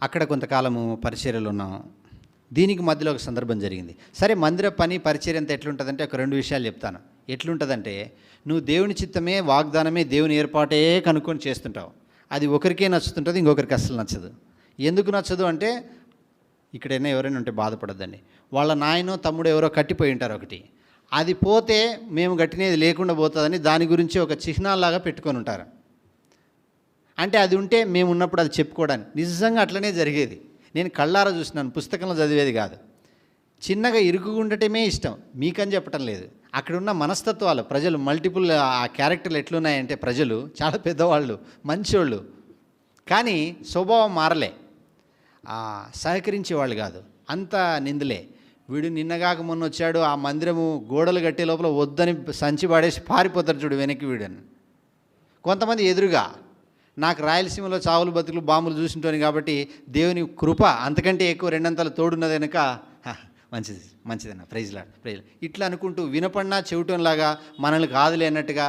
అక్కడ కొంతకాలము పరిచర్యలు ఉన్నాం. దీనికి మధ్యలో ఒక సందర్భం జరిగింది. సరే, మందిర పని పరిచర్య అంతా ఎట్లుంటుందంటే ఒక 2 విషయాలు చెప్తాను. ఎట్లుంటుందంటే, నువ్వు దేవుని చిత్తమే, వాగ్దానమే, దేవుని ఏర్పాటే కనుక్కొని చేస్తుంటావు. అది ఒకరికే నచ్చుతుంటుంది, ఇంకొకరికి అస్సలు నచ్చదు. ఎందుకు నచ్చదు అంటే, ఇక్కడైనా ఎవరైనా ఉంటే బాధపడద్దండి, వాళ్ళ నాయనో తమ్ముడు ఎవరో కట్టిపోయి ఉంటారు ఒకటి, అది పోతే మేము కట్టినది లేకుండా పోతుందని దాని గురించి ఒక చిహ్నాల్లాగా పెట్టుకొని ఉంటారు. అంటే అది ఉంటే మేము ఉన్నప్పుడు అది చెప్పుకోవడానికి. నిజంగా అట్లనే జరిగేది. నేను కళ్ళారా చూసినాను, పుస్తకంలో చదివేది కాదు. చిన్నగా ఇరుకుగుండటమే ఇష్టం, మీకని చెప్పటం లేదు. అక్కడ ఉన్న మనస్తత్వాలు, ప్రజలు మల్టిపుల్ ఆ క్యారెక్టర్లు ఎట్లున్నాయంటే, ప్రజలు చాలా పెద్దవాళ్ళు, మంచోళ్ళు, కానీ స్వభావం మారలే, సహకరించేవాళ్ళు కాదు, అంతా నిందలే. వీడు నిన్నగాక మొన్న వచ్చాడు, ఆ మందిరము గోడలు కట్టే లోపల వద్దని సంచి పాడేసి పారిపోతారు చూడు వెనక్కి వీడని. కొంతమంది ఎదురుగా, నాకు రాయలసీమలో చావులు బతుకులు బాంబులు చూసింటోని కాబట్టి దేవుని కృప అంతకంటే ఎక్కువ 2 అంతలు తోడున్నది కనుక మంచిదన్న ప్రైజ్లా ఇట్లా అనుకుంటూ వినపడినా చెవిటంలాగా మనల్ని కాదులే అన్నట్టుగా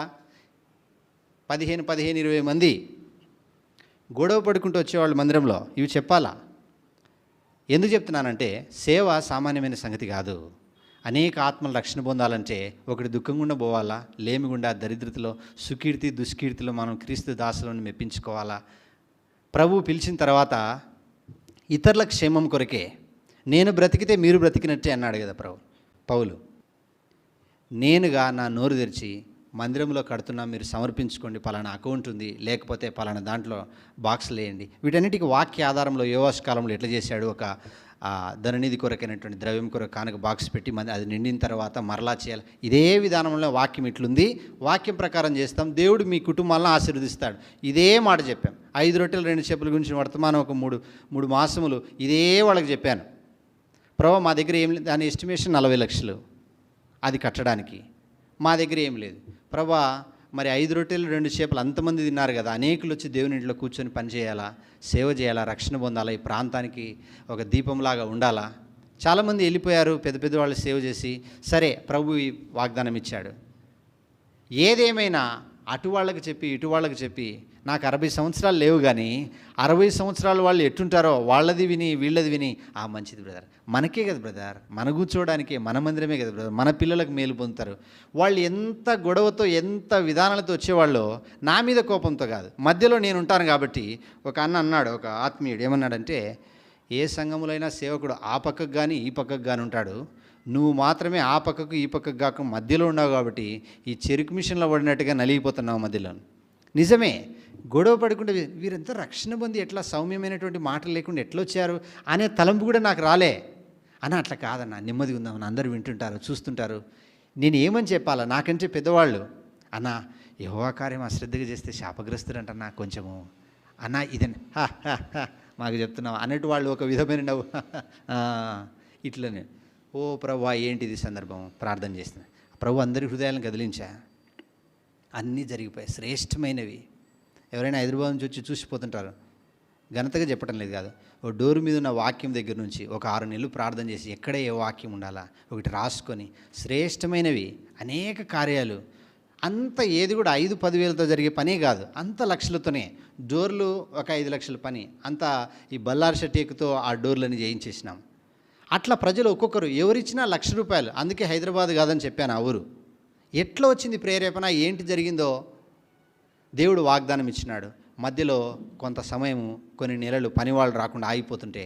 15-20 మంది గొడవ పడుకుంటూ వచ్చేవాళ్ళు మందిరంలో. ఇవి చెప్పాలా? ఎందుకు చెప్తున్నానంటే, సేవ సామాన్యమైన సంగతి కాదు. అనేక ఆత్మల రక్షణ పొందాలంటే ఒకటి దుఃఖం గుండా పోవాలా, లేమి గుండా దరిద్రతలో, సుకీర్తి దుష్కీర్తిలో మనం క్రీస్తు దాసులను మెప్పించుకోవాలా. ప్రభు పిలిచిన తర్వాత ఇతరుల క్షేమం కొరకే, నేను బ్రతికితే మీరు బ్రతికినట్టే అన్నాడు కదా పౌలు. నేనుగా నా నోరు తెరిచి మందిరంలో కడుతున్నా, మీరు సమర్పించుకోండి, పలానా అకౌంట్ ఉంది, లేకపోతే పలానా దాంట్లో బాక్సులు వేయండి. వీటన్నిటికీ వాక్య ఆధారంలో యోవాషు కాలంలో ఎట్లా చేశాడు, ఒక ధననిధి కొరకైనటువంటి ద్రవ్యం కొరకు కానుక బాక్స్ పెట్టి అది నిండిన తర్వాత మరలా చేయాలి. ఇదే విధానంలో వాక్యం ఇట్లుంది, వాక్యం ప్రకారం చేస్తాం, దేవుడు మీ కుటుంబాలను ఆశీర్వదిస్తాడు. ఇదే మాట చెప్పాం. 5 రొట్టెలు 2 చేపల గురించి వర్తమానం ఒక 3 మాసములు ఇదే వాళ్ళకి చెప్పాను. ప్రభు మా దగ్గర ఏం లేదు, దాని ఎస్టిమేషన్ 40 లక్షలు అది కట్టడానికి. మా దగ్గర ఏం లేదు ప్రభా, మరి 5 రొట్టెలు 2 చేపలు అంతమంది తిన్నారు కదా, అనేకులు వచ్చి దేవుని ఇంట్లో కూర్చొని పని చేయాలా, సేవ చేయాలా, రక్షణ పొందాలా, ఈ ప్రాంతానికి ఒక దీపంలాగా ఉండాలా. చాలామంది వెళ్ళిపోయారు, పెద్ద వాళ్ళు సేవ చేసి. సరే, ప్రభు ఈ వాగ్దానం ఇచ్చాడు. ఏదేమైనా అటు వాళ్ళకి చెప్పి ఇటు వాళ్ళకి చెప్పి నాకు 60 సంవత్సరాలు లేవు, కానీ 60 సంవత్సరాలు వాళ్ళు ఎట్టుంటారో వాళ్ళది విని వీళ్ళది విని, మంచిది బ్రదర్, మనకే కదా బ్రదర్, మన కూర్చోవడానికే, మన మందిరమే కదా బ్రదర్, మన పిల్లలకు మేలు పొందుతారు. వాళ్ళు ఎంత గొడవతో ఎంత విధానాలతో వచ్చేవాళ్ళు, నా మీద కోపంతో కాదు, మధ్యలో నేను ఉంటాను కాబట్టి. ఒక అన్న అన్నాడు, ఒక ఆత్మీయుడు ఏమన్నాడంటే, ఏ సంఘములైనా సేవకుడు ఆ పక్కకు కానీ ఈ పక్కకు కానీ ఉంటాడు, నువ్వు మాత్రమే ఆ పక్కకు ఈ పక్కకు కాక మధ్యలో ఉన్నావు కాబట్టి ఈ చెరుకు మిషన్లో పడినట్టుగా నలిగిపోతున్నావు మధ్యలో. నిజమే, గొడవ పడుకుంటే వీరంతా రక్షణ పొంది ఎట్లా సౌమ్యమైనటువంటి మాటలు లేకుండా ఎట్లా వచ్చారు అనే తలంపు కూడా నాకు రాలే. అట్లా కాదన్నా, నెమ్మది ఉందామని అందరూ వింటుంటారు, చూస్తుంటారు. నేను ఏమని చెప్పాలా, నాకంటే పెద్దవాళ్ళు, అన్నా యెహోవా కార్యం అశ్రద్ధగా చేస్తే శాపగ్రస్తుడంటన్నా కొంచెము అన్నా ఇదని మాకు చెప్తున్నావు అన్నట్టు వాళ్ళు ఒక విధమైన నవ్వు ఇట్లనే. ఓ ప్రభువా ఏంటిది సందర్భం, ప్రార్థన చేస్తున్నా. ప్రభు అందరి హృదయాలను కదిలించా, అన్నీ జరిగిపోయాయి, శ్రేష్టమైనవి. ఎవరైనా హైదరాబాద్ నుంచి వచ్చి చూసిపోతుంటారు, ఘనతగా చెప్పడం లేదు కాదు. ఓ డోర్ మీద ఉన్న వాక్యం దగ్గర నుంచి ఒక 6 నెలలు ప్రార్థన చేసి ఎక్కడ ఏ వాక్యం ఉండాలా ఒకటి రాసుకొని శ్రేష్టమైనవి అనేక కార్యాలు. అంత ఏది కూడా 5-10 వేలతో జరిగే పనే కాదు, అంత లక్షలతోనే. డోర్లు ఒక 5 లక్షల పని, అంతా ఈ బల్లార్ షటీక్తో ఆ డోర్లని చేయించేసినాం. అట్లా ప్రజలు ఒక్కొక్కరు ఎవరిచ్చినా ₹1,00,000. అందుకే హైదరాబాద్ కాదని చెప్పాను ఆ ఊరు. ఎట్లా వచ్చింది ప్రేరేపణ, ఏంటి జరిగిందో దేవుడు వాగ్దానం ఇచ్చినాడు. మధ్యలో కొంత సమయం, కొన్ని నెలలు పనివాళ్ళు రాకుండా ఆగిపోతుంటే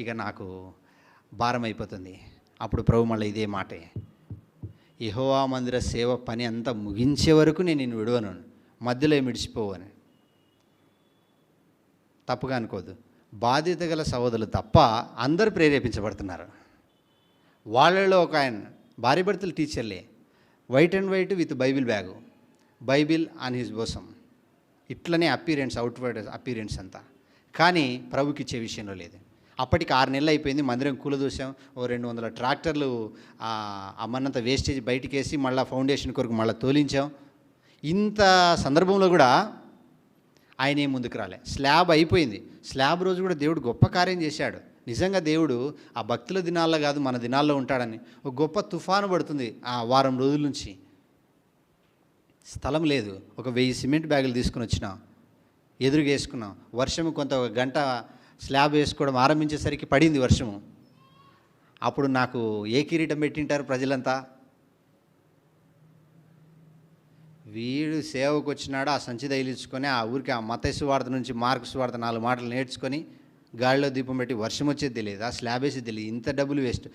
ఇక నాకు భారం అయిపోతుంది. అప్పుడు ప్రభు మళ్ళీ ఇదే మాటే, యెహోవా మందిర సేవ పని అంతా ముగించే వరకు నేను నిన్ను విడవను, మధ్యలో మిడిచిపోవని. తప్పుగా అనుకోదు, బాధ్యత గల సహోదరులు తప్ప అందరూ ప్రేరేపించబడుతున్నారు. వాళ్ళలో ఒక ఆయన భార్య భర్తలు టీచర్లే, white and white with Bible bag, Bible on his bosom, ఇట్లనే అపీరెన్స్, అవుట్వర్డ్ అపీరెన్స్ అంతా. కానీ ప్రభుకి ఇచ్చే విషయంలో లేదు. అప్పటికి 6 నెలలు అయిపోయింది, మందిరం కూలదూసాం, ఓ 200 ట్రాక్టర్లు అమ్మన్నంత వేస్టేజ్ బయటికేసి మళ్ళీ ఫౌండేషన్ కొరకు మళ్ళీ తోలించాం. ఇంత సందర్భంలో కూడా ఆయన ఏం ముందుకు రాలే. స్లాబ్ అయిపోయింది, స్లాబ్ రోజు కూడా దేవుడు గొప్ప కార్యం చేశాడు. నిజంగా దేవుడు ఆ భక్తుల దినాల్లో కాదు మన దినాల్లో ఉంటాడని. ఒక గొప్ప తుఫాను పడుతుంది ఆ వారం రోజుల నుంచి, స్థలం లేదు. ఒక 1000 సిమెంట్ బ్యాగులు తీసుకుని వచ్చినాం, ఎదురుగా వేసుకున్నాం. వర్షము కొంత ఒక గంట స్లాబ్ వేసుకోవడం ఆరంభించేసరికి పడింది వర్షము. అప్పుడు నాకు ఏ కిరీటం పెట్టింటారు ప్రజలంతా, వీడు సేవకు వచ్చినాడు, ఆ సంచి తగిలించుకొని ఆ ఊరికి ఆ మత్తయి సువార్త నుంచి మార్కు సువార్త 4 మాటలు నేర్చుకొని గాలిలో దీపం పెట్టి వర్షం వచ్చేది తెలియదు, ఆ స్లాబ్ వేసేది తెలియదు, ఇంత డబ్బులు వేస్ట్.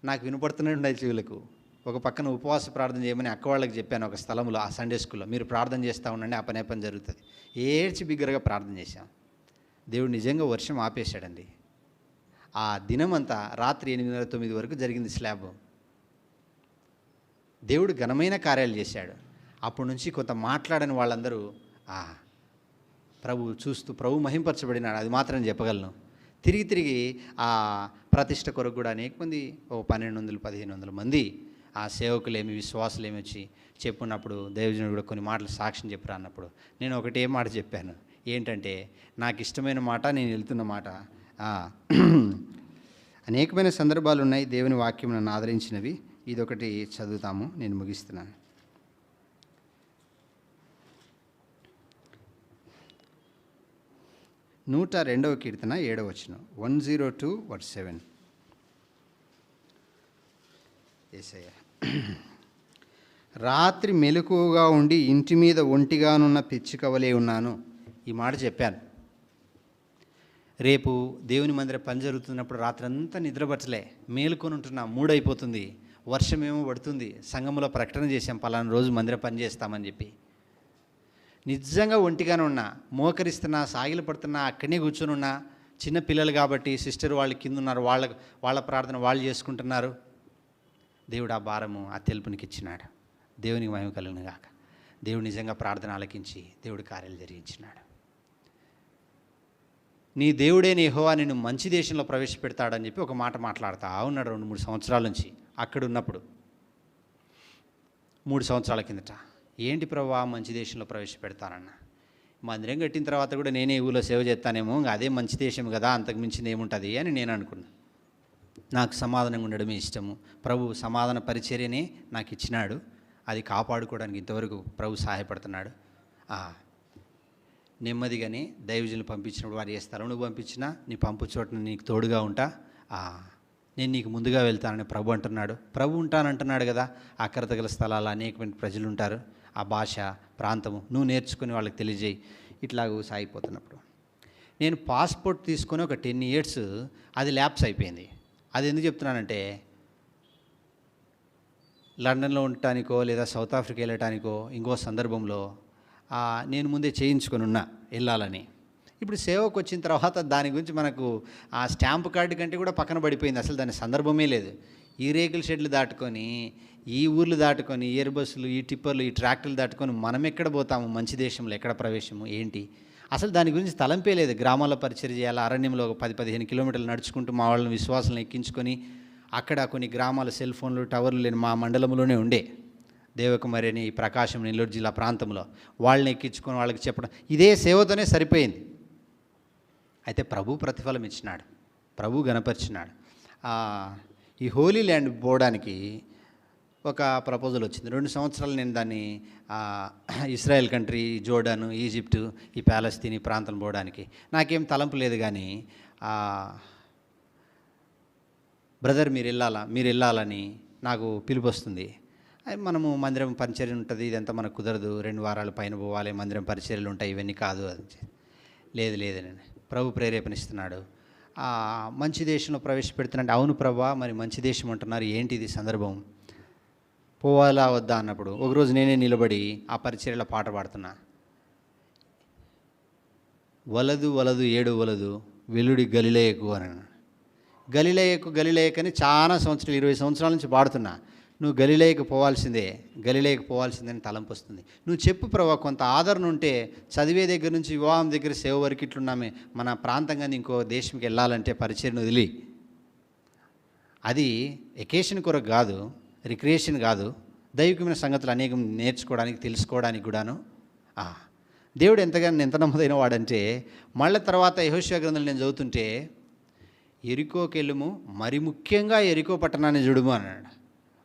నాకు వినపడుతూనే ఉండాలి చెవులకు. ఒక పక్కన ఉపవాస ప్రార్థన చేయమని అక్క వాళ్ళకి చెప్పాను ఒక స్థలంలో, ఆ సండే స్కూల్లో, మీరు ప్రార్థన చేస్తూ ఉండండి, ఆ పని జరుగుతుంది. ఏడ్చి బిగ్గరగా ప్రార్థన చేశాం. దేవుడు నిజంగా వర్షం ఆపేశాడండి. ఆ దినమంతా రాత్రి 8:30-9 వరకు జరిగింది స్లాబ్. దేవుడు ఘనమైన కార్యాలు చేశాడు. అప్పటి నుంచి కొంత మాట్లాడని వాళ్ళందరూ ప్రభు చూస్తూ ప్రభు మహింపరచబడినాడు, అది మాత్రం చెప్పగలను. తిరిగి ఆ ప్రతిష్ట కొరకు కూడా అనేక మంది, ఓ 1200-1500 మంది ఆ సేవకులేమి విశ్వాసులేమి వచ్చి చెప్పున్నప్పుడు దైవజనుడు కూడా కొన్ని మాటలు సాక్ష్యం చెప్పరా అన్నప్పుడు నేను ఒకటే మాట చెప్పాను. ఏంటంటే, నాకు ఇష్టమైన మాట, నేను వెళ్తున్న మాట. అనేకమైన సందర్భాలు ఉన్నాయి దేవుని వాక్యం నన్ను ఆదరించినవి. ఇదొకటి చదువుతాము, నేను ముగిస్తున్నాను. నూట 2వ కీర్తన 7వ వచనం, 102:7. యేసయ్య, రాత్రి మెలకువగా ఉండి ఇంటి మీద ఒంటిగానున్న పిచ్చికవలే ఉన్నాను. ఈ మాట చెప్పాను. రేపు దేవుని మందిర పని జరుగుతున్నప్పుడు రాత్రంతా నిద్రపట్టలే, మేలుకొని ఉంటున్నా. 3 అయిపోతుంది, వర్షమేమో పడుతుంది. సంఘంలో ప్రకటన చేశాం, పలానా రోజు మందిర పని చేస్తామని చెప్పి. నిజంగా ఒంటిగానే ఉన్నా, మోకరిస్తున్నా, సాగిలు పడుతున్నా, అక్కడనే కూర్చొని ఉన్నా. చిన్న పిల్లలు కాబట్టి సిస్టర్ వాళ్ళు కింద ఉన్నారు, వాళ్ళ ప్రార్థన వాళ్ళు చేసుకుంటున్నారు. దేవుడు ఆ భారము ఆ తెలుపునికి ఇచ్చినాడు. దేవునికి మహిమ కలుగును గాక. దేవుడు నిజంగా ప్రార్థన ఆలకించి దేవుడి కార్యాలు జరిగించినాడు. నీ దేవుడే నీ యెహోవా నిన్ను మంచి దేశంలో ప్రవేశపెడతాడని చెప్పి ఒక మాట మాట్లాడుతూ ఉన్నాడు 2-3 సంవత్సరాల నుంచి. అక్కడ ఉన్నప్పుడు 3 సంవత్సరాల కిందట, ఏంటి ప్రభువా మంచి దేశంలో ప్రవేశపెడతానన్న. మందిరం కట్టిన తర్వాత కూడా నేనే ఊళ్ళో సేవ చేస్తానేమో, ఇంకా అదే మంచి దేశం కదా, అంతకు మించింది ఏముంటుంది అని నేను అనుకున్నాను. నాకు సమాధానంగా ఉండడమే ఇష్టము. ప్రభు సమాధాన పరిచర్యనే నాకు ఇచ్చినాడు, అది కాపాడుకోవడానికి ఇంతవరకు ప్రభు సహాయపడుతున్నాడు. నెమ్మదిగానే దైవజనులు పంపించినప్పుడు వారు ఏ స్థలంలో పంపించినా నీ పంపు చోటున నీకు తోడుగా ఉంటా, నేను నీకు ముందుగా వెళ్తానని ప్రభు అంటున్నాడు. ప్రభు ఉంటానంటున్నాడు కదా. అక్కరత గల స్థలాలు అనేకమైన ప్రజలు ఉంటారు, ఆ భాష ప్రాంతము నువ్వు నేర్చుకుని వాళ్ళకి తెలియజేయి. ఇట్లాగూ సాగిపోతున్నప్పుడు నేను పాస్పోర్ట్ తీసుకొని ఒక 10 years అది ల్యాప్స్ అయిపోయింది. అది ఎందుకు చెప్తున్నానంటే, లండన్లో ఉండటానికో లేదా సౌత్ ఆఫ్రికా వెళ్ళటానికో ఇంకో సందర్భంలో నేను ముందే చేయించుకొని ఉన్నా వెళ్ళాలని. ఇప్పుడు సేవకు వచ్చిన తర్వాత దాని గురించి మనకు ఆ స్టాంప్ కార్డు కంటే కూడా పక్కన పడిపోయింది, అసలు దాని సందర్భమే లేదు. ఈ రేకుల షెడ్లు దాటుకొని, ఈ ఊర్లు దాటుకొని, ఈ ఎయిర్ బస్సులు, ఈ టిప్పర్లు, ఈ ట్రాక్టర్లు దాటుకొని మనం ఎక్కడ పోతాము? మంచి దేశంలో ఎక్కడ ప్రవేశము ఏంటి? అసలు దాని గురించి తలంపే లేదు. గ్రామాల్లో పరిచయం చేయాలి, అరణ్యంలో ఒక 10-15 కిలోమీటర్లు నడుచుకుంటూ మా వాళ్ళని విశ్వాసాలను ఎక్కించుకొని, అక్కడ కొన్ని గ్రామాల సెల్ ఫోన్లు, టవర్లు లేని మా మండలంలోనే ఉండే దేవకుమారి అని ఈ ప్రకాశం, నెల్లూరు జిల్లా ప్రాంతంలో వాళ్ళని ఎక్కించుకొని వాళ్ళకి చెప్పడం, ఇదే సేవతోనే సరిపోయింది. అయితే ప్రభు ప్రతిఫలం ఇచ్చినాడు, ప్రభు గణపరిచినాడు. ఈ హోలీ ల్యాండ్ పోవడానికి ఒక ప్రపోజల్ వచ్చింది. 2 సంవత్సరాలు నేను దాన్ని ఇస్రాయెల్ కంట్రీ, జోర్డాన్, ఈజిప్టు, ఈ ప్యాలెస్తీన్ ఈ ప్రాంతం పోవడానికి నాకేం తలంపు లేదు. కానీ బ్రదర్ మీరు వెళ్ళాలని నాకు పిలుపు వస్తుంది. మనము మందిరం పరిచర్య ఉంటుంది, ఇదంతా మనకు కుదరదు, 2 వారాల పైన పోవాలి, మందిరం పరిచర్యలు ఉంటాయి, ఇవన్నీ కాదు అని. లేదు నేను ప్రభు ప్రేరేపణిస్తున్నాడు. మంచి దేశంలో ప్రవేశపెడుతున్నాడు. అవును ప్రభా, మరి మంచి దేశం అంటున్నారు, ఏంటిది సందర్భం, పోవాలా వద్దా అన్నప్పుడు ఒకరోజు నేనే నిలబడి ఆ పరిచర్యలో పాట పాడుతున్నా. వలదు వలదు ఏడు వలదు వెలుడి గలిలయకు అని. గలిలయకు అని చాలా సంవత్సరాలు, 20 సంవత్సరాల నుంచి పాడుతున్నా. నువ్వు గలిలయకు పోవాల్సిందే అని తలంపు వస్తుంది. నువ్వు చెప్పు ప్రభా, కొంత ఆదరణ ఉంటే చదివే దగ్గర నుంచి వివాహం దగ్గర సేవ వరకు ఇట్లున్నామే, మన ప్రాంతంగా ఇంకో దేశంకి వెళ్ళాలంటే పరిచర్ను వదిలి, అది ఎకేషన్ కొరకు కాదు, రిక్రియేషన్ కాదు, దైవికమైన సంగతులు అనేకం నేర్చుకోవడానికి, తెలుసుకోవడానికి కూడాను. దేవుడు ఎంత నమ్మదైన వాడంటే, మళ్ళీ తర్వాత యెహోషువ గ్రంథంలో నేను చదువుతుంటే, ఎరికోకెళ్ళుము, మరి ముఖ్యంగా ఎరికో పట్టణాన్ని చూడుము అన్నాడు.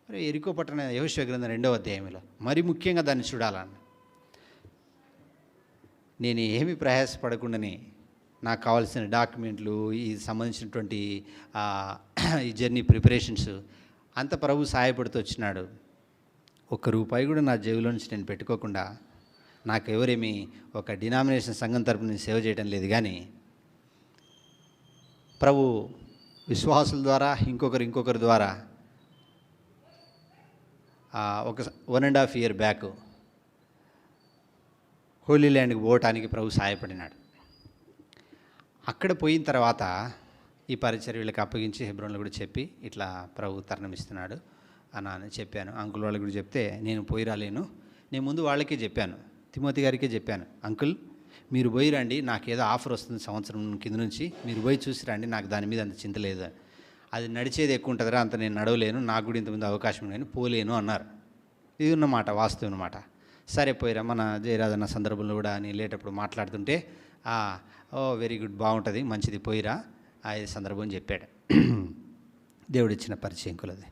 మరి ఎరికో పట్టణం యెహోషువ గ్రంథం 2వ అధ్యాయంలో మరి ముఖ్యంగా దాన్ని చూడాలని నేను ఏమీ ప్రయాసపడకుండానే నాకు కావాల్సిన డాక్యుమెంట్లు, ఈ సంబంధించినటువంటి ఈ జర్నీ ప్రిపరేషన్స్ అంత ప్రభు సహాయపడుతూ వచ్చినాడు. ₹1 కూడా నా జేబులో నుంచి నేను పెట్టుకోకుండా, నాకు ఎవరేమీ ఒక డినామినేషన్ సంఘం తరపున నేను సేవ చేయడం లేదు. కానీ ప్రభు విశ్వాసుల ద్వారా ఇంకొకరి ద్వారా ఒక 1.5 year బ్యాక్ హోలీ ల్యాండ్కి పోవటానికి ప్రభు సహాయపడినాడు. అక్కడ పోయిన తర్వాత ఈ పరిచర్య వీళ్ళకి అప్పగించి హెబ్రోన్లో కూడా చెప్పి, ఇట్లా ప్రభు తరుణం ఇస్తున్నాడు అని చెప్పాను. అంకుల్ వాళ్ళకి కూడా చెప్తే, నేను పోయి రాలేను. నేను ముందు వాళ్ళకే చెప్పాను, తిమోతి గారికే చెప్పాను, అంకుల్ మీరు పోయి రండి, నాకు ఏదో ఆఫర్ వస్తుంది సంవత్సరం కింద నుంచి, మీరు పోయి చూసి రండి, నాకు దాని మీద అంత చింత లేదు, అది నడిచేది ఎక్కువ ఉంటుందిరా, అంత నేను నడవలేను, నాకు కూడా ఇంతమంది అవకాశం లేని పోలేను అన్నారు. ఇది ఉన్నమాట, వాస్తవం అన్నమాట. సరే పోయిరా, మన జయరాజన్న సందర్భంలో కూడా అని వెళ్ళేటప్పుడు మాట్లాడుతుంటే, వెరీ గుడ్, బాగుంటుంది, మంచిది, పోయిరా ఈ సందర్భం చెప్పాడు. దేవుడు ఇచ్చిన పరిచయం కొలది.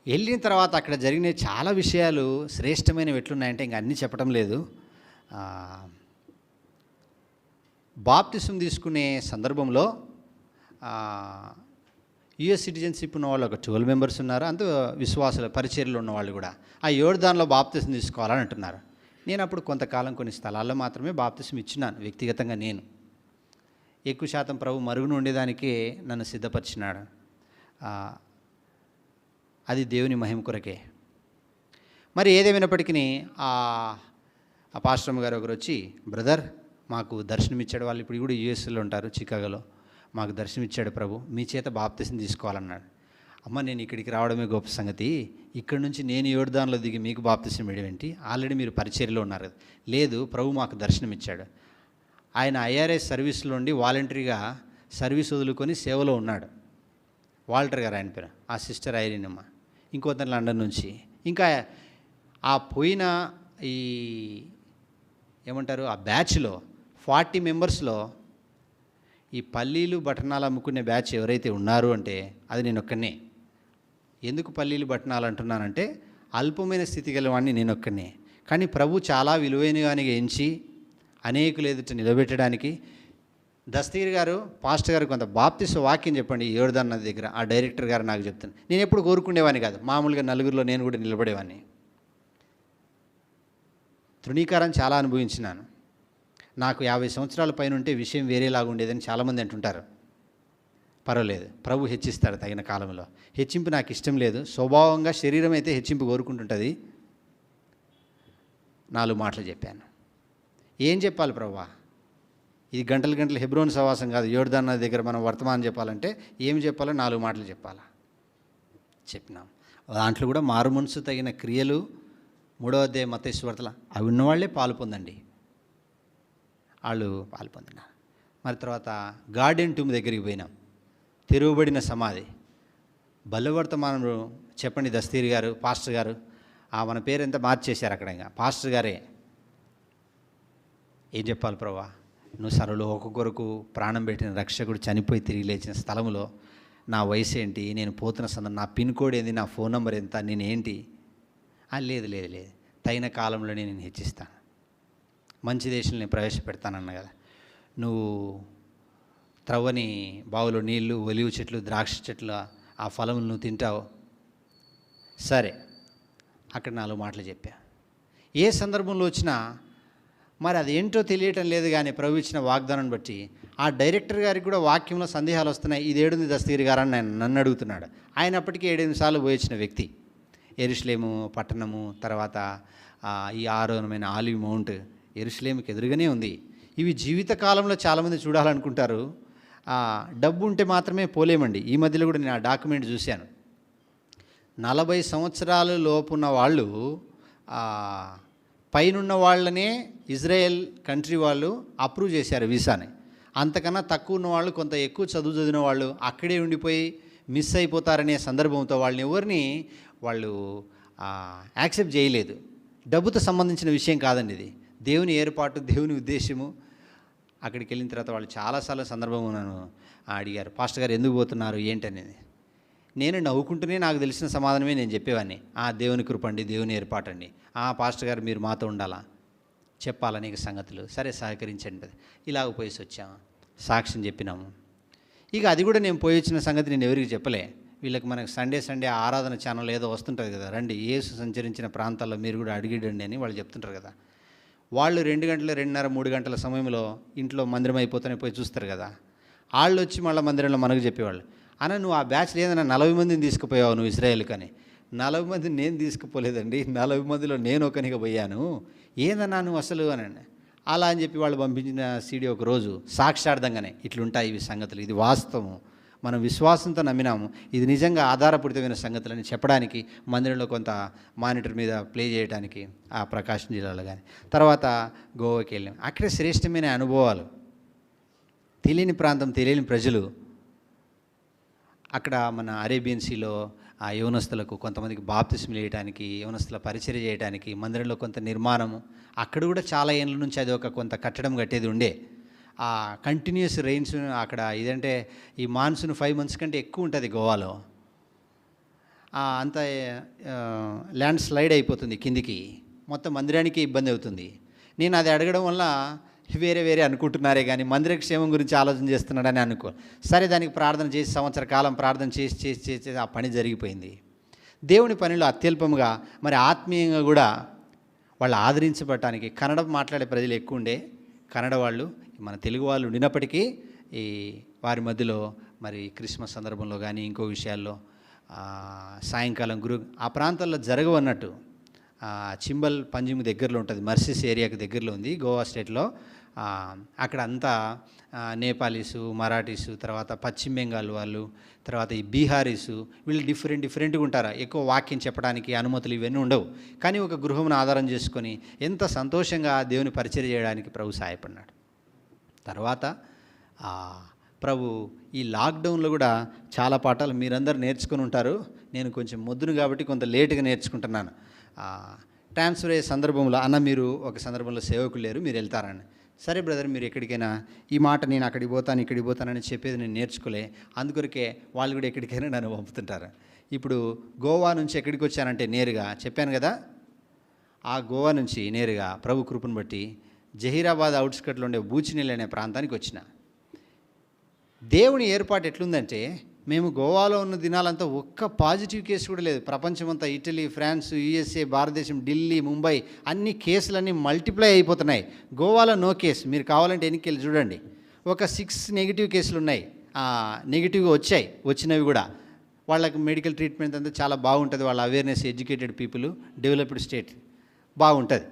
వెళ్ళిన తర్వాత అక్కడ జరిగిన చాలా విషయాలు శ్రేష్టమైనవి ఎట్లున్నాయంటే ఇంకా అన్నీ చెప్పడం లేదు. బాప్టిజం తీసుకునే సందర్భంలో యుఎస్ సిటిజన్షిప్ ఉన్న వాళ్ళు ఒక 12 members ఉన్నారు. అంత విశ్వాసాల పరిచర్యలు ఉన్న వాళ్ళు కూడా ఆ యోర్దాన్లో బాప్తిసం తీసుకోవాలని అంటున్నారు. నేను అప్పుడు కొంతకాలం కొన్ని స్థలాల్లో మాత్రమే బాప్తిసం ఇచ్చినాను వ్యక్తిగతంగా. నేను ఎక్కువ శాతం ప్రభు మరుగున ఉండేదానికే నన్ను సిద్ధపరిచినాడు. అది దేవుని మహిమ కొరకే. మరి ఏదేమైనప్పటికీ ఆ పాస్టర్ గారు ఒకరు వచ్చి, బ్రదర్ మాకు దర్శనమిచ్చాడు, వాళ్ళు ఇప్పుడు కూడా యూఎస్లో ఉంటారు, చికాగోలో, మాకు దర్శనమిచ్చాడు ప్రభు, మీ చేత బాప్తిసం తీసుకోవాలన్నాడు. అమ్మ, నేను ఇక్కడికి రావడమే గొప్ప సంగతి, ఇక్కడ నుంచి నేను యోర్దాన్లో దిగి మీకు బాప్తిసం ఇవ్వడం ఏంటి, ఆల్రెడీ మీరు పరిచర్యలో ఉన్నారు. లేదు, ప్రభు మాకు దర్శనమిచ్చాడు. ఆయన ఐఆర్ఎస్ సర్వీస్లో ఉండి వాలంటరీగా సర్వీస్ వదులుకొని సేవలో ఉన్నాడు. వాల్టర్ గారు ఆయన పేరు, ఆ సిస్టర్ ఐరినమ్మ, ఇంకొంత లండన్ నుంచి. ఇంకా ఆ పోయిన ఈ ఏమంటారు ఆ బ్యాచ్లో 40 members ఈ పల్లీలు బఠనాలు అమ్ముకునే బ్యాచ్ ఎవరైతే ఉన్నారు అంటే అది నేను ఒక్కనే. ఎందుకు పల్లీలు బఠనాలు అంటున్నానంటే, అల్పమైన స్థితి గలవాడిని నేను ఒక్కనే. కానీ ప్రభు చాలా విలువైనగాని ఎంచి అనేకులు ఎదుట నిలబెట్టడానికి, దస్తగిరి గారు పాస్టర్ గారు కొంత బాప్తిస్మ వాక్యం చెప్పండి యోర్దాన్ నది దగ్గర, ఆ డైరెక్టర్ గారు నాకు చెప్తాను. నేను ఎప్పుడు కోరుకునేవాడిని కాదు, మామూలుగా నలుగురిలో నేను కూడా నిలబడేవాడిని. తృణీకారం చాలా అనుభవించినాను. నాకు 50 సంవత్సరాల పైన ఉంటే విషయం వేరేలాగా ఉండేదని చాలామంది అంటుంటారు. పర్వాలేదు, ప్రభు హెచ్చిస్తాడు తగిన కాలంలో. హెచ్చింపు నాకు ఇష్టం లేదు. స్వభావంగా శరీరం అయితే హెచ్చింపు కోరుకుంటుంటుంది. 4 మాటలు చెప్పాను. ఏం చెప్పాలి ప్రభువా, ఇది గంటలు హెబ్రోన్ సహవాసం కాదు, యోర్దాన్ నది దగ్గర మనం వర్తమానం చెప్పాలంటే ఏం చెప్పాలో 4 మాటలు చెప్పాలా. చెప్పినాం. దాంట్లో కూడా మారు మనసు తగిన క్రియలు 3వ అధ్యాయం మత్తయి సువార్తలో అవి ఉన్నవాళ్ళే పాలు పొందండి, వాళ్ళు పాలు పొందినారు. మరి తర్వాత గార్డెన్ టూమ్ దగ్గరికి పోయినాం, తెరవబడిన సమాధి. బల్లవర్తమానం చెప్పండి దస్తీర్ గారు, పాస్టర్ గారు, మన పేరు ఎంత మార్చేశారు అక్కడ. ఇంకా పాస్టర్ గారే ఏం చెప్పాలి ప్రభా, నువ్వు సర్వలోక కొరకు ప్రాణం పెట్టిన రక్షకుడు చనిపోయి తిరిగి లేచిన స్థలంలో నా వయసు ఏంటి, నేను పోతున్న సందర్భం, నా పిన్ కోడ్ ఏంది, నా ఫోన్ నెంబర్ ఎంత, నేనేంటి? లేదు లేదు లేదు, తగిన కాలంలో నేను హెచ్చిస్తాను, మంచి దేశంలో నేను ప్రవేశపెడతానన్న కదా. నువ్వు త్రవ్వని బావులో నీళ్లు, ఒలివ చెట్లు, ద్రాక్ష చెట్లు, ఆ ఫలములు నువ్వు తింటావు. సరే, అక్కడ 4 మాటలు చెప్పా. ఏ సందర్భంలో వచ్చినా మరి అదేంటో తెలియటం లేదు, కానీ ప్రభు ఇచ్చిన వాగ్దానం బట్టి ఆ డైరెక్టర్ గారికి కూడా వాక్యంలో సందేహాలు వస్తున్నాయి. ఇది ఏడుంది దస్తగిరి గారు అని నన్ను అడుగుతున్నాడు. ఆయన అప్పటికీ 7-8 సార్లు పోయి వచ్చిన వ్యక్తి. యెరూషలేము పట్టణము, తర్వాత ఈ ఆరోహణమైన ఆలివ్ మౌంట్ యెరూషలేముకి ఎదురుగానే ఉంది. ఇవి జీవితకాలంలో చాలామంది చూడాలనుకుంటారు, డబ్బు ఉంటే మాత్రమే పోలేమండి. ఈ మధ్యలో కూడా నేను ఆ డాక్యుమెంట్ చూశాను. 40 సంవత్సరాల లోపున్న వాళ్ళు, పైనున్న వాళ్ళనే ఇజ్రాయెల్ కంట్రీ వాళ్ళు అప్రూవ్ చేశారు వీసాని. అంతకన్నా తక్కువ ఉన్న వాళ్ళు, కొంత ఎక్కువ చదువు చదివిన వాళ్ళు అక్కడే ఉండిపోయి మిస్ అయిపోతారనే సందర్భంతో వాళ్ళని ఎవరిని వాళ్ళు యాక్సెప్ట్ చేయలేదు. డబ్బుతో సంబంధించిన విషయం కాదండి ఇది, దేవుని ఏర్పాటు, దేవుని ఉద్దేశము. అక్కడికి వెళ్ళిన తర్వాత వాళ్ళు చాలాసార్లు సందర్భం నన్ను అడిగారు, పాస్టర్ గారు ఎందుకు పోతున్నారు ఏంటనేది. నేను నవ్వుకుంటూనే నాకు తెలిసిన సమాధానమే నేను చెప్పేవాడిని, దేవుని కృపండి, దేవుని ఏర్పాటండి. పాస్టర్ గారు మీరు మాతో ఉండాలా, చెప్పాలా నీకు సంగతులు, సరే సహకరించండి. ఇలాగ పోయేసి వచ్చాము, సాక్ష్యం చెప్పినాము. ఇక అది కూడా నేను పోయి వచ్చిన సంగతి నేను ఎవరికి చెప్పలే. వీళ్ళకి మనకు సండే ఆరాధన ఛానల్ ఏదో వస్తుంటుంది కదా, రండి యేసు సంచరించిన ప్రాంతాల్లో మీరు కూడా అడిగిడండి అని వాళ్ళు చెప్తుంటారు కదా. వాళ్ళు 2 గంటలు, 2:30, 3 గంటల సమయంలో ఇంట్లో మందిరం అయిపోతూనే పోయి చూస్తారు కదా. వాళ్ళు వచ్చి మళ్ళీ మందిరంలో మనకు చెప్పేవాళ్ళు, అన్న నువ్వు ఆ బ్యాచ్ లేదన్నా 40 మందిని తీసుకుపోయావు నువ్వు ఇజ్రాయేల్కి అని. 40 మందిని నేను తీసుకుపోలేదండి, 40 మందిలో నేను ఒకనిగా పోయాను, ఏందన్నా నువ్వు అసలు అని. అలా అని చెప్పి వాళ్ళు పంపించిన సీడీ ఒకరోజు సాక్షార్థంగానే ఇట్లుంటాయి ఇవి సంగతులు, ఇది వాస్తవం, మనం విశ్వాసంతో నమ్మినాము, ఇది నిజంగా ఆధారపూరితమైన సంగతులని చెప్పడానికి మందిరంలో కొంత మానిటర్ మీద ప్లే చేయడానికి ఆ ప్రకాశం జిల్లాలో. కానీ తర్వాత గోవాకి వెళ్ళాం. అక్కడే శ్రేష్టమైన అనుభవాలు, తెలియని ప్రాంతం, తెలియని ప్రజలు. అక్కడ మన అరేబియన్ సీలో ఆ యవనస్తులకు కొంతమందికి బాప్తిస్మలు వేయడానికి, యవనస్తుల పరిచర్య చేయడానికి మందిరంలో కొంత నిర్మాణము. అక్కడ కూడా చాలా ఏళ్ళ నుంచి అది ఒక కొంత కట్టడం కట్టేది ఉండే. ఆ కంటిన్యూస్ రెయిన్స్ అక్కడ, ఇదంటే ఈ మాన్సూన్ 5 months కంటే ఎక్కువ ఉంటుంది గోవాలో. అంత ల్యాండ్ స్లైడ్ అయిపోతుంది కిందికి, మొత్తం మందిరానికి ఇబ్బంది అవుతుంది. నేను అది అడగడం వల్ల వేరే అనుకుంటున్నారే కానీ మందిర క్షేమం గురించి ఆలోచన చేస్తున్నాడని అనుకో. సరే, దానికి ప్రార్థన చేసి సంవత్సర కాలం ప్రార్థన చేసి ఆ పని జరిగిపోయింది. దేవుని పనిలో అత్యల్పంగా మరి ఆత్మీయంగా కూడా వాళ్ళు ఆదరించబడటానికి కన్నడ మాట్లాడే ప్రజలు ఎక్కువ ఉండే. కన్నడ వాళ్ళు, మన తెలుగు వాళ్ళు ఉండినప్పటికీ ఈ వారి మధ్యలో మరి క్రిస్మస్ సందర్భంలో కానీ ఇంకో విషయాల్లో సాయంకాలం ఆ ప్రాంతాల్లో జరగవన్నట్టు. చింబల్ పంజిమ్ దగ్గరలో ఉంటుంది, మర్సిస్ ఏరియాకి దగ్గరలో ఉంది గోవా స్టేట్లో. అక్కడ అంతా నేపాలీసు, మరాఠీసు, తర్వాత పశ్చిమ బెంగాల్ వాళ్ళు, తర్వాత ఈ బీహారీసు, వీళ్ళు డిఫరెంట్గా ఉంటారు. ఎక్కువ వాక్యం చెప్పడానికి అనుమతులు ఇవన్నీ ఉండవు. కానీ ఒక గృహమును ఆధారం చేసుకొని ఎంత సంతోషంగా దేవుని పరిచర్య చేయడానికి ప్రభు సహాయపడినాడు. తర్వాత ప్రభు ఈ లాక్డౌన్లో కూడా చాలా పాఠాలు మీరందరూ నేర్చుకుని ఉంటారు. నేను కొంచెం మొద్దును కాబట్టి కొంత లేటుగా నేర్చుకుంటున్నాను. ట్రాన్స్ఫర్ అయ్యే సందర్భంలో, అన్న మీరు ఒక సందర్భంలో సేవకులు లేరు, మీరు వెళ్తారని. సరే బ్రదర్, మీరు ఎక్కడికైనా, ఈ మాట నేను అక్కడికి పోతానని చెప్పేది నేను నేర్చుకోలే. అందుకొరకే వాళ్ళు కూడా ఎక్కడికైనా నన్ను పంపుతుంటారు. ఇప్పుడు గోవా నుంచి ఎక్కడికి వచ్చానంటే నేరుగా చెప్పాను కదా, ఆ గోవా నుంచి నేరుగా ప్రభు కృపను బట్టి జహీరాబాద్ అవుట్స్కట్లో ఉండే బూచినెల్ అనే ప్రాంతానికి వచ్చిన. దేవుని ఏర్పాటు ఎట్లుందంటే, మేము గోవాలో ఉన్న దినాలంతా ఒక్క పాజిటివ్ కేసు కూడా లేదు. ప్రపంచమంతా ఇటలీ, ఫ్రాన్స్, యూఎస్ఏ, భారతదేశం, ఢిల్లీ, ముంబై అన్ని కేసులన్నీ మల్టిప్లై అయిపోతున్నాయి. గోవాలో నో కేసు. మీరు కావాలంటే ఎన్నికలు చూడండి, ఒక 6 నెగిటివ్ కేసులు ఉన్నాయి. నెగిటివ్గా వచ్చినవి కూడా. వాళ్ళకి మెడికల్ ట్రీట్మెంట్ అంతా చాలా బాగుంటుంది. వాళ్ళ awareness, educated people, developed state బాగుంటుంది.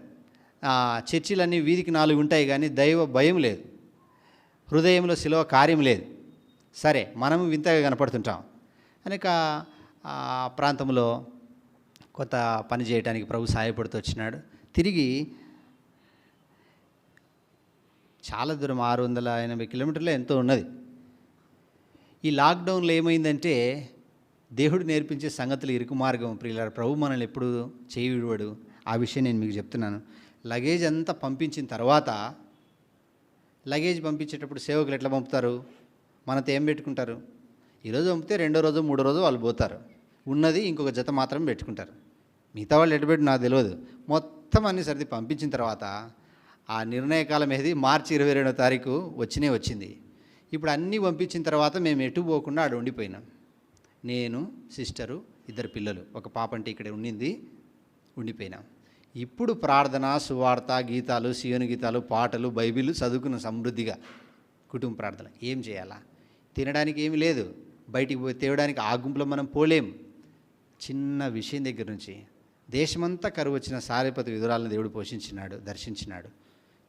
చర్చిలన్నీ వీధికి 4 ఉంటాయి, కానీ దైవ భయం లేదు, హృదయంలో శిలువ కార్యం లేదు. సరే, మనము వింతగా కనపడుతుంటాం. కనుక ఆ ప్రాంతంలో కొంత పని చేయడానికి ప్రభు సహాయపడుతూ వచ్చినాడు. తిరిగి చాలా దూరం 680 కిలోమీటర్లు ఎంతో ఉన్నది. ఈ లాక్డౌన్లో ఏమైందంటే దేవుడు నేర్పించే సంగతులు ఇరుకు మార్గం ప్రియులారా. ప్రభు మనల్ని ఎప్పుడు చేయి విడువడు. ఆ విషయం నేను మీకు చెప్తున్నాను. లగేజ్ అంతా పంపించిన తర్వాత, లగేజ్ పంపించేటప్పుడు సేవకులు ఎట్లా పంపుతారు? మనతో ఏం పెట్టుకుంటారు? ఈరోజు పంపితే రెండో రోజు మూడో రోజు వాళ్ళు పోతారు. ఉన్నది ఇంకొక జత మాత్రం పెట్టుకుంటారు. మిగతా వాళ్ళు ఎటు పెట్టి నాకు తెలియదు. మొత్తం అన్ని సర్ది పంపించిన తర్వాత ఆ నిర్ణయకాలం ఏది మార్చి 22వ తారీఖు వచ్చింది. ఇప్పుడు అన్నీ పంపించిన తర్వాత మేము ఎటు పోకుండా ఆడ ఉండిపోయినాం. నేను, సిస్టరు, 2 పిల్లలు, ఒక పాప అంటే ఇక్కడ ఉండిపోయినాం. ఇప్పుడు ప్రార్థన, సువార్త, గీతాలు, సియోను గీతాలు, పాటలు, బైబిల్ చదువుకున్న సమృద్ధిగా కుటుంబ ప్రార్థన. ఏం చేయాలా? తినడానికి ఏమీ లేదు. బయటికి పోయి తేవడానికి ఆ గుంపులో మనం పోలేం. చిన్న విషయం దగ్గర నుంచి దేశమంతా కరువు వచ్చిన సారేపతి విధురాలను దేవుడు పోషించినాడు, దర్శించినాడు.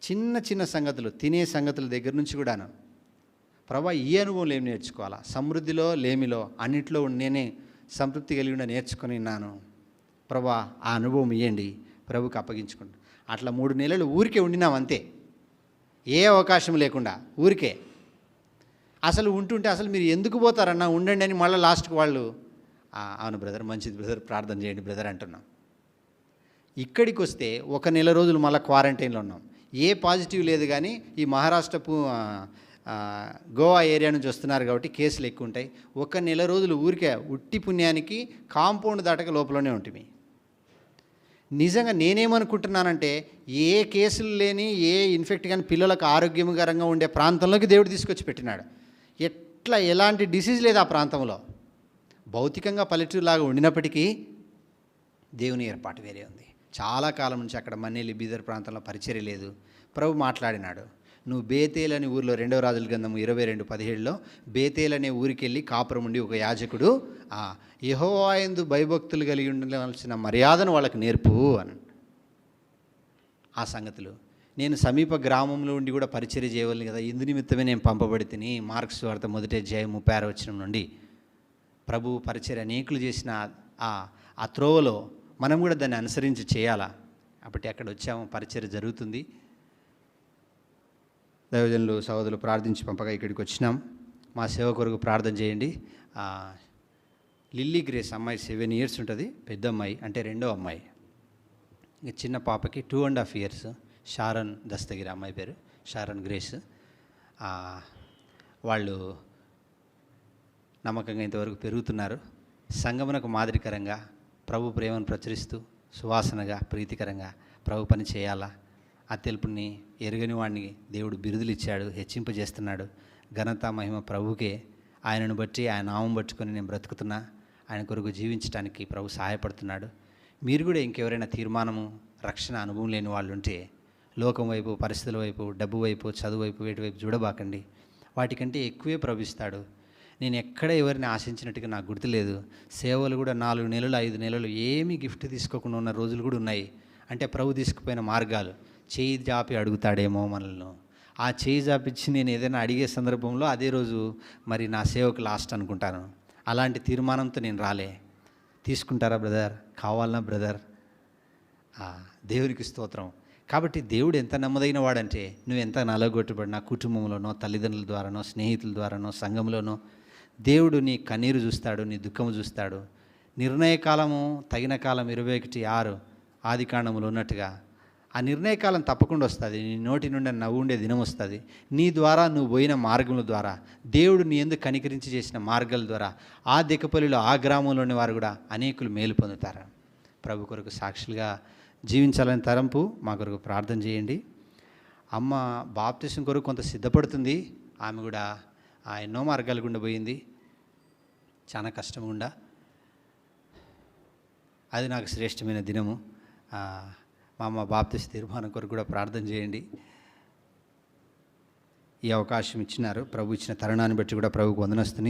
చిన్న చిన్న సంగతులు, తినే సంగతుల దగ్గర నుంచి కూడాను ప్రభా ఈ అనుభవంలో ఏం నేర్చుకోవాలా? సమృద్ధిలో లేమిలో అన్నింటిలో నేనే సంతృప్తి కలిగి ఉండి నేర్చుకొని ఉన్నాను. ప్రభా ఆ అనుభవం ఇవ్వండి, ప్రభుకి అప్పగించుకుంటాను. అట్లా 3 నెలలు ఊరికే ఉండినాం అంతే, ఏ అవకాశం లేకుండా ఊరికే. అసలు ఉంటుంటే అసలు మీరు ఎందుకు పోతారన్నా, ఉండండి అని మళ్ళీ లాస్ట్కి వాళ్ళు అవును బ్రదర్, మంచిది బ్రదర్, ప్రార్థన చేయండి బ్రదర్ అంటున్నాం. ఇక్కడికి వస్తే 1 నెల రోజులు మళ్ళీ క్వారంటైన్లో ఉన్నాం. ఏ పాజిటివ్ లేదు. కానీ ఈ మహారాష్ట్ర గోవా ఏరియా నుంచి వస్తున్నారు కాబట్టి కేసులు ఎక్కువ ఉంటాయి. 1 నెల రోజులు ఊరికే ఉట్టి పుణ్యానికి కాంపౌండ్ దాటక లోపలనే ఉంటుంది. నిజంగా నేనేమనుకుంటున్నానంటే, ఏ కేసులు లేని, ఏ ఇన్ఫెక్ట్ కానీ పిల్లలకు ఆరోగ్యకరంగా ఉండే ప్రాంతంలోకి దేవుడు తీసుకొచ్చి పెట్టినాడు. ఎలాంటి డిసీజ్ లేదు ఆ ప్రాంతంలో. భౌతికంగా పల్లెటూరులాగా ఉండినప్పటికీ దేవుని ఏర్పాటు వేరే ఉంది. చాలా కాలం నుంచి అక్కడ మన్నేలి బీదర్ ప్రాంతంలో పరిచర్య లేదు. ప్రభు మాట్లాడినాడు, నువ్వు బేతేల్ అనే ఊరిలో 2వ రాజుల గ్రంథం 22:17లో బేతేల్ అనే ఊరికి వెళ్ళి కాపురం ఉండి ఒక యాజకుడు యెహోవా యందు భయభక్తులు కలిగి ఉండవలసిన మర్యాదను వాళ్ళకి నేర్పు అని. ఆ సంగతులు నేను సమీప గ్రామంలో ఉండి కూడా పరిచర్య చేయవలను కదా, ఇందు నిమిత్తమే నేను పంపబడి తిని. మార్క్స్ సువార్త 1:36 నుండి ప్రభు పరిచర్య అనేకులు చేసిన ఆ త్రోవలో మనం కూడా దాన్ని అనుసరించి చేయాలా. కాబట్టి అక్కడ వచ్చాము, పరిచర్య జరుగుతుంది. దైవజనులు సహోదరులు ప్రార్థించి పంపగా ఇక్కడికి వచ్చినాం. మా సేవ కొరకు ప్రార్థన చేయండి. లిల్లీ గ్రేస్ అమ్మాయి 7 years ఉంటుంది, పెద్ద అమ్మాయి అంటే 2వ అమ్మాయి. ఇంకా చిన్న పాపకి 2.5 years, షారన్ దస్తగిరి అమ్మాయి పేరు, షారన్ గ్రేస్. వాళ్ళు నమ్మకంగా ఇంతవరకు పెరుగుతున్నారు. సంగమునకు మాదిరికరంగా ప్రభు ప్రేమను ప్రచురిస్తూ సువాసనగా ప్రీతికరంగా ప్రభు పని చేయాలా. ఆ తెలుపుని ఎరుగని వాడిని దేవుడు బిరుదులు ఇచ్చాడు, హెచ్చింపజేస్తున్నాడు. ఘనత మహిమ ప్రభుకే. ఆయనను బట్టి, ఆయన నామం పట్టుకొని నేను బ్రతుకుతున్నా, ఆయన కొరకు జీవించడానికి ప్రభు సహాయపడుతున్నాడు. మీరు కూడా ఇంకెవరైనా తీర్మానము, రక్షణ అనుభవం లేని వాళ్ళు ఉంటే లోకం వైపు, పరిస్థితుల వైపు, డబ్బు వైపు, చదువు వైపు, వేటి వైపు చూడబాకండి. వాటికంటే ఎక్కువే ప్రభు. నేను ఎక్కడ ఎవరిని ఆశించినట్టుగా నాకు గుర్తులేదు. సేవలు కూడా 4 నెలలు 5 నెలలు ఏమీ గిఫ్ట్ తీసుకోకుండా ఉన్న రోజులు కూడా ఉన్నాయి. అంటే ప్రభు తీసుకుపోయిన మార్గాలు. చేయి జాపి అడుగుతాడేమో మనల్ని. ఆ చేయి జాపిచ్చి నేను ఏదైనా అడిగే సందర్భంలో అదే రోజు మరి నా సేవకు లాస్ట్ అనుకుంటాను. అలాంటి తీర్మానంతో నేను రాలే. తీసుకుంటారా బ్రదర్? కావాలన్నా బ్రదర్? దేవునికి స్తోత్రం. కాబట్టి దేవుడు ఎంత నమ్మదగిన వాడంటే, నువ్వు ఎంత నలగొట్టబడినా కుటుంబంలోనో, తల్లిదండ్రుల ద్వారానో, స్నేహితుల ద్వారానో, సంఘంలోనో దేవుడు నీ కన్నీరు చూస్తాడు, నీ దుఃఖము చూస్తాడు. నిర్ణయకాలము తగిన కాలం 21:6 ఆదికాండములో ఉన్నట్టుగా ఆ నిర్ణయకాలం తప్పకుండా వస్తుంది. నీ నోటి నుండి నవ్వు ఉండే దినం వస్తుంది. నీ ద్వారా నువ్వు పోయిన మార్గముల ద్వారా, దేవుడు నీ ఎందుకు కనికరించి చేసిన మార్గాల ద్వారా ఆ దెక్కపల్లిలో, ఆ గ్రామంలోని వారు కూడా అనేకులు మేలు పొందుతారు. ప్రభు కొరకు సాక్షులుగా జీవించాలని తరంపు మా కొరకు ప్రార్థన చేయండి. అమ్మ బాప్తిసం కొరకు కొంత సిద్ధపడుతుంది. ఆమె కూడా ఎన్నో మార్గాలు గుండా పోయింది, చాలా కష్టం గుండా. అది నాకు శ్రేష్టమైన దినము. మా అమ్మ బాప్తిస తీర్మానం కొరకు కూడా ప్రార్థన చేయండి. ఈ అవకాశం ఇచ్చినారు. ప్రభు ఇచ్చిన తరుణాన్ని బట్టి కూడా ప్రభుకు వందనస్తుని.